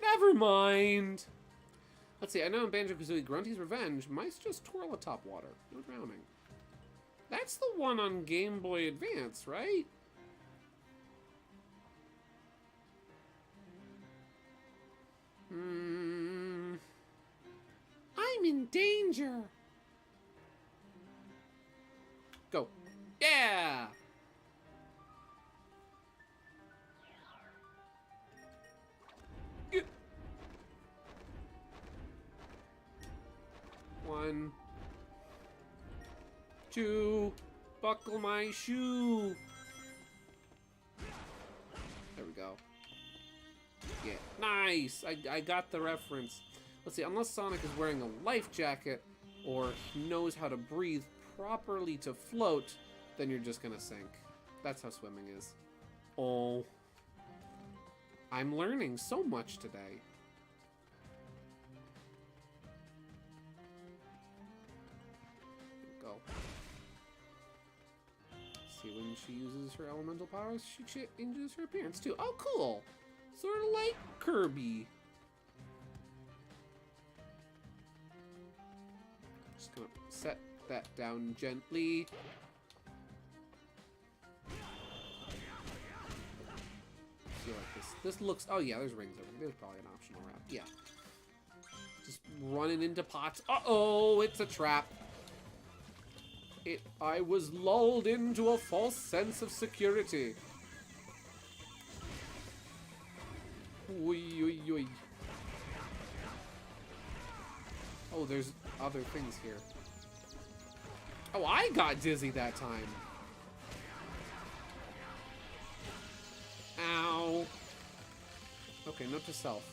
Never mind. Let's see. I know in Banjo-Kazooie Grunty's Revenge, mice just twirl atop water. No drowning. That's the one on Game Boy Advance, right? I'm in danger. Go. Yeah! Get. 1, 2, buckle my shoe. jacket. Nice! I got the reference. Let's see, unless Sonic is wearing a life jacket, or he knows how to breathe properly to float, then you're just gonna sink. That's how swimming is. Oh. I'm learning so much today. Go. See, when she uses her elemental powers, she changes her appearance too. Oh, cool! Sort of like Kirby. Just gonna set that down gently. Feel like this looks. Oh yeah, there's rings over here. There's probably an optional route. Yeah. Just running into pots. Uh-oh, it's a trap. I was lulled into a false sense of security. Oi, oi, oi. Oh, there's other things here. Oh, I got dizzy that time. Ow. Okay, note to self.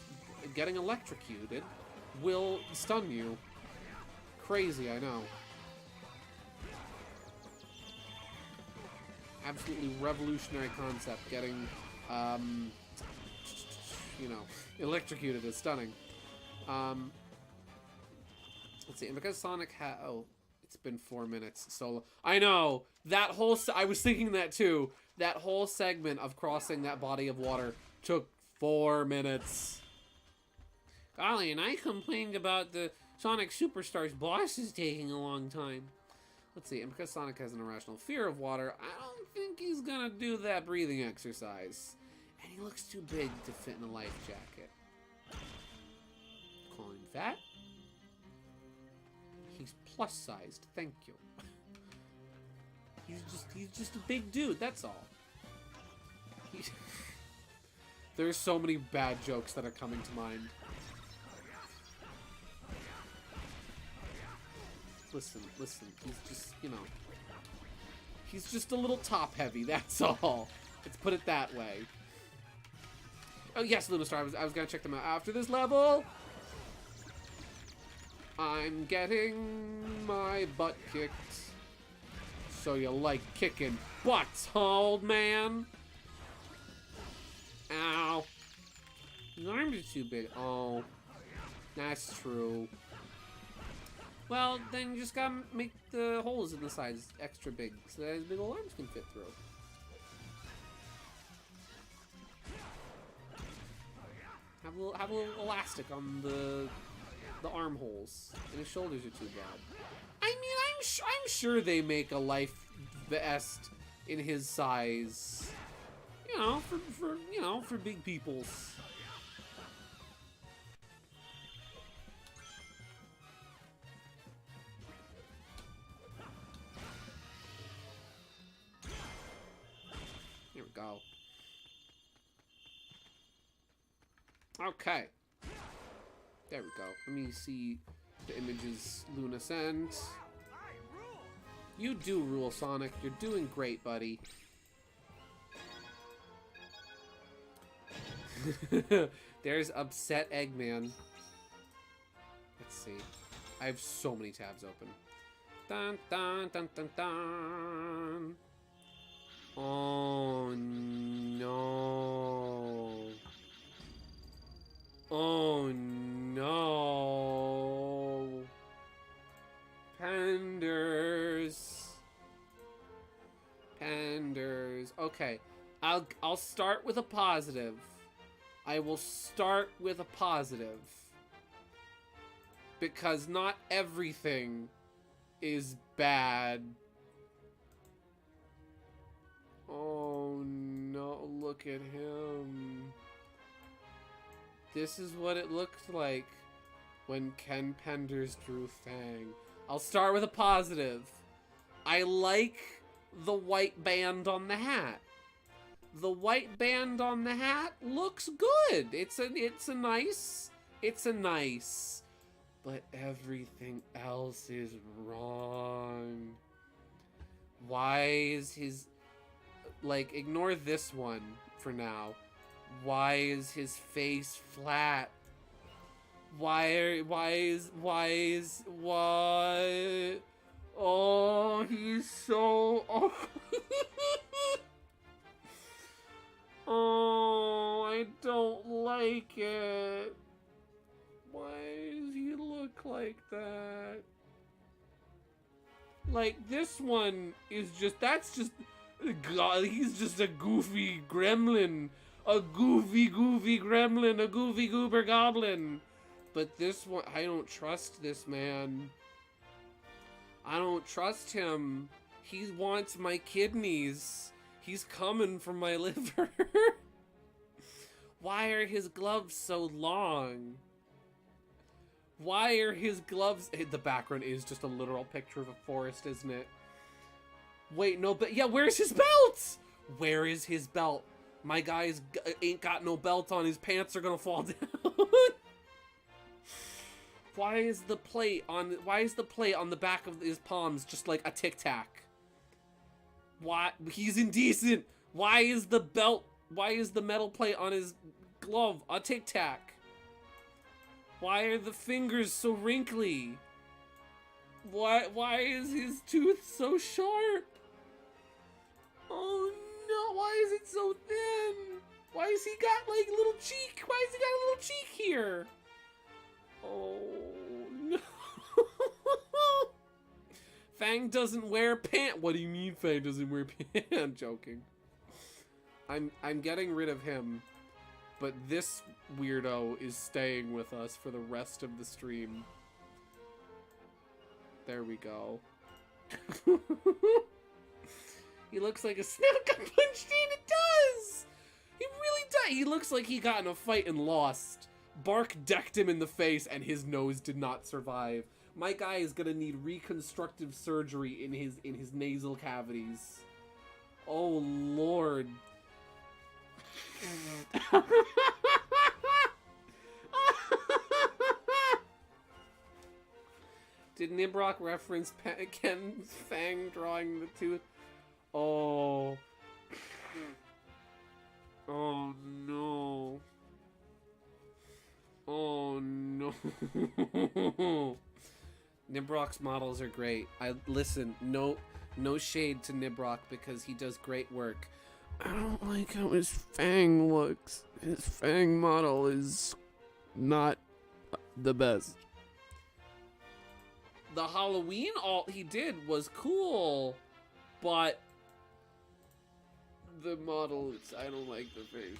Getting electrocuted will stun you. Crazy, I know. Absolutely revolutionary concept. Getting, you know, electrocuted is stunning. Let's see, and because Sonic oh, it's been 4 minutes, so I know that whole I was thinking that too. That whole segment of crossing that body of water took 4 minutes. Golly, and I complained about the Sonic Superstars bosses taking a long time. Let's see, and because Sonic has an irrational fear of water, I don't think he's gonna do that breathing exercise. And he looks too big to fit in a life jacket. Call him fat? He's plus sized, thank you. He's just a big dude, that's all. There's so many bad jokes that are coming to mind. Listen, he's just, you know, he's just a little top heavy, that's all. Let's put it that way. Oh yes, Lumistar, I was gonna check them out after this level. I'm getting my butt kicked. So you like kicking butts, huh, old man? Ow. His arms are too big. Oh, that's true. Well, then you just gotta make the holes in the sides extra big so that his big old arms can fit through. Have a little elastic on the armholes, and his shoulders are too broad. I mean, I'm sure they make a life vest in his size. You know, for big peoples. Here we go. Okay. There we go. Let me see the images Luna sent. You do rule, Sonic. You're doing great, buddy. There's upset Eggman. Let's see. I have so many tabs open. Dun dun dun dun dun. Oh no. Oh no. Panders. Panders. Okay. I'll start with a positive. I will start with a positive. Because not everything is bad. Oh no, look at him. This is what it looked like when Ken Penders drew Fang. I'll start with a positive. I like the white band on the hat. The white band on the hat looks good. It's a nice. But everything else is wrong. Why is his... Like, ignore this one for now. Why is his face flat? Why? Oh, he's so... Oh, oh, I don't like it. Why does he look like that? Like, this one is just... That's just... God, he's just a goofy gremlin. A goofy gremlin. A goofy goober goblin. But this one... I don't trust this man. I don't trust him. He wants my kidneys. He's coming for my liver. Why are his gloves so long? Why are his gloves... The background is just a literal picture of a forest, isn't it? Wait, no, but yeah, where's his belt? Where is his belt? My guy's ain't got no belt on. His pants are gonna fall down. Why is the plate on the back of his palms just like a Tic Tac? Why? He's indecent. Why is the metal plate on his glove a Tic Tac? Why are the fingers so wrinkly? Why is his tooth so sharp? Oh no, why is it so thin? Why has he got like little cheek? Why has he got a little cheek here? Oh no. Fang doesn't wear pants. What do you mean Fang doesn't wear pants? I'm joking. I'm getting rid of him. But this weirdo is staying with us for the rest of the stream. There we go. He looks like a snake got punched in. It does! He really does. He looks like he got in a fight and lost. Bark decked him in the face and his nose did not survive. My guy is gonna need reconstructive surgery in his nasal cavities. Oh Lord. Did Nibrock reference Ken's Fang drawing the tooth? Oh. Oh no. Oh no. Nibrock's models are great. Listen, no shade to Nibrock because he does great work. I don't like how his Fang looks. His Fang model is not the best. The Halloween alt he did was cool, but the model, I don't like the face.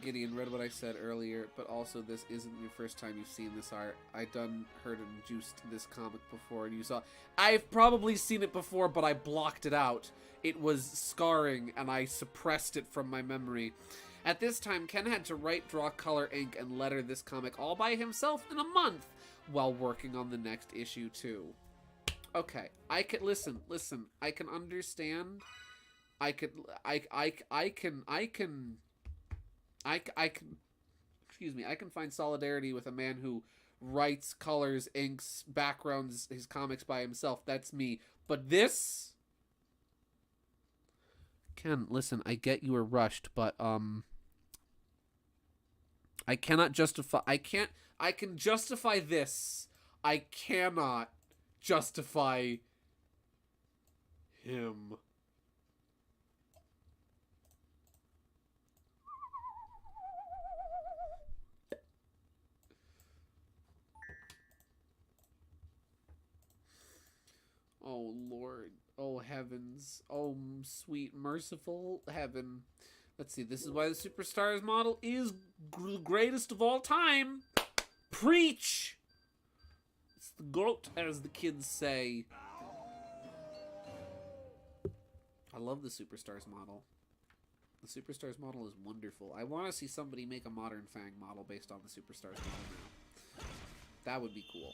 Gideon read what I said earlier, but also this isn't your first time you've seen this art. I done heard and juiced this comic before, and you saw... I've probably seen it before, but I blocked it out. It was scarring, and I suppressed it from my memory. At this time, Ken had to write, draw, color, ink, and letter this comic all by himself in a month, while working on the next issue, too. Okay, I can... Listen, I can understand. I can find solidarity with a man who writes, colors, inks, backgrounds, his comics by himself. That's me. But this... Ken, listen, I get you were rushed, but, I cannot justify... I can justify this. I cannot justify him. Oh, Lord. Oh, heavens. Oh, sweet, merciful heaven. Let's see. This is why the Superstars model is the greatest of all time. Preach! It's the GOAT, as the kids say. I love the Superstars model. The Superstars model is wonderful. I want to see somebody make a modern Fang model based on the Superstars model now. That would be cool.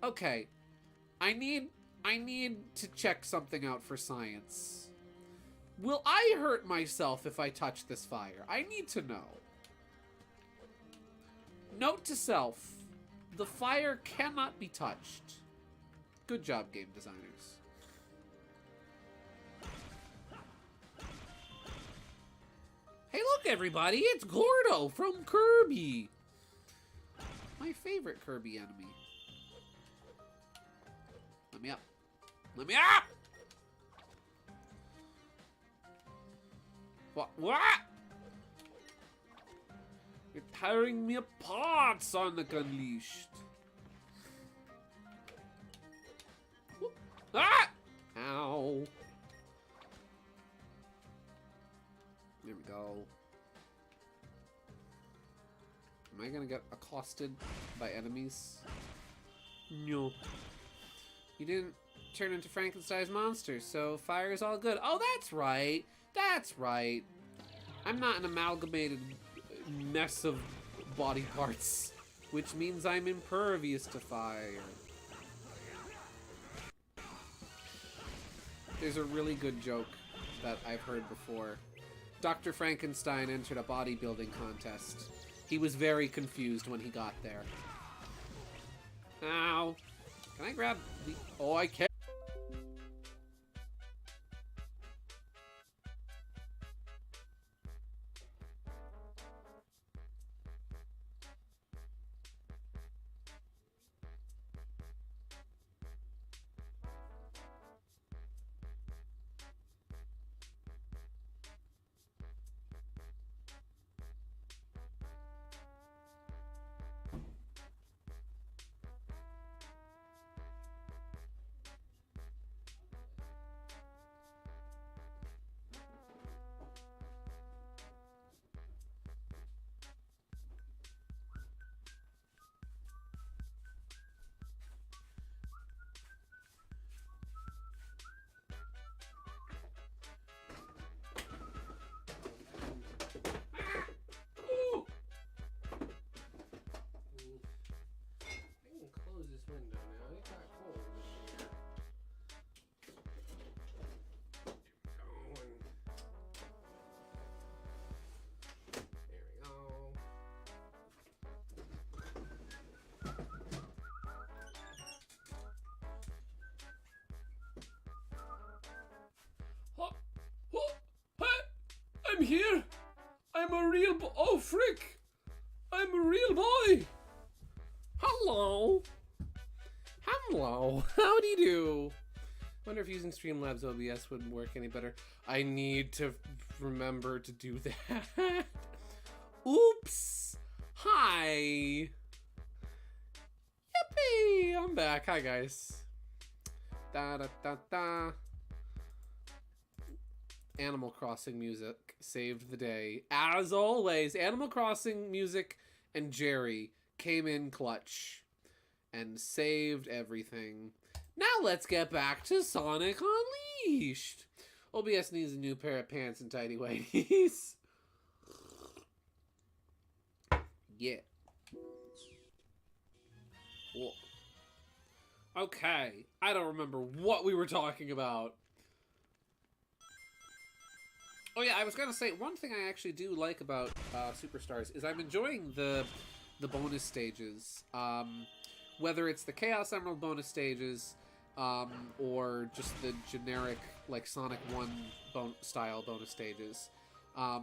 Okay, I need to check something out for science. Will I hurt myself if I touch this fire? I need to know. Note to self, the fire cannot be touched. Good job, game designers. Look, everybody, it's Gordo from Kirby. My favorite Kirby enemy. Let me up. Let me up! What? You're tearing me apart, Sonic Unleashed. Whoop. Ah! Ow. There we go. Am I gonna get accosted by enemies? No. You didn't turn into Frankenstein's monster, so fire is all good. Oh, that's right. That's right. I'm not an amalgamated mess of body parts, which means I'm impervious to fire. There's a really good joke that I've heard before. Dr. Frankenstein entered a bodybuilding contest. He was very confused when he got there. Ow. Can I grab the... Oh, I can't. I'm here! I'm a real oh, frick! I'm a real boy! Hello! Hello! Howdy do! Wonder if using Streamlabs OBS would work any better. I need to remember to do that. Oops! Hi! Yippee! I'm back. Hi, guys. Da da da da. Animal Crossing music saved the day. As always, Animal Crossing music and Jerry came in clutch and saved everything. Now let's get back to Sonic Unleashed. OBS needs a new pair of pants and tidy whities. Yeah. Whoa. Okay, I don't remember what we were talking about. Oh yeah, I was gonna say, one thing I actually do like about Superstars is I'm enjoying the bonus stages. Whether it's the Chaos Emerald bonus stages, or just the generic, like, Sonic 1 style bonus stages. I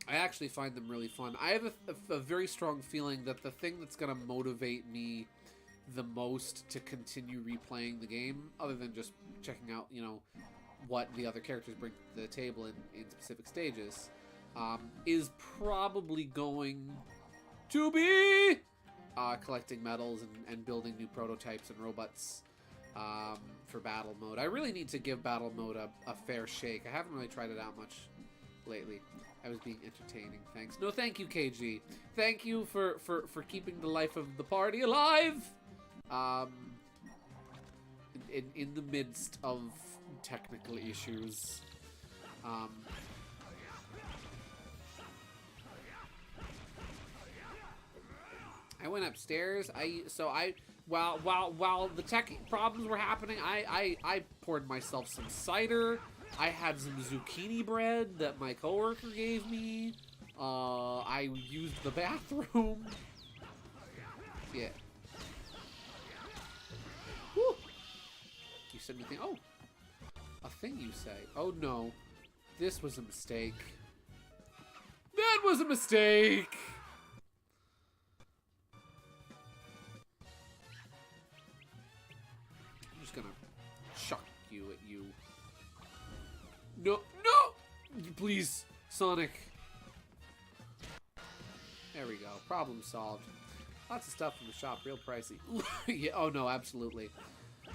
actually find them really fun. I have a very strong feeling that the thing that's gonna motivate me the most to continue replaying the game, other than just checking out, you know, what the other characters bring to the table in specific stages, is probably going to be collecting medals and building new prototypes and robots for battle mode. I really need to give battle mode a fair shake. I haven't really tried it out much lately. I was being entertaining. Thanks. No, thank you, KG. Thank you for keeping the life of the party alive in the midst of technical issues. I went upstairs. While the tech problems were happening, I poured myself some cider. I had some zucchini bread that my coworker gave me. I used the bathroom. Yeah. Whew. You said anything? Oh. A thing you say. Oh no. This was a mistake. was a mistake! I'm just gonna chuck you at you. No, no! Please, Sonic. There we go. Problem solved. Lots of stuff in the shop, real pricey. Yeah, oh no, absolutely.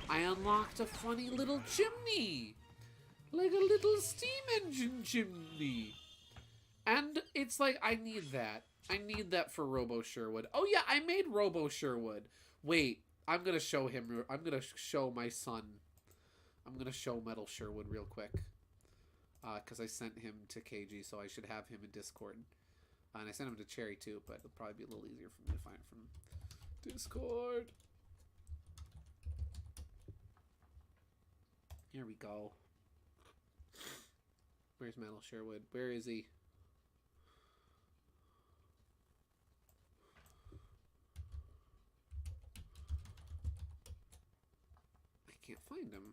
I unlocked a funny little chimney! Like a little steam engine chimney. And it's like, I need that. I need that for Robo Sherwood. Oh yeah, I made Robo Sherwood. Wait, I'm gonna show him. I'm gonna show my son. I'm gonna show Metal Sherwood real quick. Because I sent him to KG, so I should have him in Discord. And I sent him to Cherry too, but it'll probably be a little easier for me to find from Discord. Here we go. Where's Metal Sherwood? Where is he? I can't find him.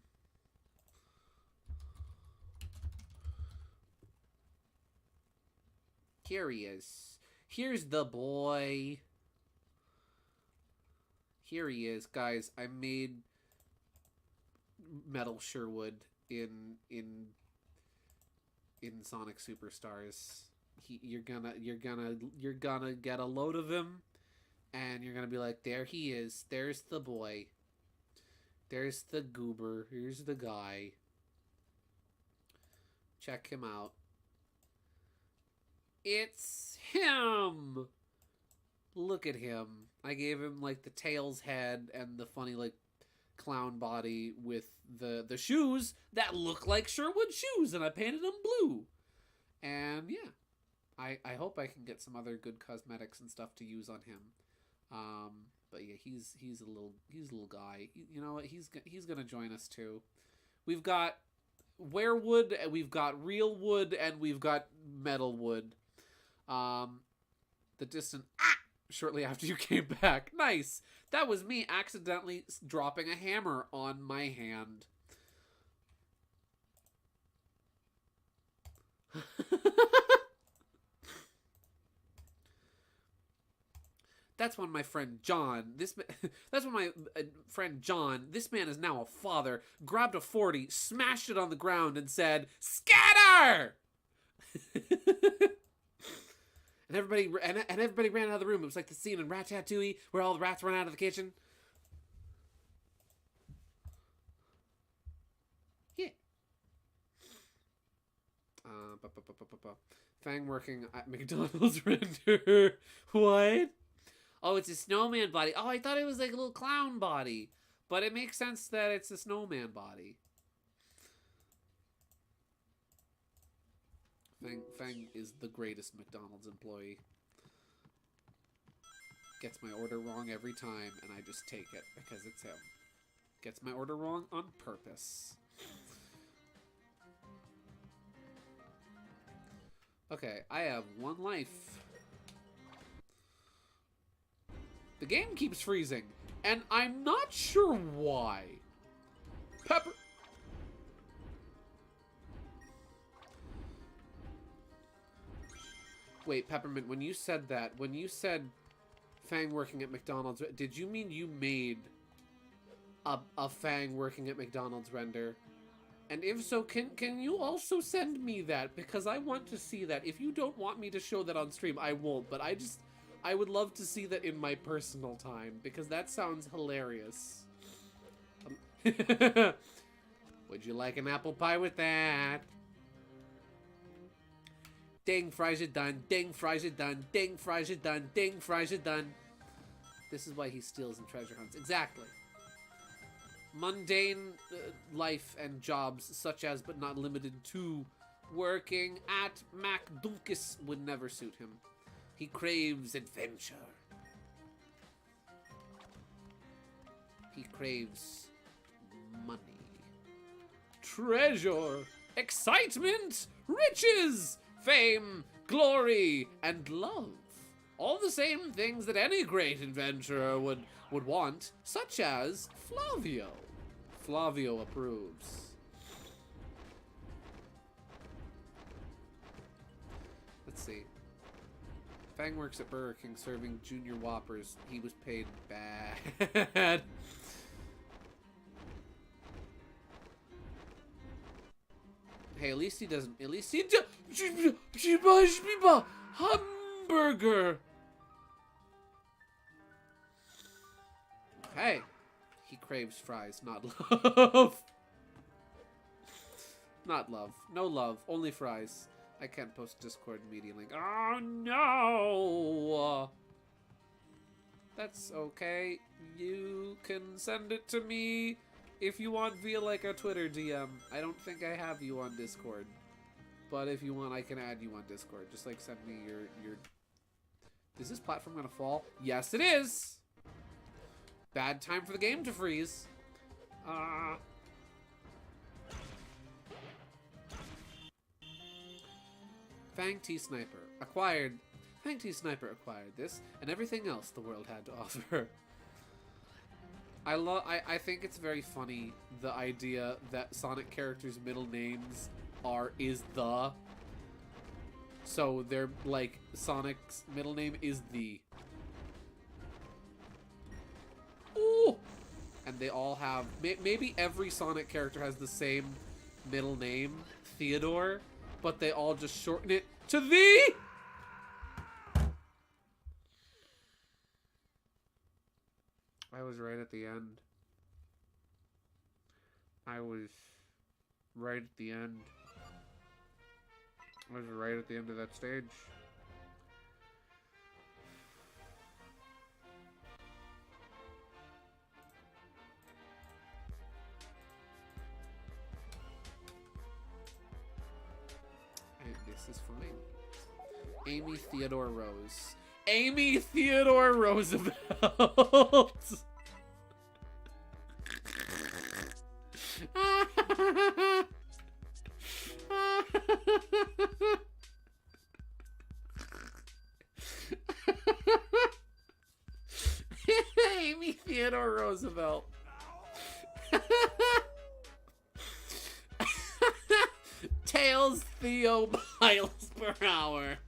Here he is. Here's the boy. Here he is, guys. I made Metal Sherwood in Sonic Superstars. You're gonna get a load of him, and you're gonna be like, there he is. There's the boy. There's the goober. Here's the guy. Check him out. It's him! Look at him. I gave him, like, the Tails head and the funny, like, clown body with the shoes that look like Sherwood shoes, and I painted them blue. And, yeah. I hope I can get some other good cosmetics and stuff to use on him. But, yeah, he's a little guy. You know what? He's gonna join us, too. We've got werewood, we've got real wood, and we've got metal wood. The distant shortly after you came back. Nice. That was me accidentally dropping a hammer on my hand. That's when my friend John, that's when my friend John, this man is now a father, grabbed a 40, smashed it on the ground and said, "Scatter!" And everybody ran out of the room. It was like the scene in Ratatouille where all the rats run out of the kitchen. Yeah. Fang working at McDonald's render. What? Oh, it's a snowman body. Oh, I thought it was like a little clown body. But it makes sense that it's a snowman body. Fang is the greatest McDonald's employee. Gets my order wrong every time, and I just take it because it's him. Gets my order wrong on purpose. Okay, I have one life. The game keeps freezing, and I'm not sure why. Pepper... Wait, Peppermint, when you said that, when you said Fang working at McDonald's, did you mean you made a Fang working at McDonald's render? And if so, can you also send me that? Because I want to see that. If you don't want me to show that on stream, I won't. But I would love to see that in my personal time, because that sounds hilarious. Would you like an apple pie with that? Ding, fries are done. Ding, fries are done. Ding, fries are done. Ding, fries are done. This is why he steals and treasure hunts. Exactly. Mundane life and jobs, such as but not limited to working at MacDunkus, would never suit him. He craves adventure. He craves money. Treasure. Excitement. Riches. Fame, glory, and love. All the same things that any great adventurer would want, such as Flavio. Flavio approves. Let's see. Fang works at Burger King serving junior Whoppers. He was paid bad. Hey, at least he doesn't. At least he hamburger. Hey, he craves fries, not love. Not love. No love. Only fries. I can't post Discord immediately. Oh no! That's okay. You can send it to me if you want via like a Twitter DM. I don't think I have you on Discord. But if you want, I can add you on Discord. Just like send me your... Is this platform gonna fall? Yes, it is! Bad time for the game to freeze. Fang T Sniper acquired. Fang T Sniper acquired this and everything else the world had to offer. I think it's very funny the idea that Sonic characters' middle names is the. So they're like Sonic's middle name is the. Ooh! And they all have maybe every Sonic character has the same middle name, Theodore. But they all just shorten it to the. I was right at the end. I was right at the end. I was right at the end of that stage. This is fine. Amy Theodore Rose. Amy Theodore Roosevelt! Amy Theodore Roosevelt. Tails Theo miles per hour.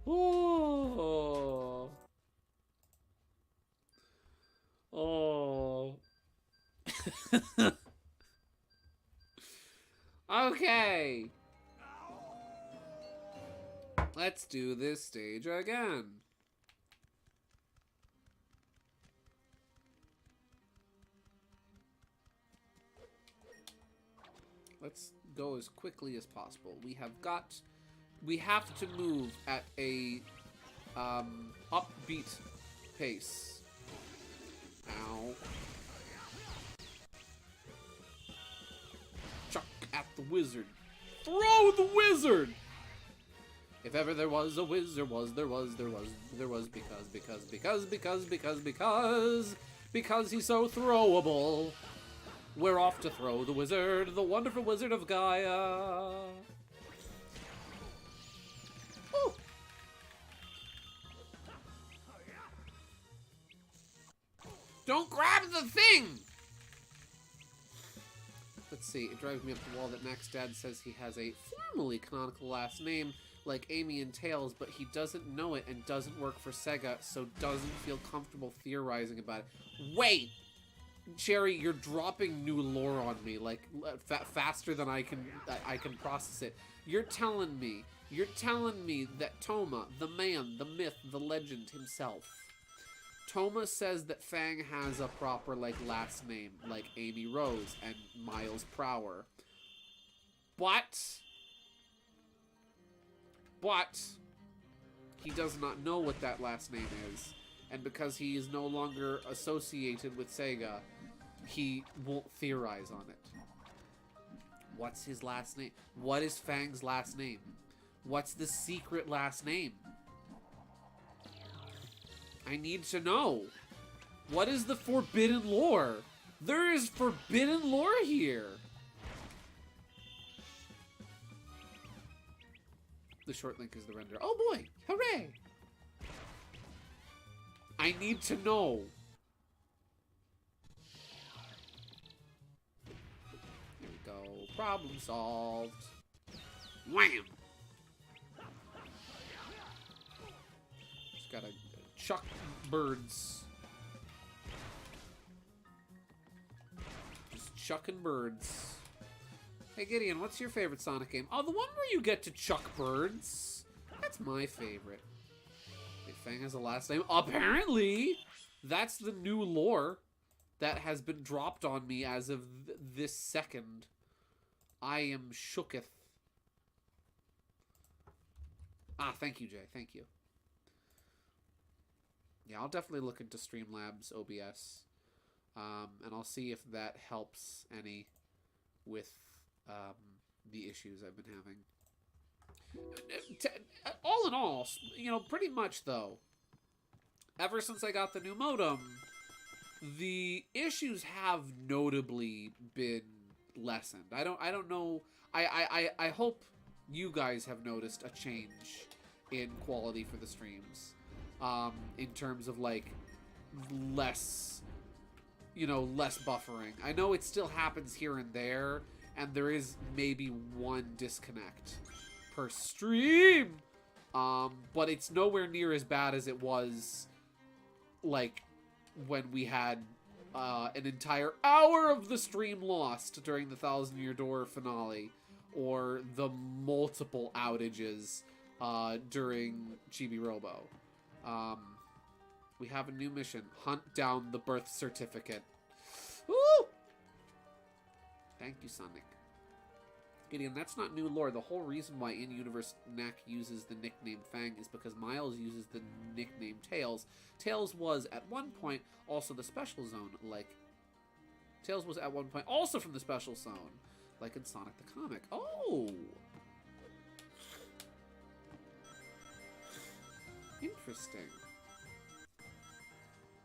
Oh. Oh. Okay. Let's do this stage again. Let's go as quickly as possible. We have to move at a upbeat pace. Ow. Chuck at the wizard. Throw the wizard! If ever there was a wizard, there was because he's so throwable. We're off to throw the wizard, the wonderful wizard of Gaia. Ooh. Don't grab the thing! Let's see, it drives me up the wall that Mac's dad says he has a formally canonical last name like Amy and Tails, but he doesn't know it and doesn't work for Sega, so doesn't feel comfortable theorizing about it. Wait! Cherry, you're dropping new lore on me, like, faster than I can process it. You're telling me that Toma, the man, the myth, the legend himself, Toma says that Fang has a proper, like, last name, like Amy Rose and Miles Prower. But he does not know what that last name is. And because he is no longer associated with Sega, he won't theorize on it. What's his last name? What is Fang's last name? What's the secret last name? I need to know. What is the forbidden lore? There is forbidden lore here. The short link is the render. Oh boy! Hooray! I need to know. Here we go. Problem solved. Wham! Just gotta chuck birds. Just chucking birds. Hey Gideon, what's your favorite Sonic game? Oh, the one where you get to chuck birds. That's my favorite. Wait, Fang has a last name? Apparently! That's the new lore that has been dropped on me as of this second. I am shooketh. Ah, thank you, Jay. Thank you. Yeah, I'll definitely look into Streamlabs OBS. And I'll see if that helps any with the issues I've been having. All in all, you know, pretty much though, ever since I got the new modem, the issues have notably been lessened. I don't know. I hope you guys have noticed a change in quality for the streams, in terms of like less, you know, less buffering. I know it still happens here and there, and there is maybe one disconnect per stream, but it's nowhere near as bad as it was like when we had an entire hour of the stream lost during the Thousand Year Door finale, or the multiple outages during Chibi Robo. We have a new mission. Hunt down the birth certificate. Woo! Thank you, Sonic. Gideon, that's not new lore. The whole reason why in-universe Knack uses the nickname Fang is because Miles uses the nickname Tails. Tails was, at one point, also the Special Zone, like... Tails was, at one point, also from the Special Zone, like in Sonic the Comic. Oh! Interesting.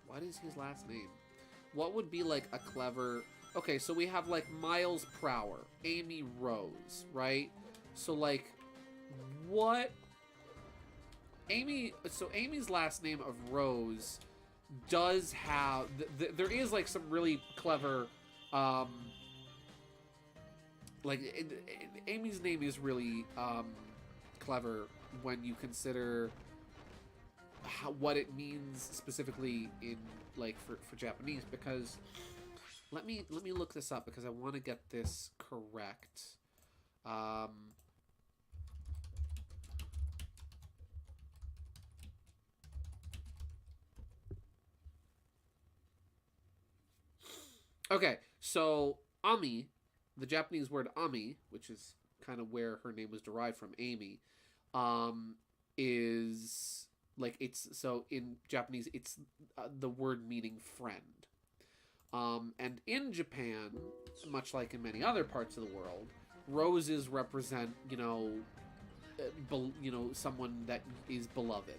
What is his last name? What would be, like, a clever... Okay, so we have, like, Miles Prower, Amy Rose, right? So, like, what... So Amy's last name of Rose does have... there is, like, some really clever, Amy's name is really, clever when you consider what it means specifically in, like, for Japanese, because... Let me look this up because I want to get this correct. Okay, so Ami, the Japanese word Ami, which is kind of where her name was derived from, Amy, is like so in Japanese it's the word meaning friend. And in Japan, much like in many other parts of the world, roses represent, you know, someone that is beloved,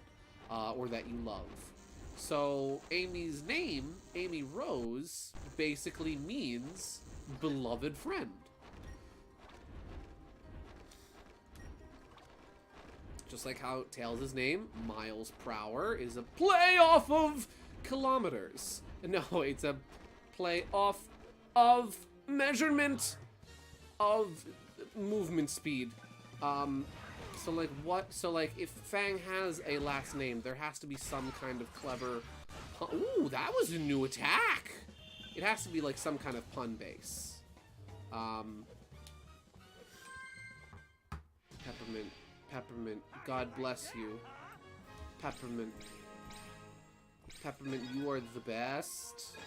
or that you love. So Amy's name, Amy Rose, basically means beloved friend. Just like how Tails' name, Miles Prower, is a play off of kilometers. No, it's a play off of measurement of movement speed. So like what? So like if Fang has a last name, there has to be some kind of clever pun. Ooh, that was a new attack. It has to be like some kind of pun base. Peppermint, God bless you. Peppermint, you are the best.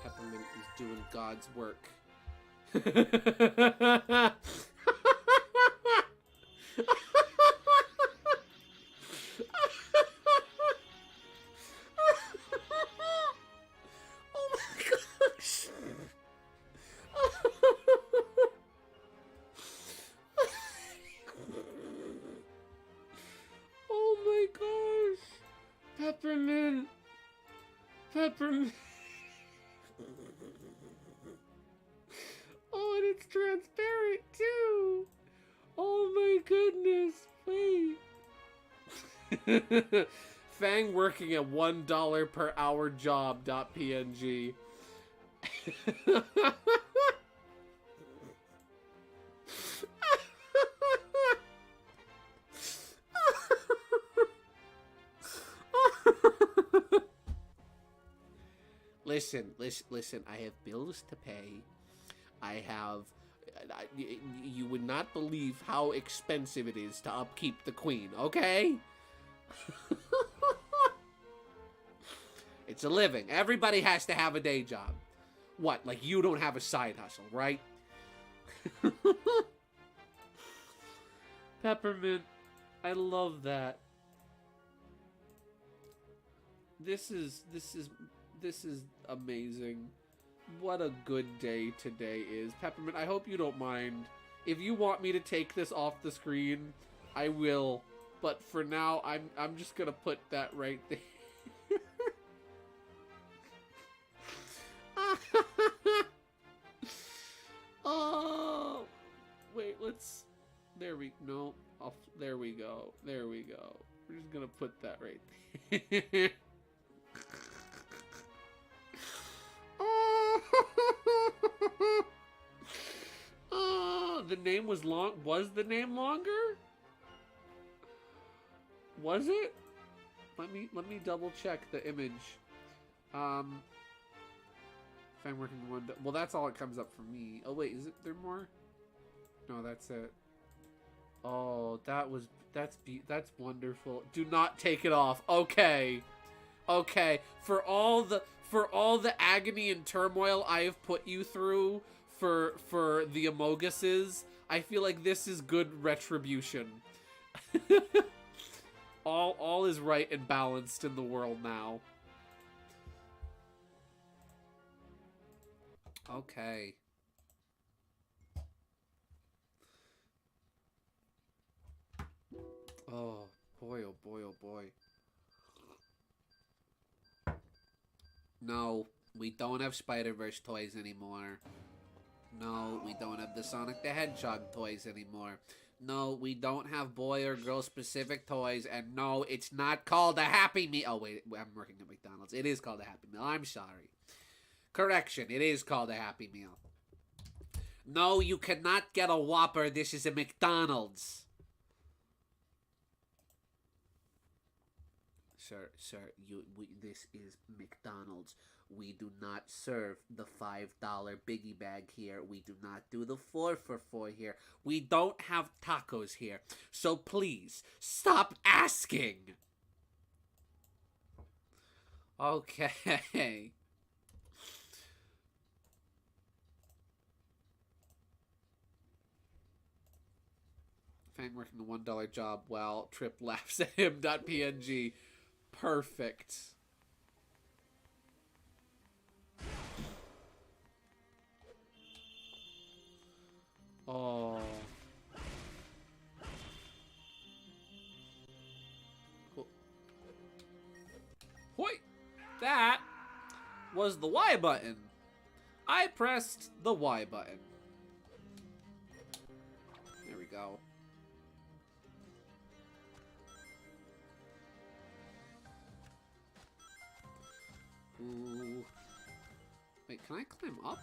Peppermint is doing God's work. Oh my gosh. Oh my gosh. Peppermint. Oh, and it's transparent too. Oh my goodness. Wait. Fang working at $1 per hour job.png. Listen, I have bills to pay. I have... you would not believe how expensive it is to upkeep the queen, okay? It's a living. Everybody has to have a day job. What, like you don't have a side hustle, right? Peppermint, I love that. This is amazing. What a good day today is. Peppermint, I hope you don't mind. If you want me to take this off the screen, I will. But for now, I'm just gonna put that right there. Oh, wait, let's... There we... No. There we go. There we go. We're just gonna put that right there. Oh, the name was long. Was the name longer? Was it? Let me double check the image. If I'm working one, well, that's all it comes up for me. Oh wait, is it there more? No, that's it. Oh, that's wonderful. Do not take it off. Okay. Okay. For all the agony and turmoil I have put you through for the Amoguses, I feel like this is good retribution. All is right and balanced in the world now. Okay. Oh boy, oh boy, oh boy. No, we don't have Spider-Verse toys anymore. No, we don't have the Sonic the Hedgehog toys anymore. No, we don't have boy or girl specific toys. And no, it's not called a Happy Meal. Oh wait, I'm working at McDonald's. It is called a Happy Meal. I'm sorry. Correction, it is called a Happy Meal. No, you cannot get a Whopper. This is a McDonald's. Sir, this is McDonald's. We do not serve the $5 biggie bag here. We do not do the 4 for $4 here. We don't have tacos here. So please, stop asking. Okay. Fang working the $1 job while Trip laughs at him.png. Perfect. Oh. Hoi! That was the Y button. I pressed the Y button. There we go. Ooh. Wait, can I climb up?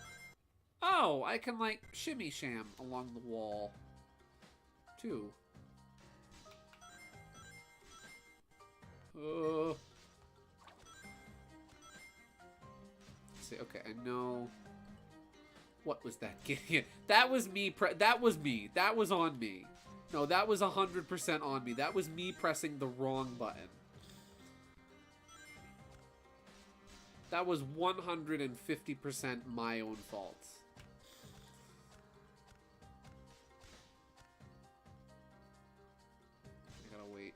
Oh, I can, like, shimmy sham along the wall. Too. Let's see, okay, I know. What was that getting? That was me. That was me. That was on me. No, that was 100% on me. That was me pressing the wrong button. That was 150% my own fault. I gotta wait.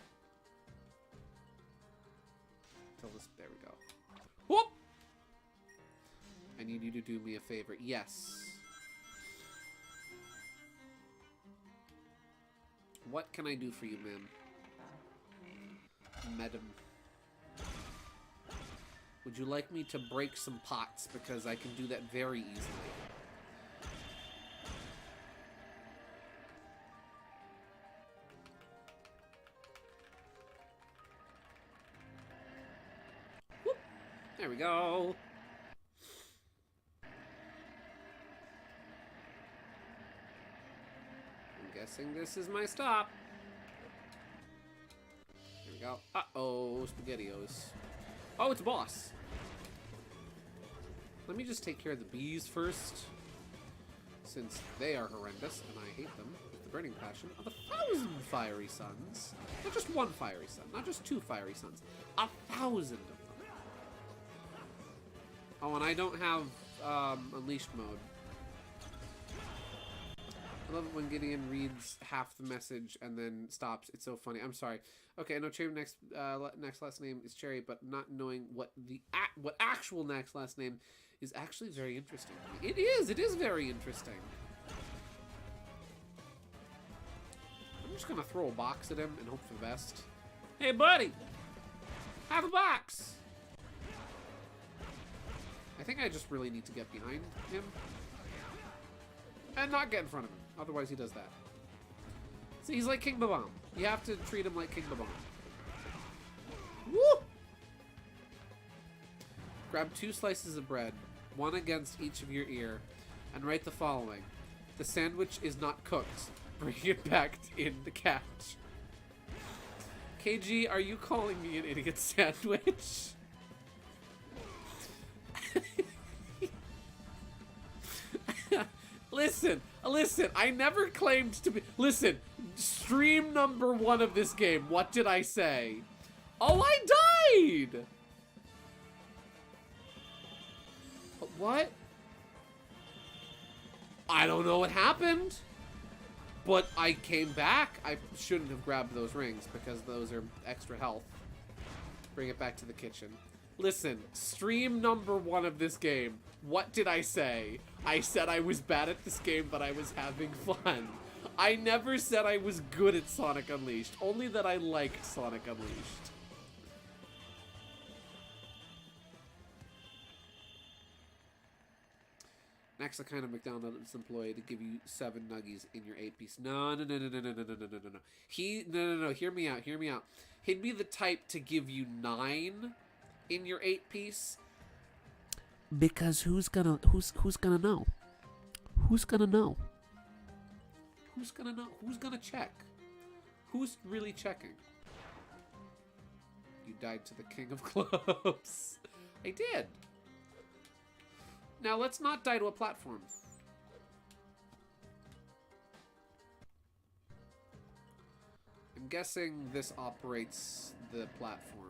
Till this, there we go. Whoop! I need you to do me a favor. Yes. What can I do for you, ma'am? Madam. Would you like me to break some pots? Because I can do that very easily. There we go. I'm guessing this is my stop. Here we go. Uh-oh, SpaghettiOs. Oh, it's a boss. Let me just take care of the bees first, since they are horrendous, and I hate them with the burning passion of 1,000 fiery suns. Not just one fiery sun, not just 2 fiery suns. 1,000 of them. Oh, and I don't have Unleashed mode. I love it when Gideon reads half the message and then stops. It's so funny. I'm sorry. Okay, I know Cherry next last name is Cherry, but not knowing what what actual next last name is actually very interesting to me. It is very interesting. I'm just gonna throw a box at him and hope for the best. Hey, buddy! Have a box! I think I just really need to get behind him and not get in front of him. Otherwise, he does that. See, he's like King Babam. You have to treat him like King Babam. Woo! Grab 2 slices of bread, 1 against each of your ear, and write the following. The sandwich is not cooked. Bring it back in the couch. KG, are you calling me an idiot sandwich? Listen, I never claimed to be... Listen, stream number 1 of this game, what did I say? Oh, I died! What? I don't know what happened. But I came back. I shouldn't have grabbed those rings because those are extra health. Bring it back to the kitchen. Listen, stream number 1 of this game. What did I say? I said I was bad at this game, but I was having fun. I never said I was good at Sonic Unleashed. Only that I liked Sonic Unleashed. Next, the kind of McDonald's employee to give you 7 nuggies in your 8-piece. No. No. Hear me out. He'd be the type to give you 9 in your 8-piece. Because who's gonna know? Who's gonna know? Who's gonna know? Who's gonna check? Who's really checking? You died to the king of clubs. I did. Now let's not die to a platform. I'm guessing this operates the platform.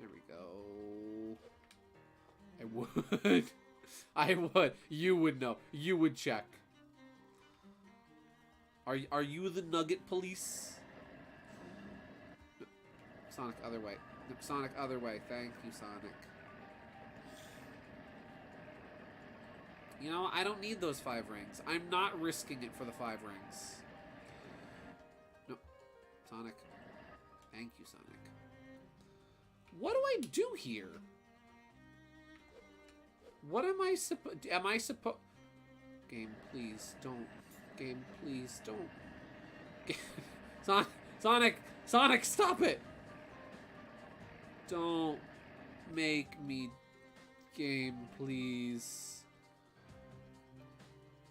There we go. I would. I would. You would know. You would check. Are you the nugget police? Sonic, other way. Sonic, other way. Thank you, Sonic. You know, I don't need those 5 rings. I'm not risking it for the 5 rings. No. Sonic. Thank you, Sonic. What do I do here? What am I supposed... Am I supposed... Game, please, don't. Game, please, don't. Sonic, stop it! Don't make me, game, please.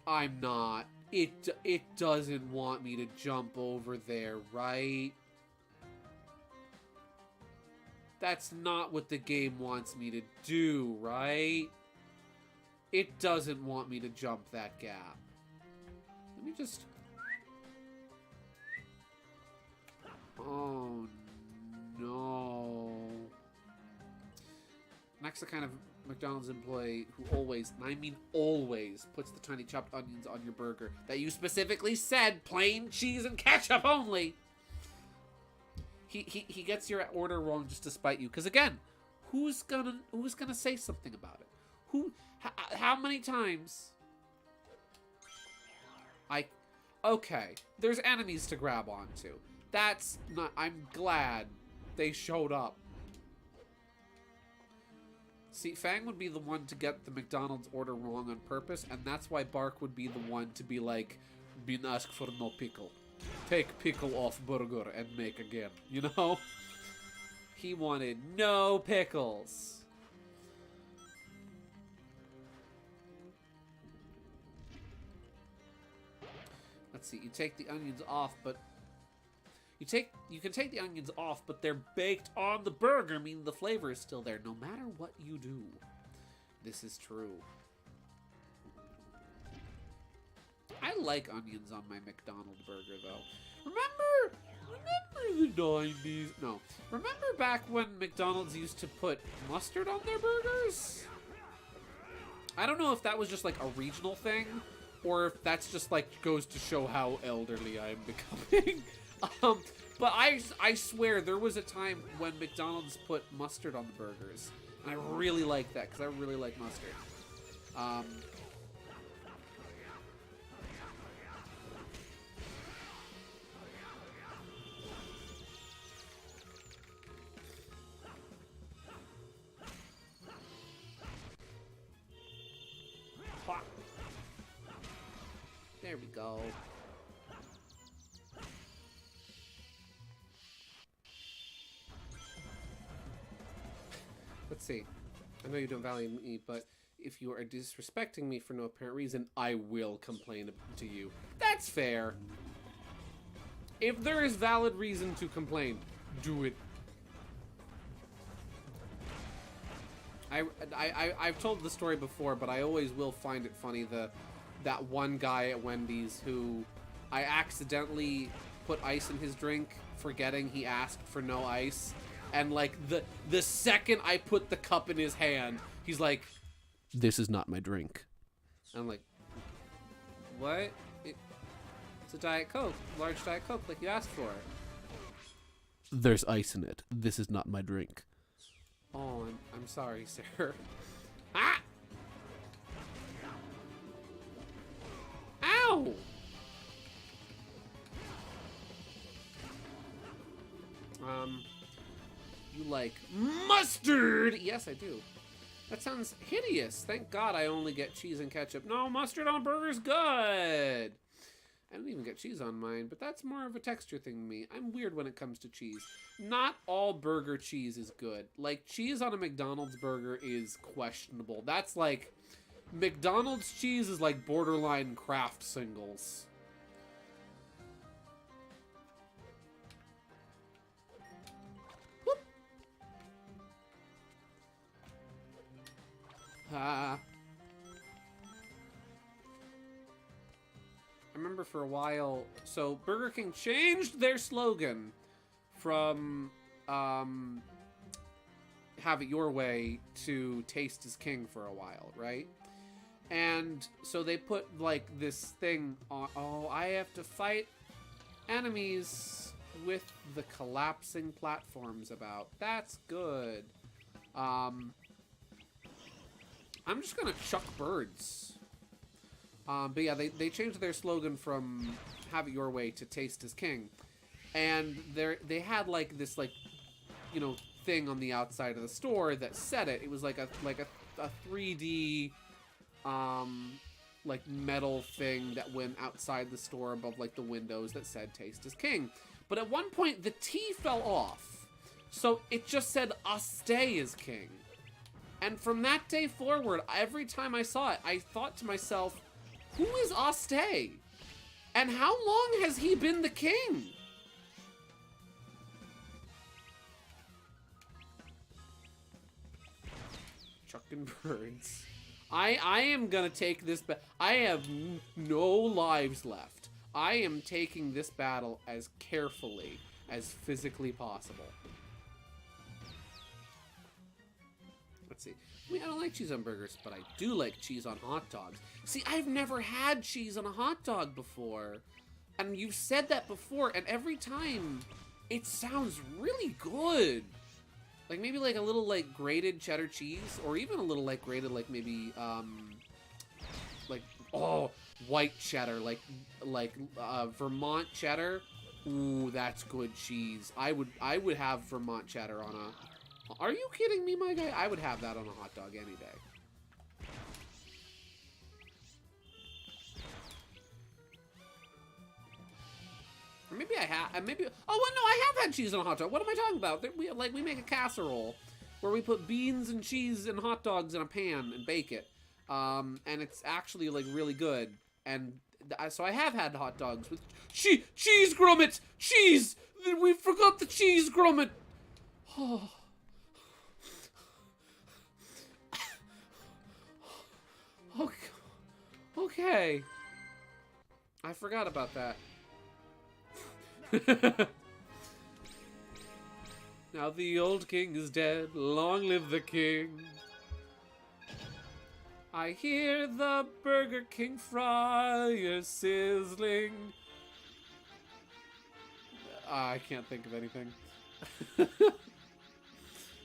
I'm not. It doesn't want me to jump over there, right? That's not what the game wants me to do, right? It doesn't want me to jump that gap. Let me just... Oh, no. Next, the kind of McDonald's employee who always, and I mean always, puts the tiny chopped onions on your burger that you specifically said plain cheese and ketchup only. He gets your order wrong just to spite you. Because again, who's gonna say something about it? How many times? Okay, there's enemies to grab onto. That's not. I'm glad they showed up. See, Fang would be the one to get the McDonald's order wrong on purpose, and that's why Bark would be the one to be like, "Been asked for no pickle." Take pickle off burger and make again, you know? He wanted no pickles. Let's see, you take the onions off, but you can take the onions off, but they're baked on the burger, meaning the flavor is still there, no matter what you do. This is true. I like onions on my McDonald's burger, though. Remember the 90s? No. Remember back when McDonald's used to put mustard on their burgers? I don't know if that was just like a regional thing, or if that's just like goes to show how elderly I am becoming. But I swear there was a time when McDonald's put mustard on the burgers, and I really like that because I really like mustard. There we go. Let's see. I know you don't value me, but if you are disrespecting me for no apparent reason, I will complain to you. That's fair. If there is valid reason to do it. I've told the story before, but I always will find it funny, that one guy at Wendy's who I accidentally put ice in his drink, forgetting he asked for no ice. And like the second I put the cup in his hand, he's like, "This is not my drink." And I'm like, "What? It's a Diet Coke, large Diet Coke, like you asked for." "There's ice in it. This is not my drink." "Oh, I'm sorry, sir." Ah! Ow! You like mustard? Yes, I do. That sounds hideous. Thank God I only get cheese and ketchup. No, mustard on burger's good. I don't even get cheese on mine, but that's more of a texture thing to me. I'm weird when it comes to cheese. Not all burger cheese is good. Like, cheese on a McDonald's burger is questionable. That's like, McDonald's cheese is like borderline Kraft singles. Whoop. I remember for a while, so Burger King changed their slogan from have it your way to taste is king for a while, right? And so they put like this thing on, oh, I have to fight enemies with the collapsing platforms about. That's good. I'm just gonna chuck birds. But yeah, they changed their slogan from have it your way to taste is king. And they had like this like, you know, thing on the outside of the store that said it. It was like a 3D like metal thing that went outside the store above like the windows that said taste is king. But at one point the T fell off. So it just said stay is king. And from that day forward, every time I saw it, I thought to myself, who is Aste? And how long has he been the king? Chucking birds. I am gonna take this I have no lives left. I am taking this battle as carefully as physically possible. Let's see. I mean, I don't like cheese on burgers, but I do like cheese on hot dogs. See, I've never had cheese on a hot dog before. And you've said that before, and every time, it sounds really good. Like, maybe like a little, like, grated cheddar cheese, or even a little, like, grated, like, maybe, like, oh, white cheddar, like Vermont cheddar. Ooh, that's good cheese. I would have Vermont cheddar on a... Are you kidding me, my guy? I would have that on a hot dog any day. I have. Maybe. Oh, well, no, I have had cheese on a hot dog. What am I talking about? We make a casserole where we put beans and cheese and hot dogs in a pan and bake it. And it's actually like really good. And so I have had hot dogs with cheese grommet. Cheese. We forgot the cheese grommet. Oh. Okay. I forgot about that. Now the old king is dead. Long live the king. I hear the Burger King fryer sizzling. I can't think of anything.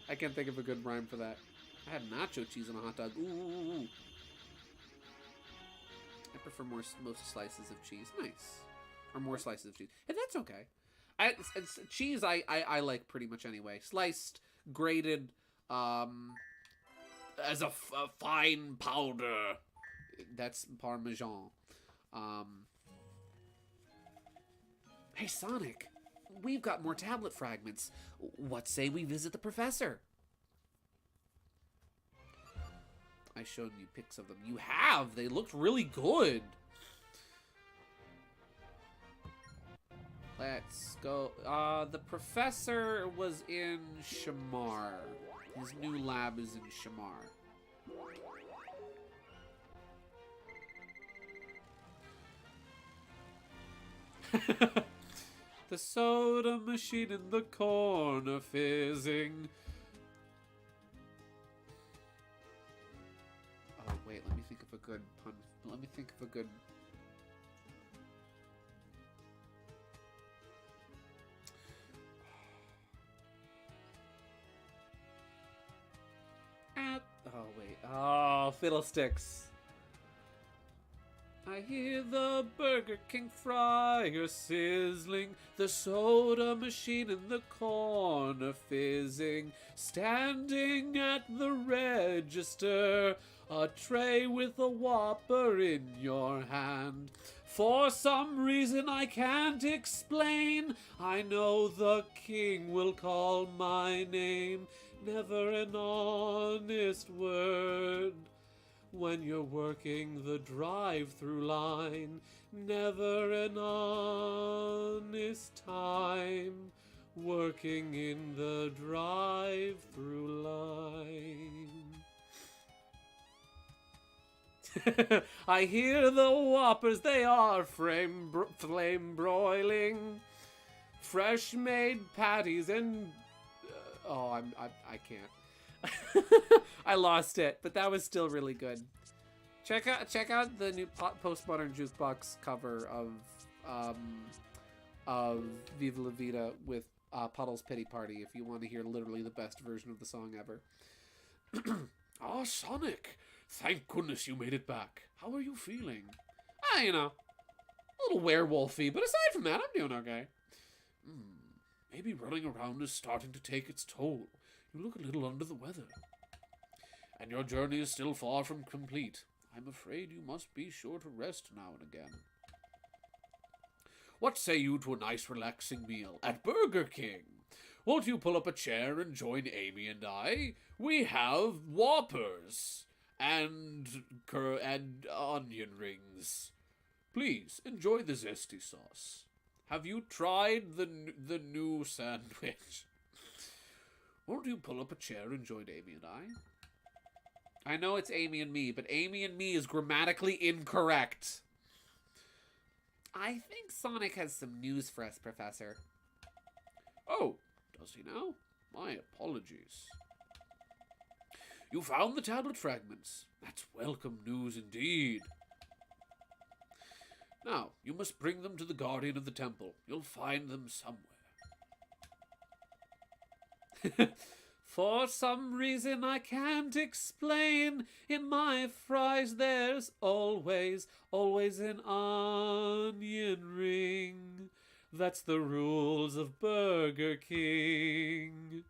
I can't think of a good rhyme for that. I had nacho cheese on a hot dog. Ooh. I prefer most slices of cheese. Nice. Or more slices of cheese. And that's okay. Cheese I like pretty much anyway. Sliced, grated, as a fine powder. That's Parmesan. Hey, Sonic. We've got more tablet fragments. What say we visit the professor? I showed you pics of them. You have! They looked really good. Let's go. The professor was in Shamar. His new lab is in Shamar. The soda machine in the corner fizzing. Oh, wait, let me think of a good pun. Let me think of a good... Oh, wait. Oh, fiddlesticks. I hear the Burger King fryer sizzling, the soda machine in the corner fizzing, standing at the register, a tray with a Whopper in your hand. For some reason I can't explain, I know the king will call my name. Never an honest word when you're working the drive-through line. Never an honest time working in the drive-through line. I hear the Whoppers, they are flame broiling, fresh made patties and I can't. I lost it, but that was still really good. Check out the new Postmodern Jukebox cover of Viva La Vida with Puddle's Pity Party if you want to hear literally the best version of the song ever. Ah, Sonic! Thank goodness you made it back. How are you feeling? You know, a little werewolfy, but aside from that, I'm doing okay. Maybe running around is starting to take its toll. You look a little under the weather. And your journey is still far from complete. I'm afraid you must be sure to rest now and again. What say you to a nice relaxing meal at Burger King? Won't you pull up a chair and join Amy and I? We have Whoppers and onion rings. Please, enjoy the zesty sauce. Have you tried the new sandwich? Won't you pull up a chair and join Amy and I? I know it's Amy and me, but Amy and me is grammatically incorrect. I think Sonic has some news for us, Professor. Oh, does he now? My apologies. You found the tablet fragments. That's welcome news indeed. Now, you must bring them to the Guardian of the Temple. You'll find them somewhere. For some reason I can't explain, in my fries there's always an onion ring. That's the rules of Burger King.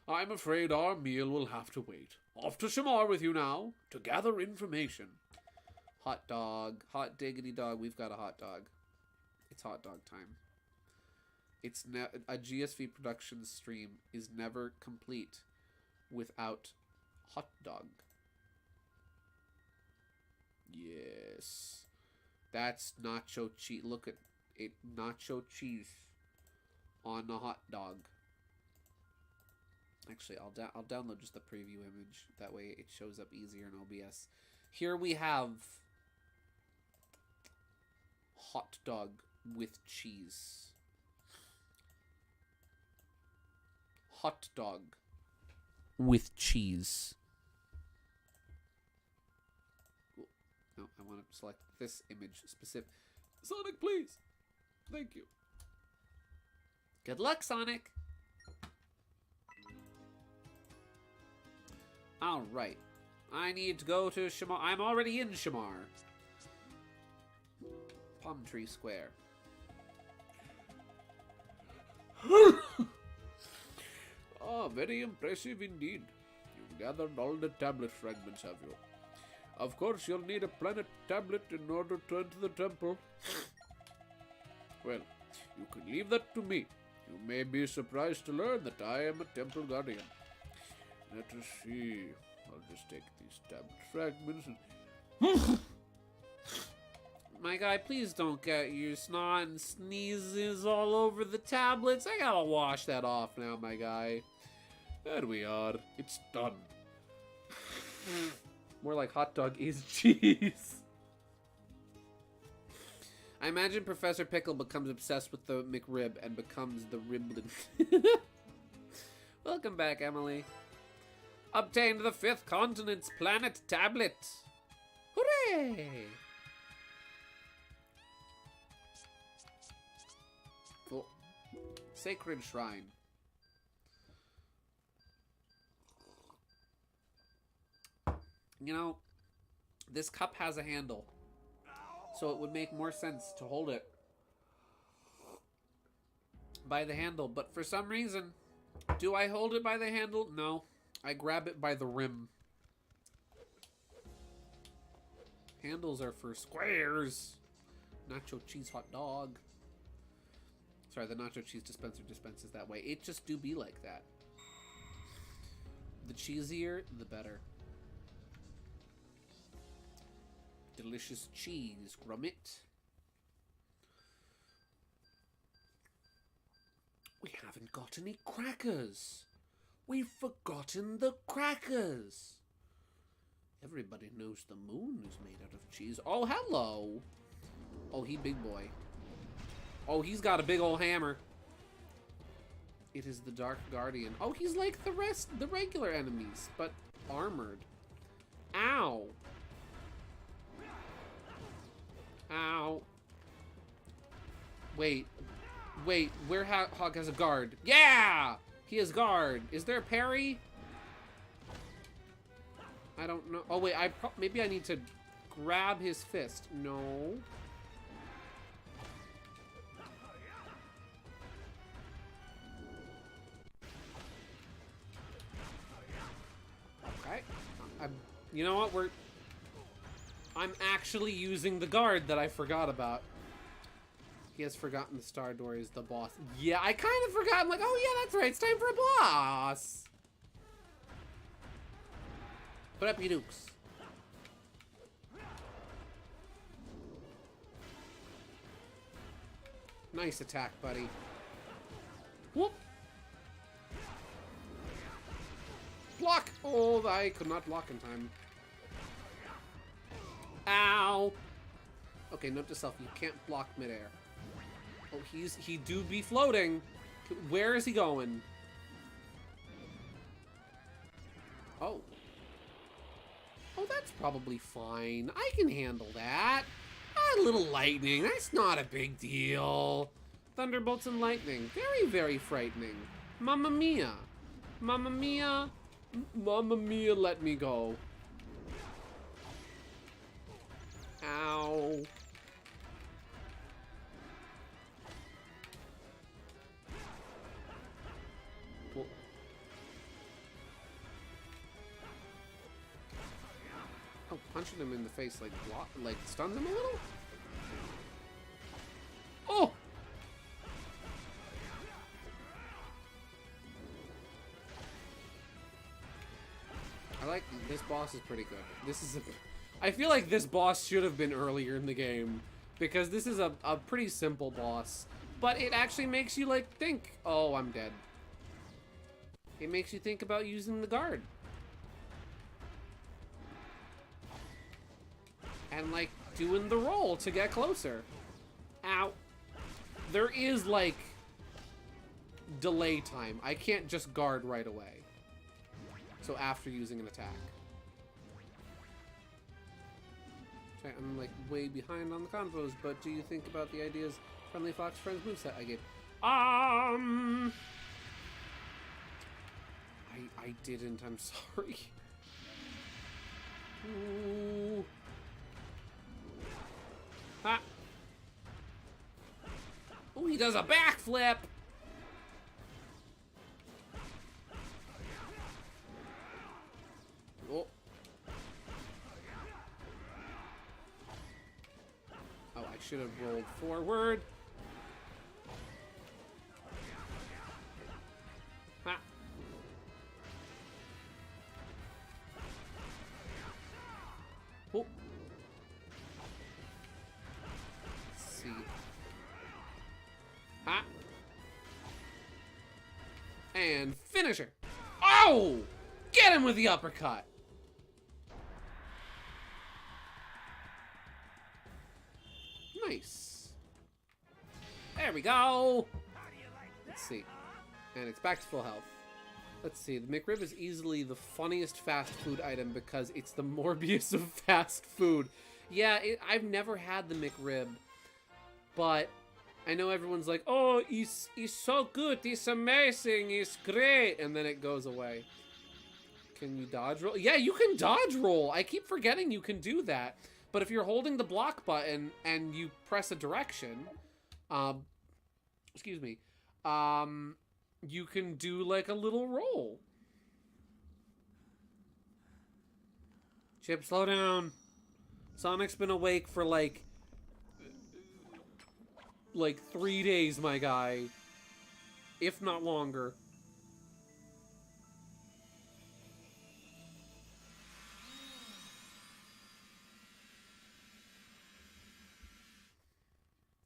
I'm afraid our meal will have to wait. Off to Shamar with you now, to gather information. Hot dog. Hot diggity dog. We've got a hot dog. It's hot dog time. It's a GSV Productions stream is never complete without hot dog. Yes. That's nacho cheese. Look at it. Nacho cheese on a hot dog. Actually, I'll download just the preview image. That way it shows up easier in OBS. Here we have hot dog with cheese. Hot dog with cheese. No, I want to select this image specific. Sonic, please. Thank you. Good luck, Sonic. All right. I need to go to Shamar. I'm already in Shamar. Palm Tree Square. Oh, very impressive indeed. You've gathered all the tablet fragments, have you? Of course, you'll need a planet tablet in order to enter the temple. Well, you can leave that to me. You may be surprised to learn that I am a temple guardian. Let us see. I'll just take these tablet fragments and... My guy, please don't get your snot and sneezes all over the tablets. I gotta wash that off now, my guy. There we are. It's done. More like hot dog is cheese. I imagine Professor Pickle becomes obsessed with the McRib and becomes the Riblin. Welcome back, Emily. Obtained the 5th continent's planet tablet. Hooray! Cool. Sacred Shrine. You know, this cup has a handle, so it would make more sense to hold it by the handle. But for some reason, do I hold it by the handle? No. I grab it by the rim. Handles are for squares. Nacho cheese hot dog. Sorry, the nacho cheese dispenser dispenses that way. It just do be like that. The cheesier, the better. Delicious cheese, grummet. We haven't got any crackers. We've forgotten the crackers. Everybody knows the moon is made out of cheese. Oh, hello. Oh, he big boy. Oh, he's got a big old hammer. It is the Dark Guardian. Oh, he's like the regular enemies, but armored. Ow. Ow. Wait, where Hog has a guard. Yeah! He has guard. Is there a parry? I don't know. Oh, wait, maybe I need to grab his fist. No. Okay. You know what? I'm actually using the guard that I forgot about. He has forgotten the Star Door is the boss. Yeah, I kind of forgot. I'm like, oh yeah, that's right. It's time for a boss. Put up your dukes. Nice attack, buddy. Whoop. Block. Oh, I could not block in time. Ow. Okay, note to self, you can't block midair. Oh, he do be floating. Where is he going? Oh. Oh, that's probably fine. I can handle that. A little lightning. That's not a big deal. Thunderbolts and lightning. Very, very frightening. Mamma mia. Mamma mia. Mamma mia, let me go. Ow. Oh, punching him in the face like stuns him a little? Oh! I like this boss is pretty good. This is I feel like this boss should have been earlier in the game because this is a pretty simple boss, but it actually makes you like think, oh, I'm dead. It makes you think about using the guard. And like doing the roll to get closer. Ow. There is like delay time. I can't just guard right away. So after using an attack. Okay, I'm like way behind on the convos, but do you think about the ideas Friendly Fox Friends moveset I gave? I didn't, I'm sorry. Ooh. Ha! Oh, he does a backflip! Oh. Oh, I should have rolled forward. Ha! Oh. Let's see. Ha! And finisher! Oh! Get him with the uppercut! Nice. There we go. Let's see. And it's back to full health. Let's see. The McRib is easily the funniest fast food item because it's the Morbius of fast food. Yeah, I've never had the McRib, but I know everyone's like, oh, he's so good. He's amazing. He's great. And then it goes away. Can you dodge roll? Yeah, you can dodge roll. I keep forgetting you can do that. But if you're holding the block button and you press a direction, excuse me, you can do like a little roll. Chip, slow down. Sonic's been awake for like 3 days, my guy. If not longer.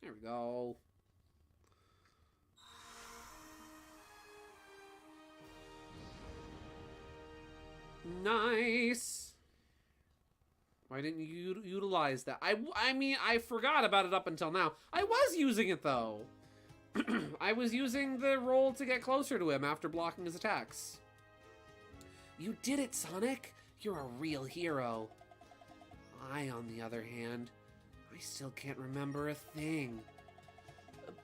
There we go. Nice. Why didn't you utilize that? I mean, I forgot about it up until now. I was using it, though. I was using the roll to get closer to him after blocking his attacks. You did it, Sonic. You're a real hero. I, on the other hand, I still can't remember a thing.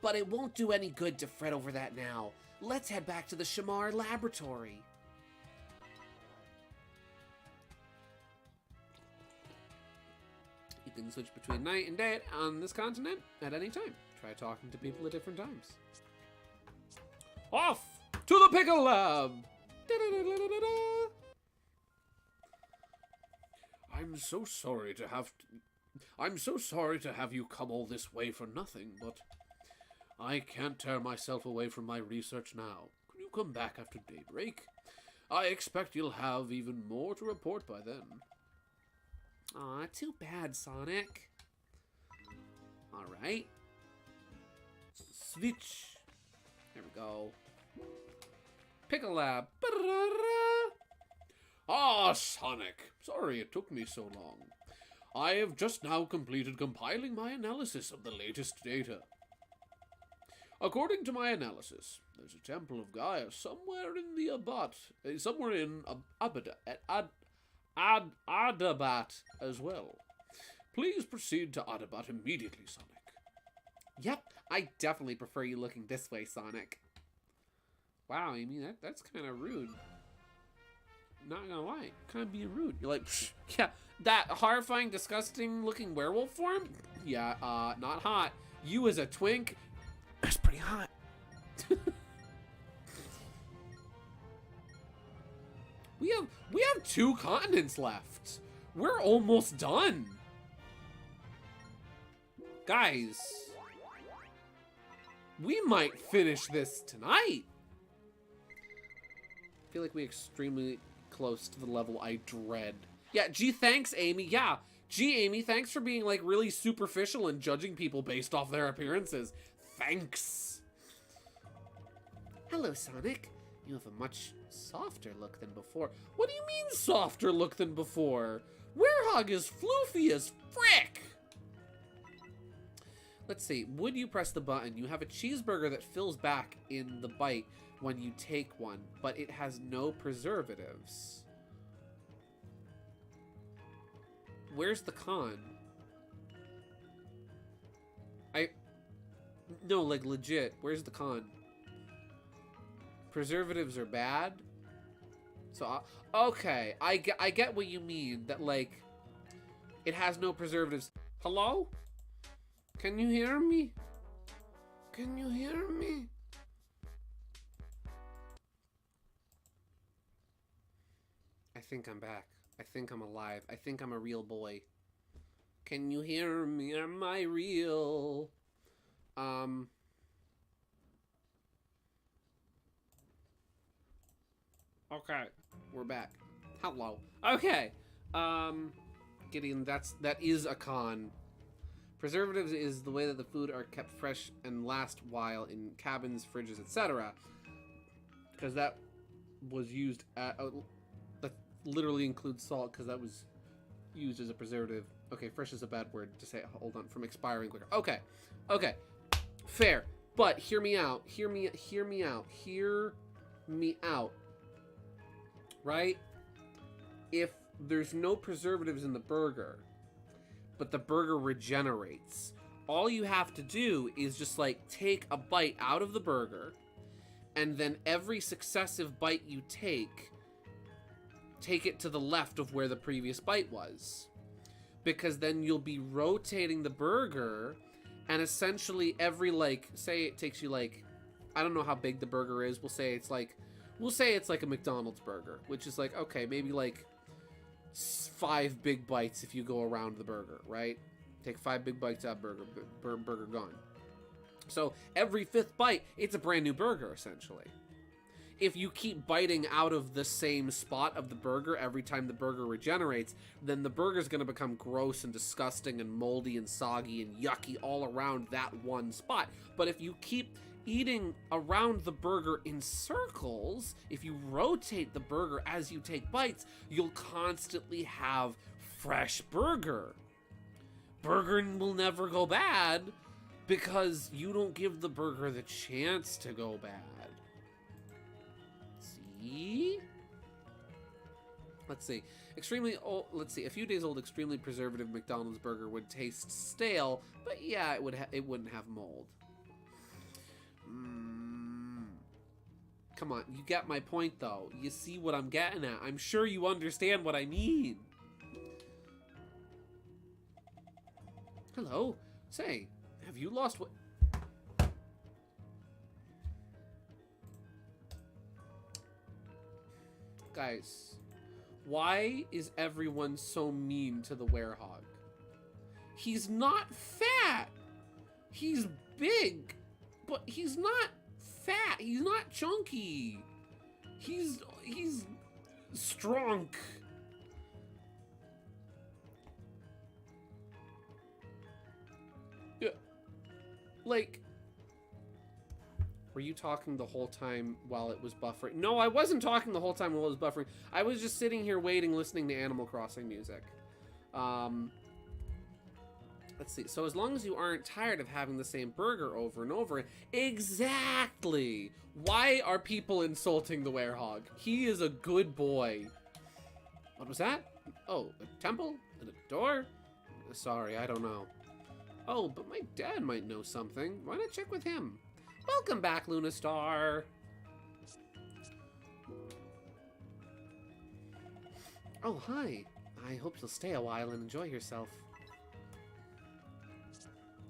But it won't do any good to fret over that now. Let's head back to the Shamar laboratory. You can switch between night and day on this continent at any time. Try talking to people at different times. Off to the Pickle Lab! Da-da-da-da-da-da. I'm so sorry to have you come all this way for nothing, but I can't tear myself away from my research now. Can you come back after daybreak? I expect you'll have even more to report by then. Aw, too bad, Sonic. Alright. Switch. There we go. Pickle Lab. Ah, Sonic. Sorry it took me so long. I have just now completed compiling my analysis of the latest data. According to my analysis, there's a Temple of Gaia somewhere in the Adabat as well. Please proceed to Adabat immediately, Sonic. Yep, I definitely prefer you looking this way, Sonic. Wow, I mean, that's kind of rude. Not gonna lie, kind of being rude. You're like, psh, yeah, that horrifying, disgusting looking werewolf form? Yeah, not hot. You as a twink, that's pretty hot. We have 2 continents left. We're almost done. Guys, we might finish this tonight. I feel like we're extremely close to the level I dread. Yeah, gee, thanks, Amy. Yeah, gee, Amy, thanks for being, like, really superficial and judging people based off their appearances. Thanks. Hello, Sonic. You have a much softer look than before. What do you mean, softer look than before? Werehog is floofy as frick! Let's see. Would you press the button? You have a cheeseburger that fills back in the bite when you take one, but it has no preservatives. Where's the con? No, like, legit. Where's the con? Preservatives are bad? So, okay. I get what you mean. That, like, it has no preservatives. Hello? Can you hear me? Can you hear me? I think I'm back. I think I'm alive. I think I'm a real boy. Can you hear me? Am I real? Okay, we're back. Hello. Okay. Gideon, that is a con. Preservatives is the way that the food are kept fresh and last while in cabins, fridges, etc. Because that was used at... that literally includes salt, because that was used as a preservative. Okay, fresh is a bad word to say. Hold on, from expiring quicker. Okay, okay, fair. But hear me out. Hear me out. Hear me out. Right? If there's no preservatives in the burger, but the burger regenerates, all you have to do is just, like, take a bite out of the burger, and then every successive bite you take it to the left of where the previous bite was. Because then you'll be rotating the burger, and essentially every, like, say it takes you, like, I don't know how big the burger is, we'll say it's like a McDonald's burger, which is like, okay, maybe like 5 big bites if you go around the burger, right? Take 5 big bites out of burger gone. So every 5th bite, it's a brand new burger, essentially. If you keep biting out of the same spot of the burger every time the burger regenerates, then the burger's going to become gross and disgusting and moldy and soggy and yucky all around that one spot. But if you keep eating around the burger in circles, if you rotate the burger as you take bites, you'll constantly have fresh burger. Burger will never go bad because you don't give the burger the chance to go bad. See? Let's see. Extremely old, let's see. A few days old, extremely preservative McDonald's burger would taste stale, but yeah, it wouldn't have mold. Come on, you get my point, though. You see what I'm getting at. I'm sure you understand what I mean. Hello? Say, have you lost what... Guys, why is everyone so mean to the werehog? He's not fat. He's big, but he's not fat. He's not chunky. He's strong. Yeah. Like, were you talking the whole time while it was buffering? No, I wasn't talking the whole time while it was buffering. I was just sitting here waiting, listening to Animal Crossing music. Let's see. So as long as you aren't tired of having the same burger over and over. Exactly. Why are people insulting the werehog? He is a good boy. What was that? Oh, a temple? And a door? Sorry, I don't know. Oh, but my dad might know something. Why not check with him? Welcome back, Luna Star. Oh, hi. I hope you'll stay a while and enjoy yourself.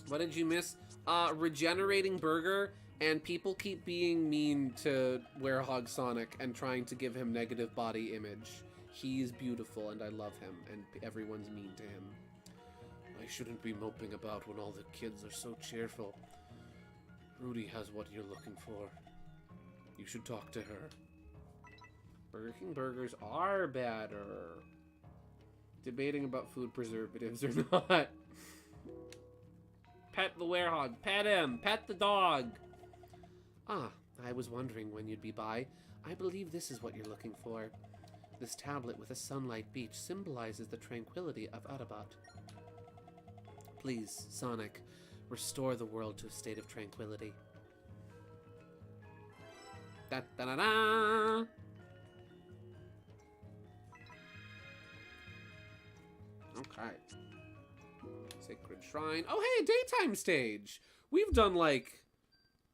What did you miss? Regenerating burger, and people keep being mean to Werehog Sonic and trying to give him negative body image. He is beautiful, and I love him, and everyone's mean to him. I shouldn't be moping about when all the kids are so cheerful. Rudy has what you're looking for. You should talk to her. Burger King burgers are better. Debating about food preservatives or not. Pet the werehog. Pet him. Pet the dog. Ah, I was wondering when you'd be by. I believe this is what you're looking for. This tablet with a sunlight beach symbolizes the tranquility of Autobot. Please, Sonic, restore the world to a state of tranquility. Da-da-da-da! Okay. Sacred Shrine. Oh, hey, a daytime stage! We've done, like,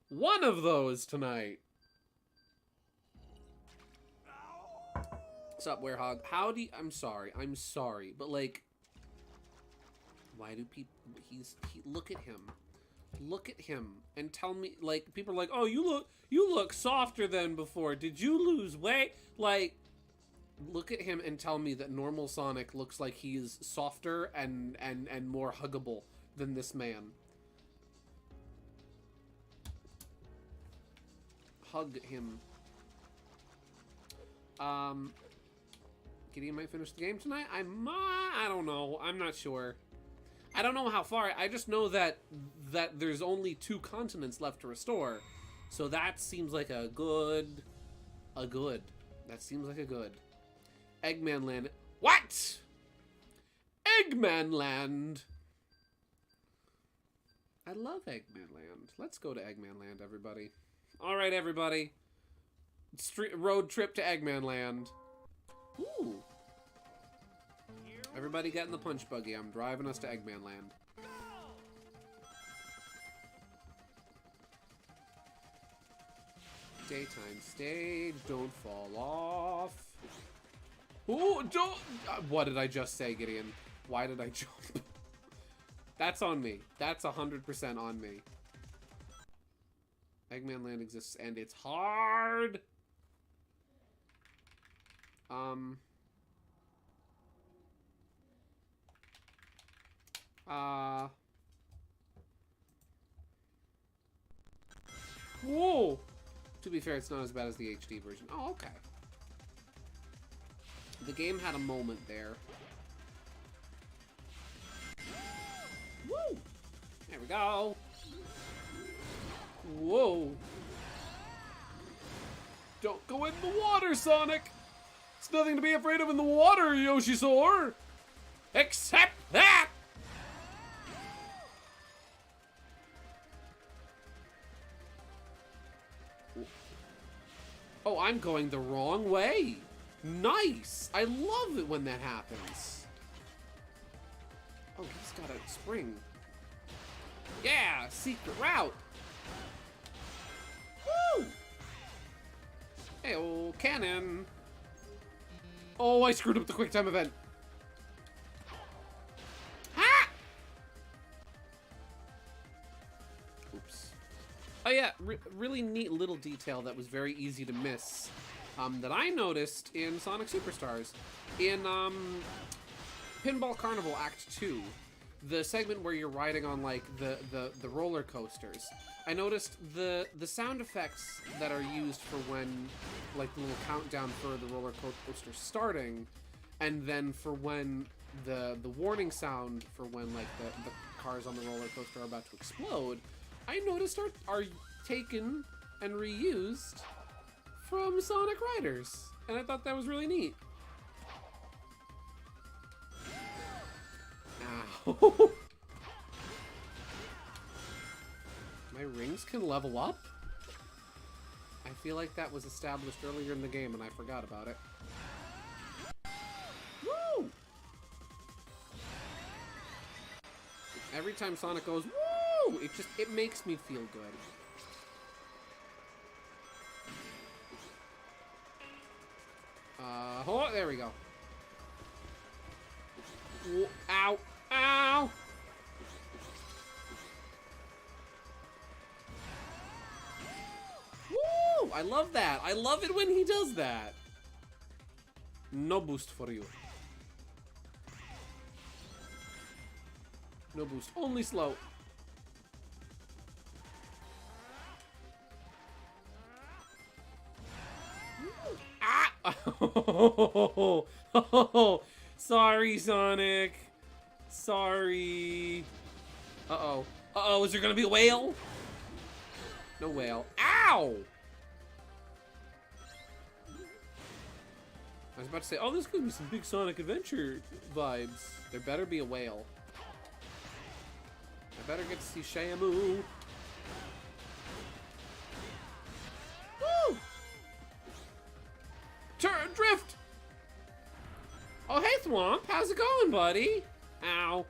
one of those tonight. What's up, Werehog? Howdy. I'm sorry, but, like, why do people... look at him. Look at him and tell me, like, people are like, oh, you look softer than before. Did you lose weight? Like, look at him and tell me that normal Sonic looks like he is softer and more huggable than this man. Hug him. Gideon might finish the game tonight? I don't know. I'm not sure. I don't know how far. I just know that there's only 2 continents left to restore. So that seems like a good. That seems like a good. Eggman Land. What? Eggman Land. I love Eggman Land. Let's go to Eggman Land, everybody. All right, everybody. Road trip to Eggman Land. Ooh. Everybody get in the punch buggy. I'm driving us to Eggman Land. Daytime stage. Don't fall off. Ooh, don't. What did I just say, Gideon? Why did I jump? That's on me. That's 100% on me. Eggman Land exists and it's hard. Whoa! To be fair, it's not as bad as the HD version. Oh, okay. The game had a moment there. Woo! There we go. Whoa! Don't go in the water, Sonic! It's nothing to be afraid of in the water, Yoshisaur! Except that! Oh, I'm going the wrong way. Nice. I love it when that happens. Oh, he's got a spring. Yeah, secret route. Woo! Hey, oh, cannon. Oh, I screwed up the quick time event. Ha! Oops. Oh yeah, really neat little detail that was very easy to miss, that I noticed in Sonic Superstars. In Pinball Carnival Act 2, the segment where you're riding on like the roller coasters, I noticed the sound effects that are used for when like the little countdown for the roller coaster starting, and then for when the warning sound for when like the cars on the roller coaster are about to explode, I noticed are taken and reused from Sonic Riders, and I thought that was really neat. Ow. My rings can level up? I feel like that was established earlier in the game and I forgot about it. Woo! Every time Sonic goes, woo! It makes me feel good. Oh, there we go. Ow! Ow! Woo! I love that. I love it when he does that. No boost for you. No boost. Only slow. Ah! Oh, sorry, Sonic. Sorry. Uh-oh. Uh-oh, is there gonna be a whale? No whale. Ow! I was about to say, oh, this could be some big Sonic Adventure vibes. There better be a whale. I better get to see Shamu. Woo! Turn, drift! Oh, hey, Thwomp. How's it going, buddy? Ow.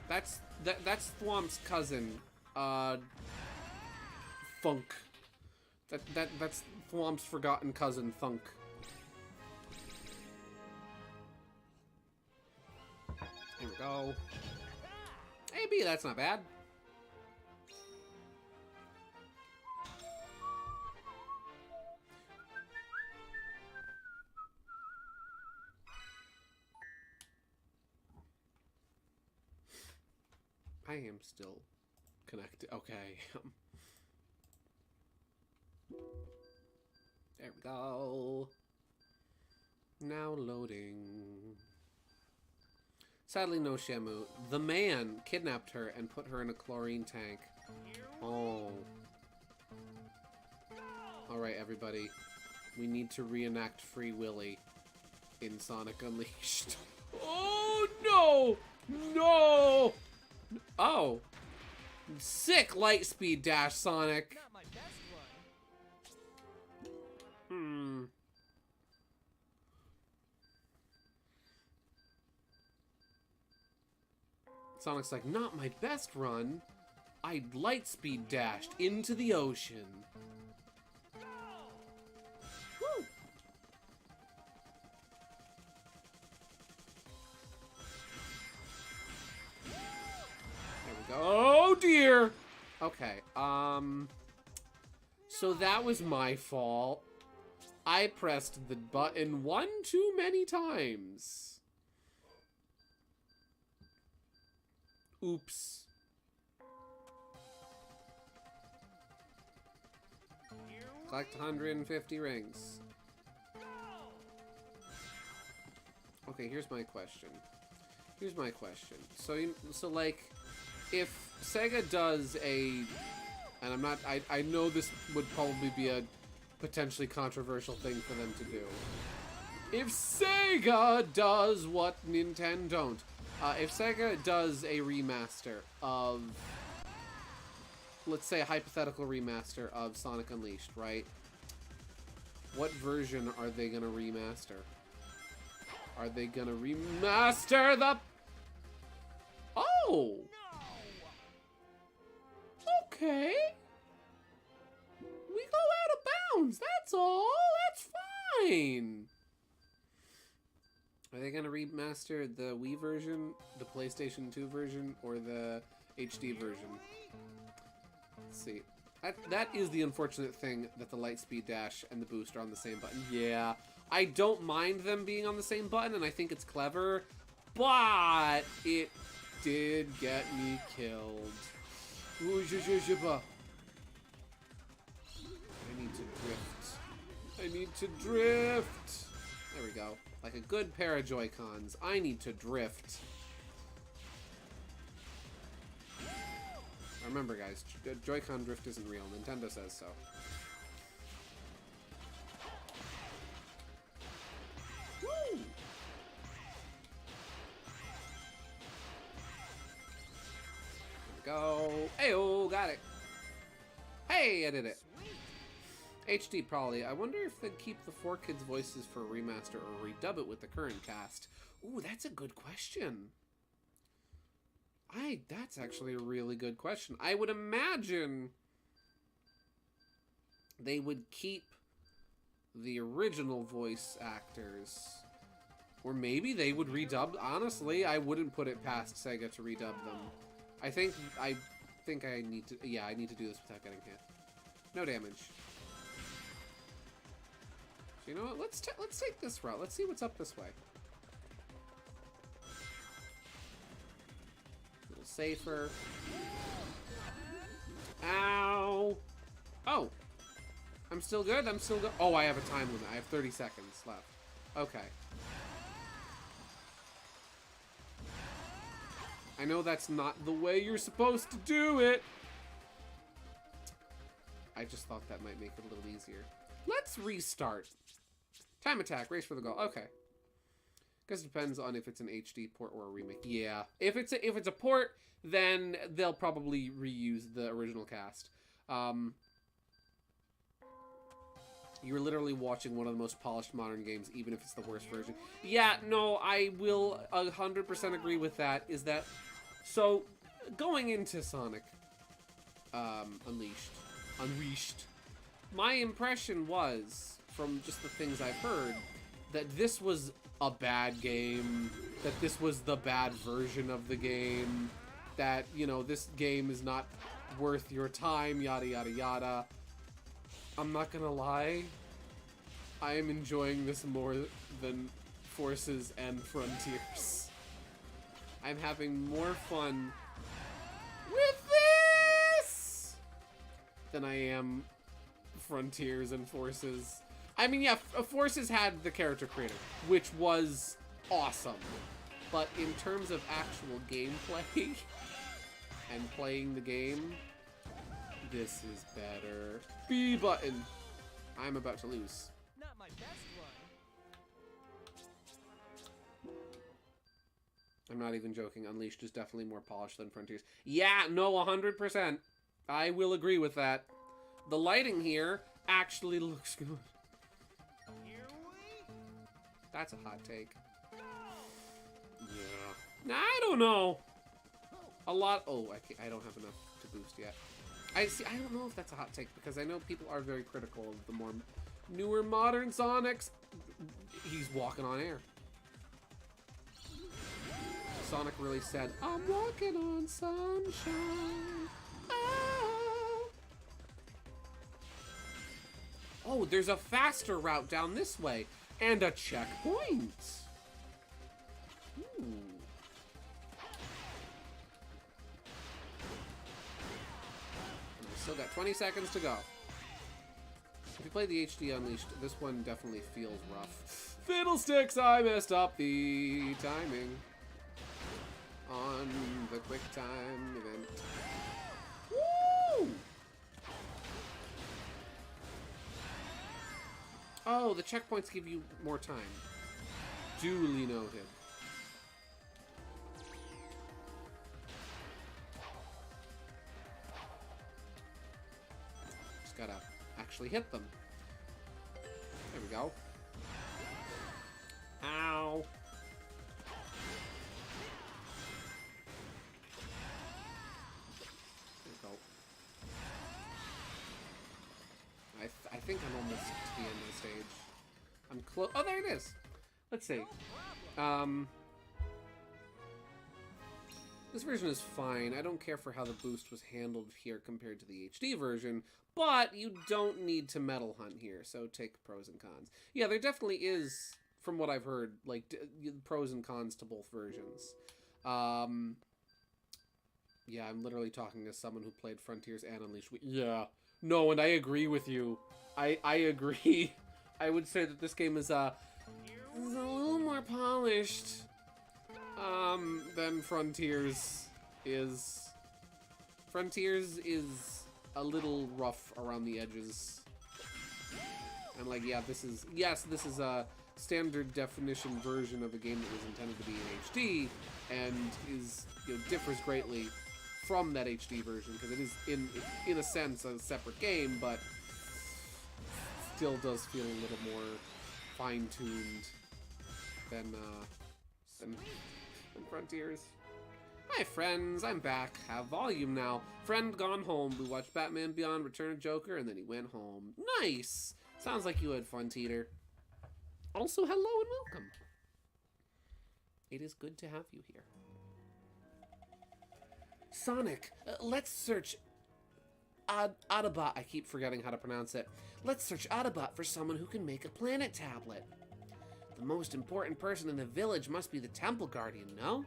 That's Thwomp's cousin. Funk. That's Thwomp's forgotten cousin, Thunk. Here we go. A, B, that's not bad. I am still connected. Okay. There we go. Now loading. Sadly, no Shamu. The man kidnapped her and put her in a chlorine tank. Oh. Alright, everybody. We need to reenact Free Willy in Sonic Unleashed. Oh, no! No! Oh. Sick light speed dash, Sonic. Not my best one. Hmm. Sonic's like, not my best run. I light speed dashed into the ocean. Woo. There we go. Oh dear. Okay. So that was my fault. I pressed the button one too many times. Oops. Collect 150 rings. Okay, here's my question. So like, if Sega does a, and I'm not, I know this would probably be a potentially controversial thing for them to do. If Sega does what Nintendo don't, if Sega does a remaster of, let's say a hypothetical remaster of Sonic Unleashed, right? What version are they gonna remaster? Are they gonna remaster the... Oh! Okay. We go out of bounds, that's all. That's fine. Are they gonna remaster the Wii version, the PlayStation 2 version, or the HD version? Let's see. That is the unfortunate thing, that the light speed dash and the boost are on the same button. Yeah, I don't mind them being on the same button, and I think it's clever, but it did get me killed. Ooh, I need to drift. There we go. Like a good pair of Joy-Cons. I need to drift. Remember, guys, Joy-Con drift isn't real. Nintendo says so. Woo! There we go. Hey-oh, got it. Hey, I did it. HD probably. I wonder if they'd keep the 4 kids' voices for a remaster or redub it with the current cast. Ooh, that's a good question. That's actually a really good question. I would imagine they would keep the original voice actors. Or maybe they would redub. Honestly, I wouldn't put it past Sega to redub them. I think I need to, yeah, I need to do this without getting hit. No damage. So you know what? Let's take this route. Let's see what's up this way. A little safer. Ow! Oh! I'm still good? I'm still good? Oh, I have a time limit. I have 30 seconds left. Okay. I know that's not the way you're supposed to do it. I just thought that might make it a little easier. Let's restart. Time attack, race for the goal. Okay. Guess it depends on if it's an HD port or a remake. Yeah. If it's a port, then they'll probably reuse the original cast. You're literally watching one of the most polished modern games, even if it's the worst version. Yeah, no, I will 100% agree with that. Is that so? Going into Sonic UnWiished, my impression was, from just the things I've heard, that this was a bad game, that this was the bad version of the game, that, you know, this game is not worth your time, yada yada yada. I'm not gonna lie, I am enjoying this more than Forces and Frontiers. I'm having more fun with this than I am Frontiers and Forces. I mean, yeah, Forces had the character creator, which was awesome. But in terms of actual gameplay and playing the game, this is better. B button. I'm about to lose. Not my best one. I'm not even joking. Unleashed is definitely more polished than Frontiers. Yeah, no, 100%. I will agree with that. The lighting here actually looks good. That's a hot take. Yeah. Nah, I don't know. A lot. Oh, I don't have enough to boost yet. I don't know if that's a hot take, because I know people are very critical of the more newer modern Sonics. He's walking on air. Sonic really said, "I'm walking on sunshine." Oh. Oh, there's a faster route down this way and a checkpoint. Ooh. Still got 20 seconds to go. If you play the HD Unleashed, this one definitely feels rough. Fiddlesticks, I messed up the timing on the quick time event. Woo! Oh, the checkpoints give you more time. Duly noted. Gotta actually hit them. There we go. Ow. There we go. I think I'm almost to the end of the stage. I'm close. Oh, there it is. Let's see. This version is fine. I don't care for how the boost was handled here compared to the HD version, but you don't need to metal hunt here, so take pros and cons. Yeah, there definitely is, from what I've heard, like, pros and cons to both versions. Yeah, I'm literally talking as someone who played Frontiers and Unleashed. Yeah. No, and I agree with you. I agree. I would say that this game is a little more polished than Frontiers is. Frontiers is a little rough around the edges. And like, yeah, this is a standard definition version of a game that was intended to be in HD and is, you know, differs greatly from that HD version, because it is in a sense a separate game, but still does feel a little more fine-tuned than Frontiers. Hi friends, I'm back. Have volume now. Friend gone home. We watched Batman Beyond, Return of Joker, and then he went home. Nice! Sounds like you had fun, Teeter. Also, hello and welcome. It is good to have you here. Sonic, let's search Autobot. I keep forgetting how to pronounce it. Let's search Autobot for someone who can make a planet tablet. The most important person in the village must be the Temple Guardian, no?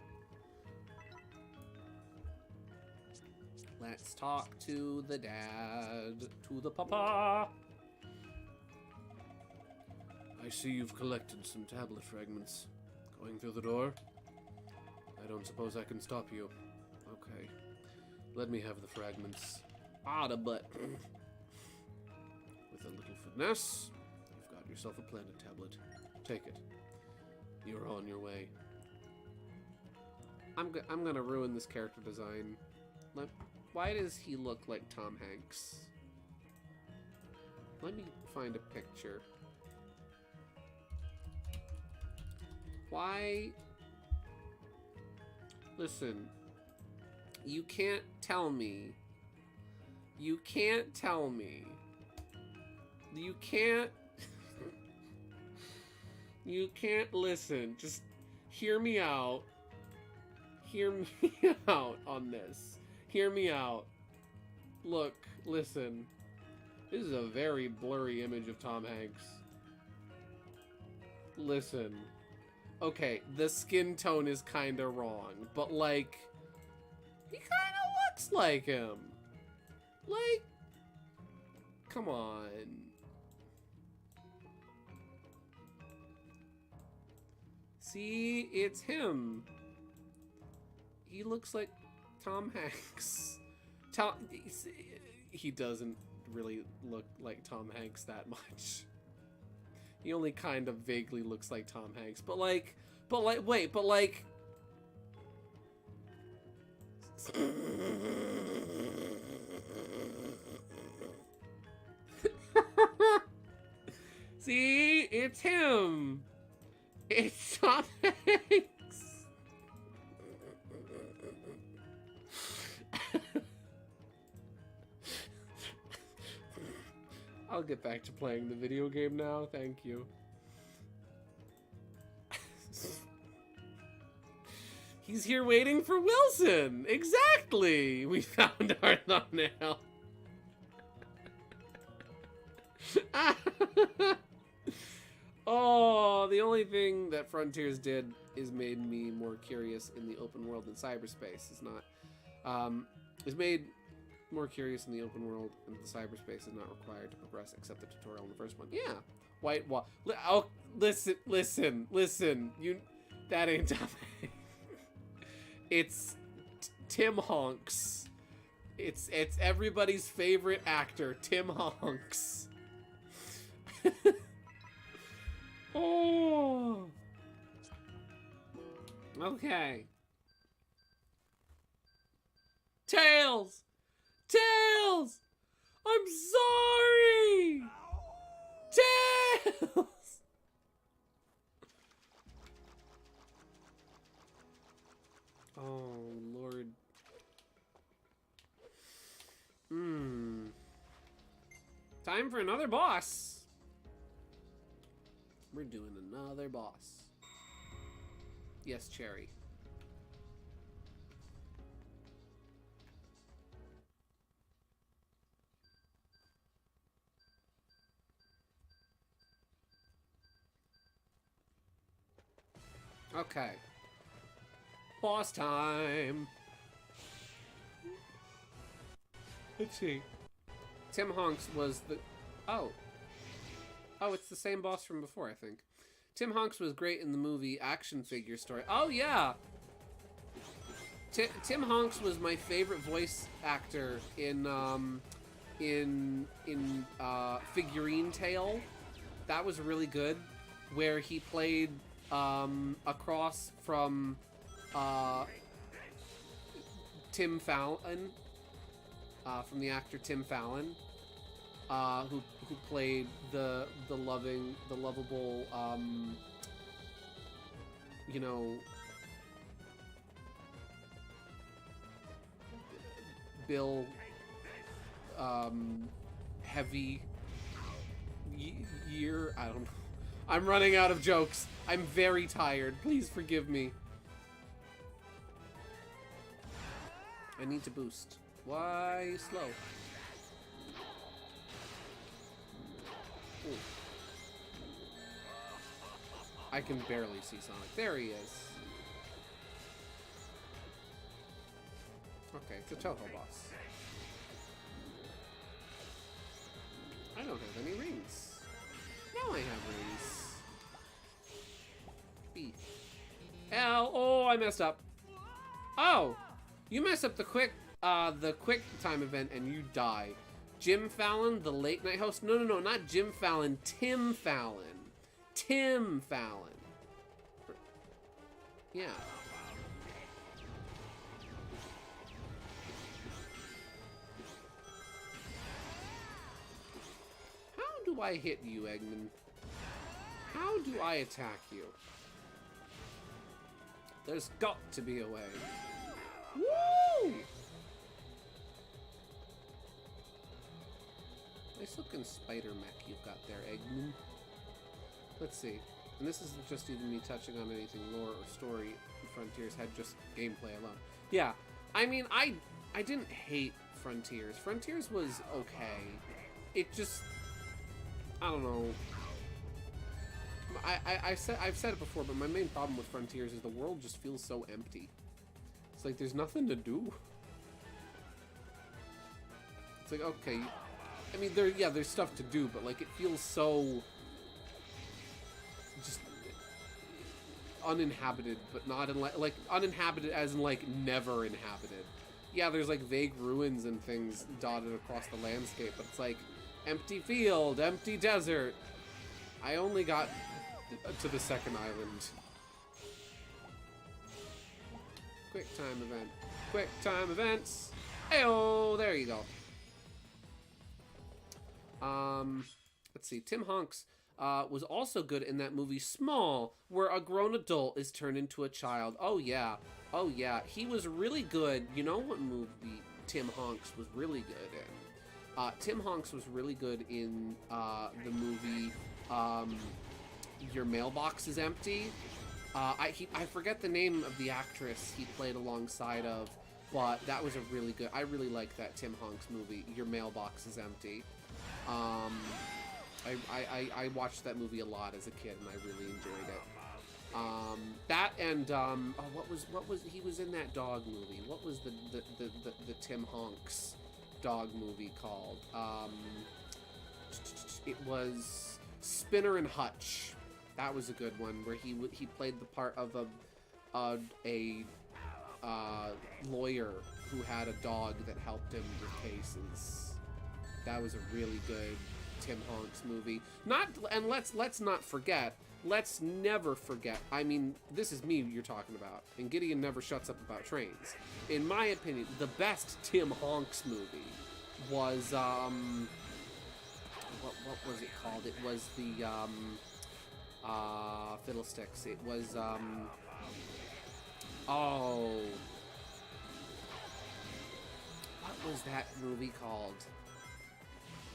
Let's talk to the dad, to the papa. I see you've collected some tablet fragments. Going through the door? I don't suppose I can stop you. Okay. Let me have the fragments. Autobot. With a little finesse, you've got yourself a planet tablet. Take it. You're on your way. I'm gonna ruin this character design. Why does he look like Tom Hanks? Let me find a picture. Why? Listen, you can't tell me. You can't tell me. You can't. You can't listen. Just hear me out. Hear me out on this. Hear me out. Look, listen. This is a very blurry image of Tom Hanks. Listen. Okay, the skin tone is kind of wrong, but like, he kind of looks like him. Like, come on. See, it's him. He looks like Tom Hanks. He doesn't really look like Tom Hanks that much. He only kind of vaguely looks like Tom Hanks. But like, wait, but like... See? It's him! It's Tom Hanks! I'll get back to playing the video game now, thank you. He's here waiting for Wilson! Exactly! We found our thumbnail. Oh, the only thing that Frontiers did is made me more curious in the open world than cyberspace. Is not, is made more curious in the open world, and the cyberspace is not required to progress except the tutorial in the first one. Yeah, white wall. Oh, listen. You, that ain't Tom Hanks. It's Tim Honks. It's everybody's favorite actor, Tim Honks. Oh. Okay. Tails! Tails! I'm sorry! Tails! Oh, Lord. Time for another boss. We're doing another boss. Yes, Cherry. Okay. Boss time. Let's see. Tim Honks was the... Oh, it's the same boss from before, I think. Tim Honks was great in the movie Action Figure Story. Oh, yeah! Tim Honks was my favorite voice actor in Figurine Tale. That was really good. Where he played across from Tim Fallon, from the actor Tim Fallon, who played the lovable, you know, Bill, heavy year. I don't know. I'm running out of jokes. I'm very tired. Please forgive me. I need to boost. Why slow? Ooh. I can barely see Sonic. There he is. Okay, it's a Toho boss. I don't have any rings. Now I have rings. B. L. Oh, I messed up. Oh, you messed up the quick time event and you die. Jim Fallon, the late night host. No, not Jim Fallon. Tim Fallon. Tim Fallon. Yeah. How do I hit you, Eggman? How do I attack you? There's got to be a way. Woo! Nice looking spider mech you've got there, Eggman. Let's see. And this isn't just even me touching on anything lore or story. Frontiers had just gameplay alone. Yeah, I mean, I didn't hate Frontiers. Frontiers was okay. It just, I don't know. I've said it before, but my main problem with Frontiers is the world just feels so empty. It's like there's nothing to do. It's like, okay, I mean, there's stuff to do, but like it feels so just uninhabited, but not in like uninhabited as in like never inhabited. Yeah, there's like vague ruins and things dotted across the landscape, but it's like empty field, empty desert. I only got to the second island. Quick time event. Quick time events. Heyo, there you go. Let's see. Tim Honks was also good in that movie Small, where a grown adult is turned into a child. Oh yeah. Oh yeah. He was really good. You know what movie Tim Honks was really good in? Tim Honks was really good in the movie Your Mailbox is Empty. I forget the name of the actress he played alongside of, but that was a really good. I really like that Tim Honks movie, Your Mailbox is Empty. I watched that movie a lot as a kid, and I really enjoyed it. That and what was he was in that dog movie? What was the Tim Honks dog movie called? It was Spinner and Hutch. That was a good one where he played the part of a lawyer who had a dog that helped him with cases. That was a really good Tim Honks movie. Let's not forget. Let's never forget. I mean, this is me you're talking about, and Gideon never shuts up about trains. In my opinion, the best Tim Honks movie was what was it called? It was the Fiddlesticks. It was oh, what was that movie called?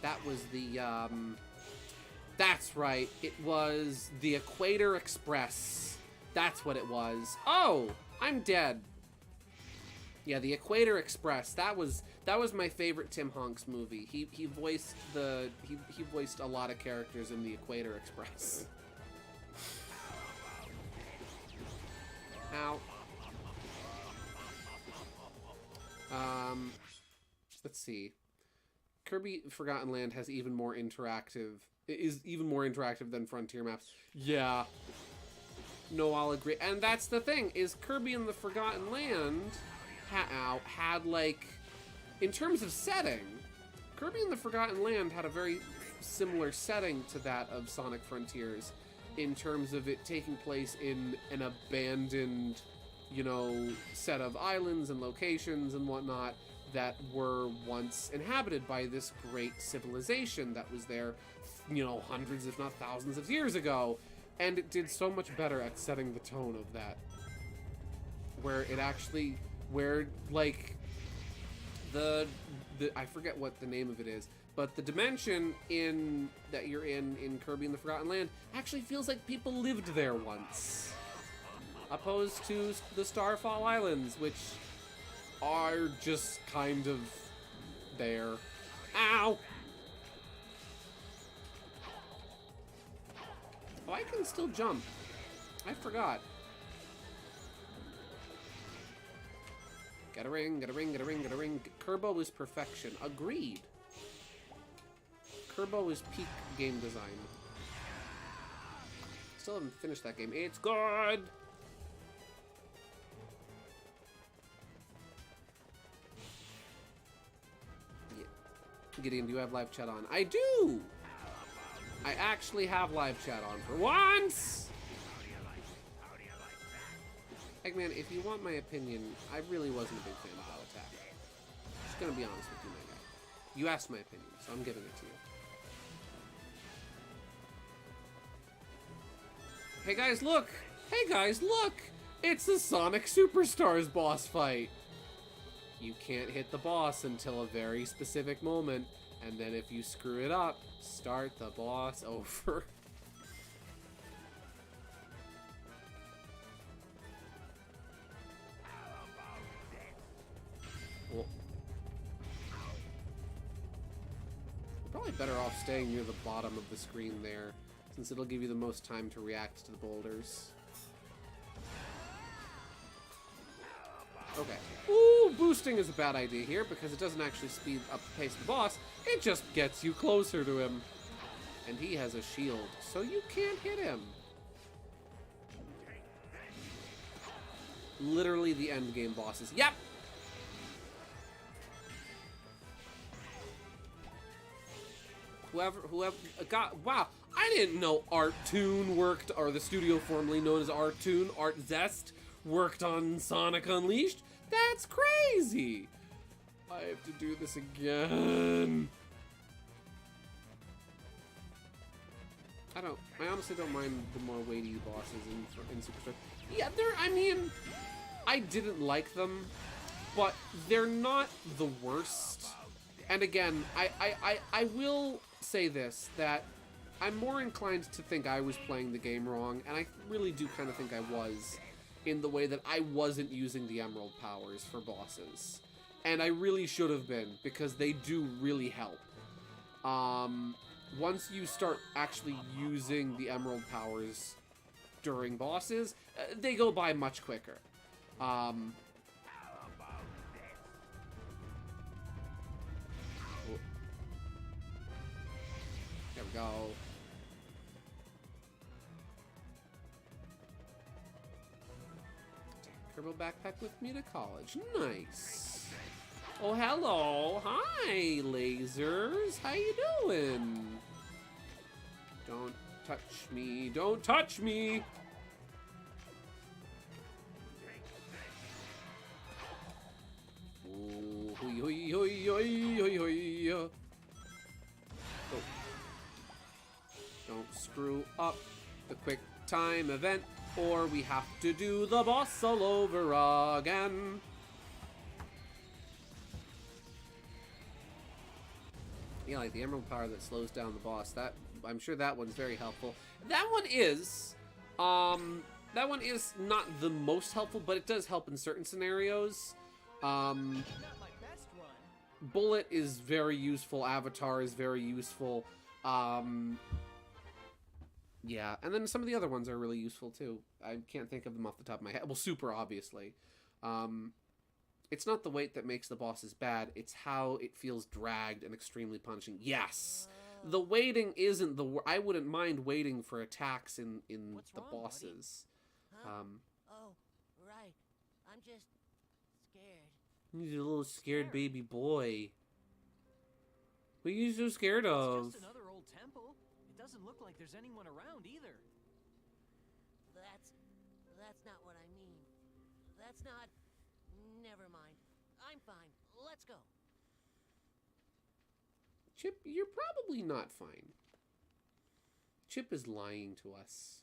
That was the that's right, it was the Equator Express. That's what it was. Oh, I'm dead. Yeah, the Equator Express. That was my favorite Tim Honks movie. He voiced he voiced a lot of characters in the Equator Express. Ow. Let's see. Kirby Forgotten Land has is even more interactive than Frontier Maps. Yeah. No, I'll agree. And that's the thing, is Kirby and the Forgotten Land had like, in terms of setting, Kirby and the Forgotten Land had a very similar setting to that of Sonic Frontiers, in terms of it taking place in an abandoned, you know, set of islands and locations and whatnot that were once inhabited by this great civilization that was there, you know, hundreds if not thousands of years ago. And it did so much better at setting the tone of that, where it actually, where like the I forget what the name of it is, but the dimension in that you're in Kirby and the Forgotten Land actually feels like people lived there once, opposed to the Starfall Islands, which are just kind of there. Ow! Oh, I can still jump. I forgot. Get a ring, get a ring, get a ring, get a ring. Kerbo is perfection. Agreed. Kerbo is peak game design. Still haven't finished that game. It's good! Yeah. Gideon, do you have live chat on? I do! I actually have live chat on for once! Eggman, if you want my opinion, I really wasn't a big fan of that attack. Just gonna be honest with you, my guy. You asked my opinion, so I'm giving it to you. Hey guys, look! Hey guys, look! It's the Sonic Superstars boss fight! You can't hit the boss until a very specific moment, and then if you screw it up, start the boss over. Well, you're probably better off staying near the bottom of the screen there, since it'll give you the most time to react to the boulders. Okay. Ooh, boosting is a bad idea here because it doesn't actually speed up the pace of the boss. It just gets you closer to him. And he has a shield, so you can't hit him. Literally the end game bosses. Yep! Whoever got, wow, I didn't know Artoon worked, or the studio formerly known as Artoon, Art Zest, worked on Sonic Unleashed. That's crazy! I have to do this again. I honestly don't mind the more weighty bosses in Superstar. Yeah, I mean, I didn't like them, but they're not the worst. And again, I will say this, that I'm more inclined to think I was playing the game wrong, and I really do kind of think I was, in the way that I wasn't using the Emerald powers for bosses. And I really should have been, because they do really help. Once you start actually using the Emerald powers during bosses, they go by much quicker. There we go. Turbo backpack with me to college. Nice. Oh, hello. Hi, lasers. How you doing? Don't touch me. Don't touch me. Ooh, hoi, hoi, hoi, hoi, hoi, hoi. Oh. Don't screw up the quick time event, or we have to do the boss all over again. Yeah, like the Emerald power that slows down the boss. That, I'm sure that one's very helpful. That one is not the most helpful, but it does help in certain scenarios. Bullet is very useful. Avatar is very useful. Yeah, and then some of the other ones are really useful too. I can't think of them off the top of my head. Well, Super, obviously. It's not the weight that makes the bosses bad, it's how it feels dragged and extremely punishing. Yes! The waiting isn't the I wouldn't mind waiting for attacks in What's the wrong, bosses. Huh? Oh, right. I'm just scared. He's a little scared baby boy. What are you so scared of? It's just another old temple. It doesn't look like there's anyone around either. That's not what I mean. That's not... Never mind. I'm fine. Let's go. Chip, you're probably not fine. Chip is lying to us.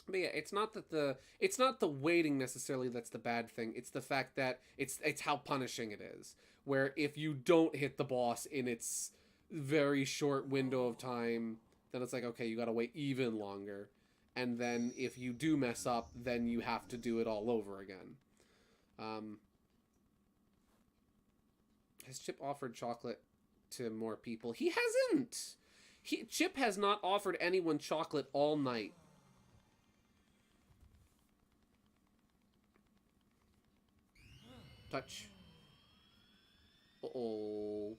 But yeah, it's not the waiting necessarily that's the bad thing. It's the fact that it's how punishing it is. Where if you don't hit the boss in its very short window of time, then it's like, okay, you gotta wait even longer. And then if you do mess up, then you have to do it all over again. Has Chip offered chocolate to more people. He hasn't. Chip has not offered anyone chocolate all night. Touch. Uh-oh.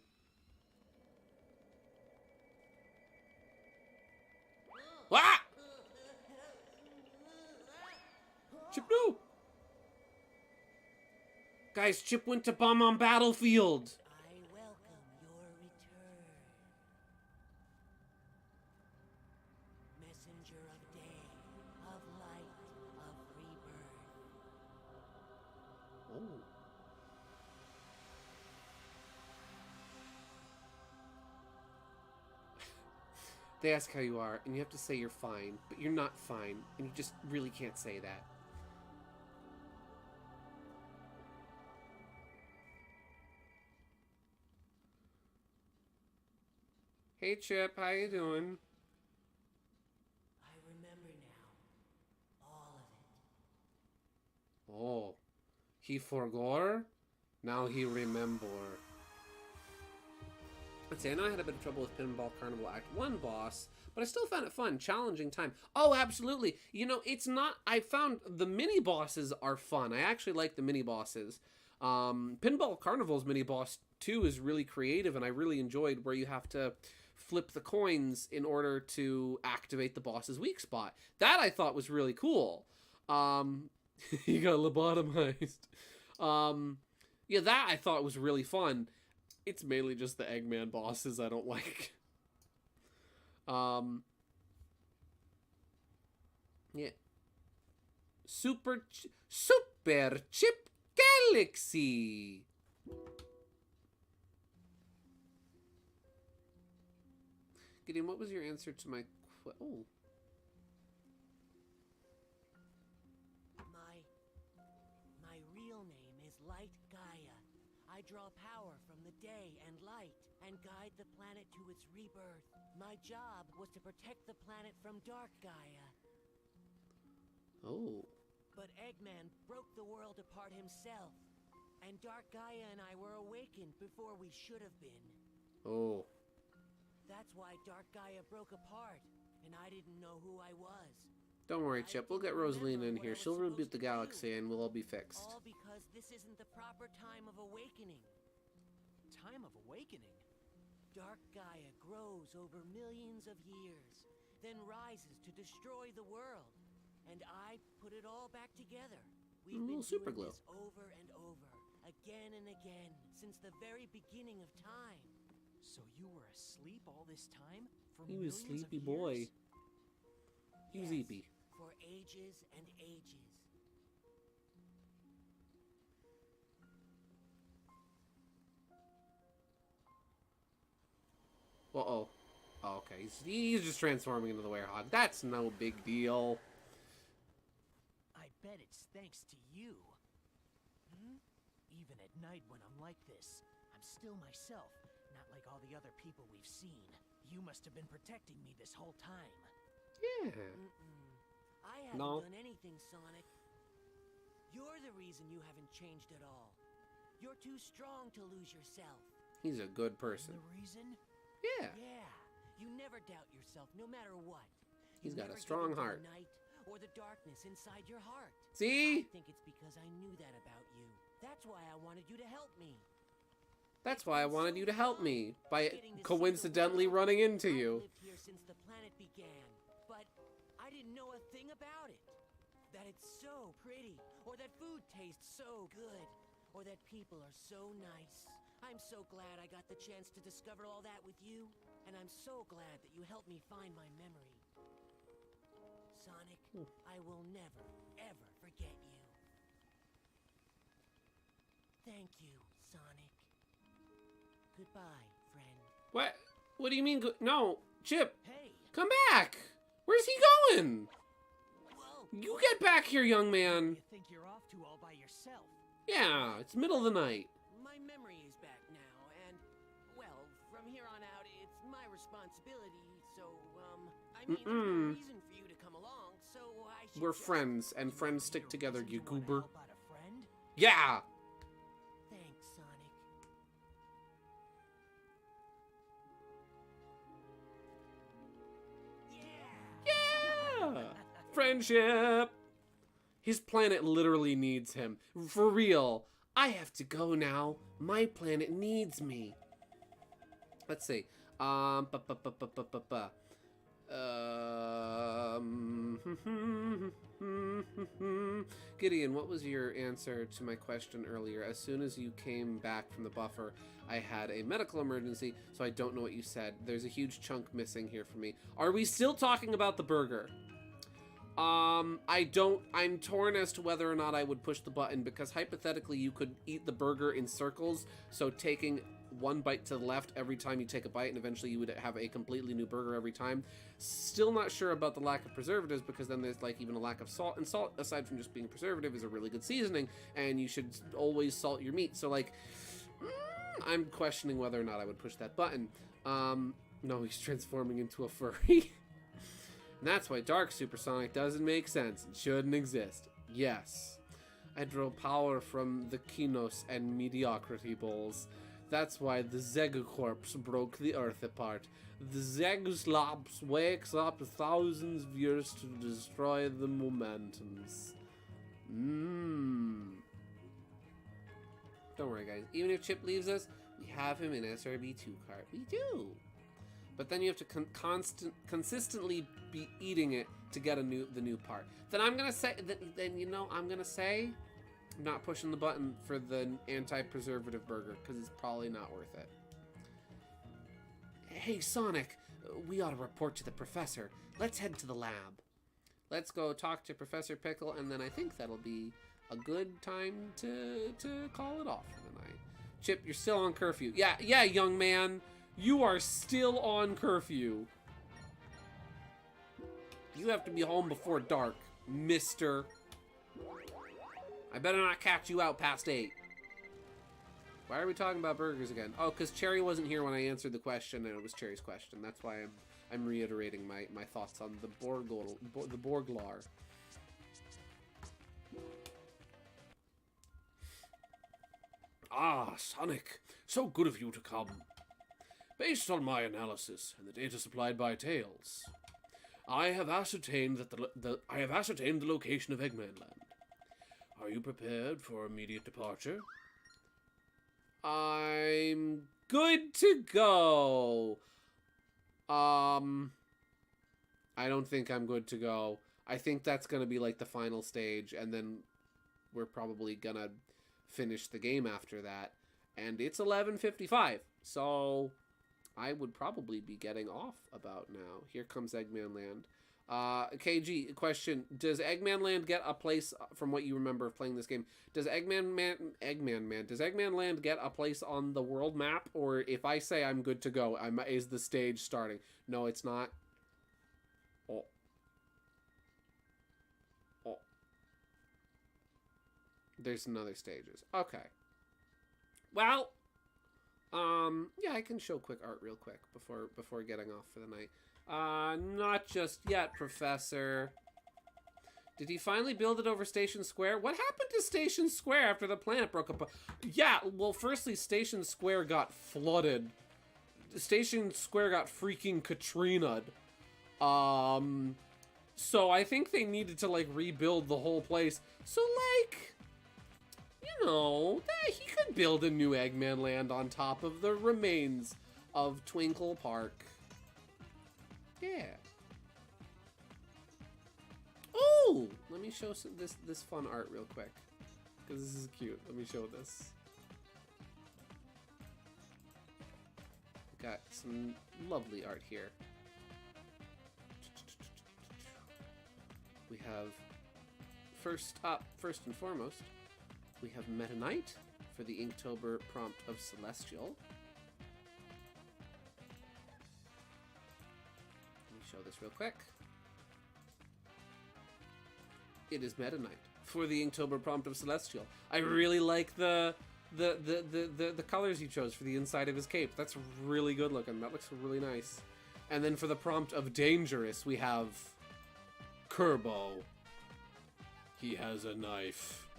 Ah! Chip, no! Guys, Chip went to bomb on battlefield. I welcome your return. Messenger of day, of light, of rebirth. Oh. They ask how you are, and you have to say you're fine, but you're not fine, and you just really can't say that. Hey Chip, how you doing? I remember now. All of it. Oh, he forgot? Now he remember. Let's see, I know I had a bit of trouble with Pinball Carnival Act 1 boss, but I still found it fun. Challenging time. Oh, absolutely. You know, it's not... I found the mini-bosses are fun. I actually like the mini-bosses. Pinball Carnival's mini-boss 2 is really creative, and I really enjoyed where you have to flip the coins in order to activate the boss's weak spot. That I thought was really cool. You got lobotomized. Yeah, that I thought was really fun. It's mainly just the Eggman bosses I don't like. Yeah. Super Chip Galaxy. Gideon, what was your answer to my oh. My real name is Light Gaia. I draw power from the day and light and guide the planet to its rebirth. My job was to protect the planet from Dark Gaia. Oh. But Eggman broke the world apart himself. And Dark Gaia and I were awakened before we should have been. Oh. That's why Dark Gaia broke apart, and I didn't know who I was. Don't worry, Chip. We'll get Rosalina in here. She'll reboot the galaxy and we'll all be fixed. All because this isn't the proper time of awakening. Time of awakening? Dark Gaia grows over millions of years, then rises to destroy the world. And I put it all back together. We've been super doing glue. this over and over, again and again, since the very beginning of time. So you were asleep all this time? For He was millions of sleepy boy. years? He was Yes, eepy. for ages and ages. Uh-oh. Oh, okay. He's just transforming into the werehog. That's no big deal. I bet it's thanks to you. Even at night when I'm like this, I'm still myself, not like all the other people we've seen. You must have been protecting me this whole time. Yeah. I haven't No. done anything, Sonic. You're the reason you haven't changed at all. You're too strong to lose yourself. He's a good person. And the reason? Yeah. Yeah, you never doubt yourself, no matter what. He's You got a never give strong in to heart. the night or the darkness inside your heart. See? I think it's because I knew that about you. That's why I wanted you to help me. That's why I wanted you to help me by coincidentally running into you. I've lived here since the planet began, but I didn't know a thing about it. That it's so pretty, or that food tastes so good, or that people are so nice. I'm so glad I got the chance to discover all that with you, and I'm so glad that you helped me find my memory. Sonic, I will never, ever forget you. Thank you, Sonic. Goodbye, friend. What? What do you mean? No, Chip, Hey! come back. Where's he going? Whoa! You get back here, young man. You think you're off to all by yourself? Yeah, it's middle of the night. My memory is back now, and, well, from here on out, it's my responsibility, so, I mean, there's no reason for you to come along, so I should We're just... friends, and friends stick Your together, reason you wanna goober. help out a friend? Yeah. Thanks, Sonic. friendship. His planet literally needs him. For real. I have to go now. My planet needs me. Let's see. Gideon, what was your answer to my question earlier? As soon as you came back from the buffer, I had a medical emergency, so I don't know what you said. There's a huge chunk missing here for me. Are we still talking about the burger? I'm torn as to whether or not I would push the button, because hypothetically you could eat the burger in circles, so taking one bite to the left every time you take a bite, and eventually you would have a completely new burger every time. Still not sure about the lack of preservatives, because then there's like even a lack of salt, and salt, aside from just being preservative, is a really good seasoning, and you should always salt your meat. So like, I'm questioning whether or not I would push that button. No, he's transforming into a furry. And that's why Dark Supersonic doesn't make sense and shouldn't exist. Yes. I draw power from the Kinos and Mediocrity Bowls. That's why the Zegocorps broke the Earth apart. The Zeguslops wakes up thousands of years to destroy the momentums. Don't worry, guys. Even if Chip leaves us, we have him in SRB2 cart. We do. But then you have to consistently be eating it to get the new part. Then I'm gonna say I'm not pushing the button for the anti-preservative burger, because it's probably not worth it. Hey Sonic, we ought to report to the professor. Let's head to the lab. Let's go talk to Professor Pickle, and then I think that'll be a good time to call it off for the night. Chip, you're still on curfew. Yeah, young man. You are still on curfew. You have to be home before dark, mister. I better not catch you out past 8. Why are we talking about burgers again? Oh, because Cherry wasn't here when I answered the question, and it was Cherry's question. That's why I'm reiterating my thoughts on the Borglar. Ah, Sonic. So good of you to come. Based on my analysis and the data supplied by Tails, I have ascertained that the location of Eggman Land. Are you prepared for immediate departure? I'm good to go. I don't think I'm good to go. I think that's gonna be like the final stage, and then we're probably gonna finish the game after that. And it's 11:55, so I would probably be getting off about now. Here comes Eggman Land. KG, question. Does Eggman Land get a place, from what you remember of playing this game, does Eggman Land get a place on the world map? Or if I say I'm good to go, is the stage starting? No, it's not. Oh. There's another stages. Okay. Well, yeah, I can show quick art real quick before getting off for the night. Not just yet, Professor. Did he finally build it over Station Square? What happened to Station Square after the planet broke up? Yeah, well, firstly, Station Square got flooded. Station Square got freaking Katrina'd. So I think they needed to, like, rebuild the whole place. So, like, you know, he could build a new Eggman Land on top of the remains of Twinkle Park. Yeah. Oh, let me show this fun art real quick, because this is cute. Let me show this. Got some lovely art here. We have first and foremost, we have Meta Knight for the Inktober prompt of Celestial. Show this real quick. It is Meta Knight for the Inktober prompt of Celestial. I really like the colors he chose for the inside of his cape. That's really good looking. That looks really nice. And then for the prompt of Dangerous, we have Kerbo. He has a knife.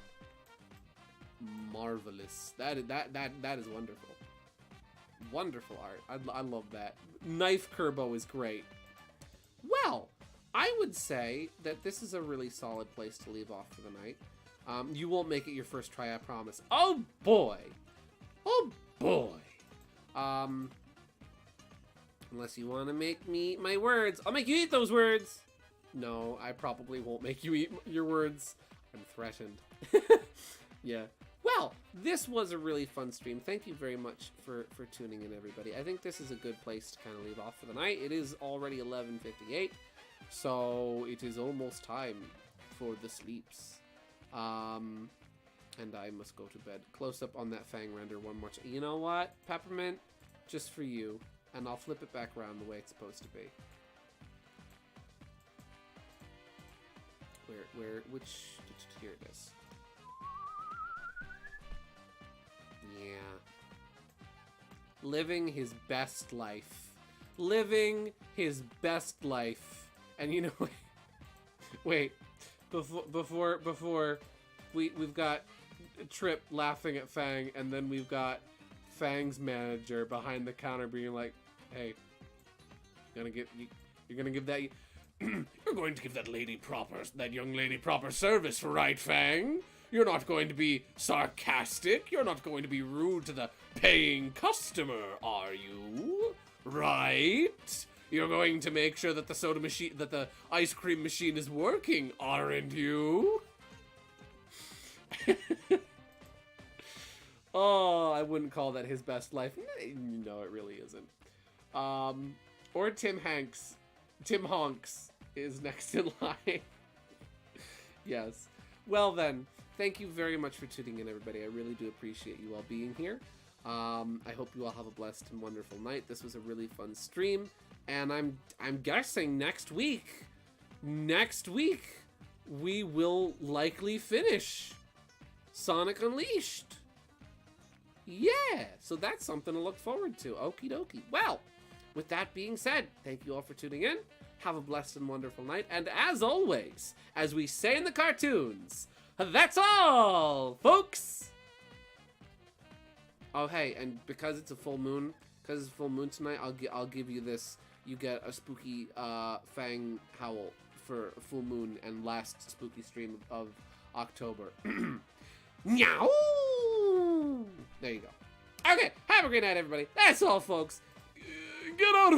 Marvelous. That is wonderful. Wonderful art. I love that. Knife Kerbo is great. Well, I would say that this is a really solid place to leave off for the night. You won't make it your first try, I promise. Oh boy! Oh boy! Unless you want to make me eat my words. I'll make you eat those words! No, I probably won't make you eat your words. I'm threatened. Yeah. Well, this was a really fun stream. Thank you very much for tuning in, everybody. I think this is a good place to kind of leave off for the night. It is already 11:58, so it is almost time for the sleeps. And I must go to bed. Close up on that Fang render one more time. You know what, Peppermint? Just for you. And I'll flip it back around the way it's supposed to be. Which, here it is. Yeah. Living his best life. Living his best life. And you know, wait, before we've got Trip laughing at Fang, and then we've got Fang's manager behind the counter being like, "Hey, you're gonna give that you're going to give that young lady proper service, right, Fang? You're not going to be sarcastic. You're not going to be rude to the paying customer, are you? Right? You're going to make sure that the ice cream machine is working, aren't you?" Oh, I wouldn't call that his best life. No, it really isn't. Or Tim Honks is next in line. Yes. Well then, thank you very much for tuning in, everybody. I really do appreciate you all being here. I hope you all have a blessed and wonderful night. This was a really fun stream, and I'm guessing next week we will likely finish Sonic Unleashed. Yeah, so that's something to look forward to. Okie dokie. Well, with that being said, thank you all for tuning in. Have a blessed and wonderful night. And as always, as we say in the cartoons, that's all, folks! Oh, hey, and because it's a full moon tonight, I'll give you this. You get a spooky Fang howl for a full moon and last spooky stream of October. Meow! There you go. Okay, have a great night, everybody. That's all, folks. Get out of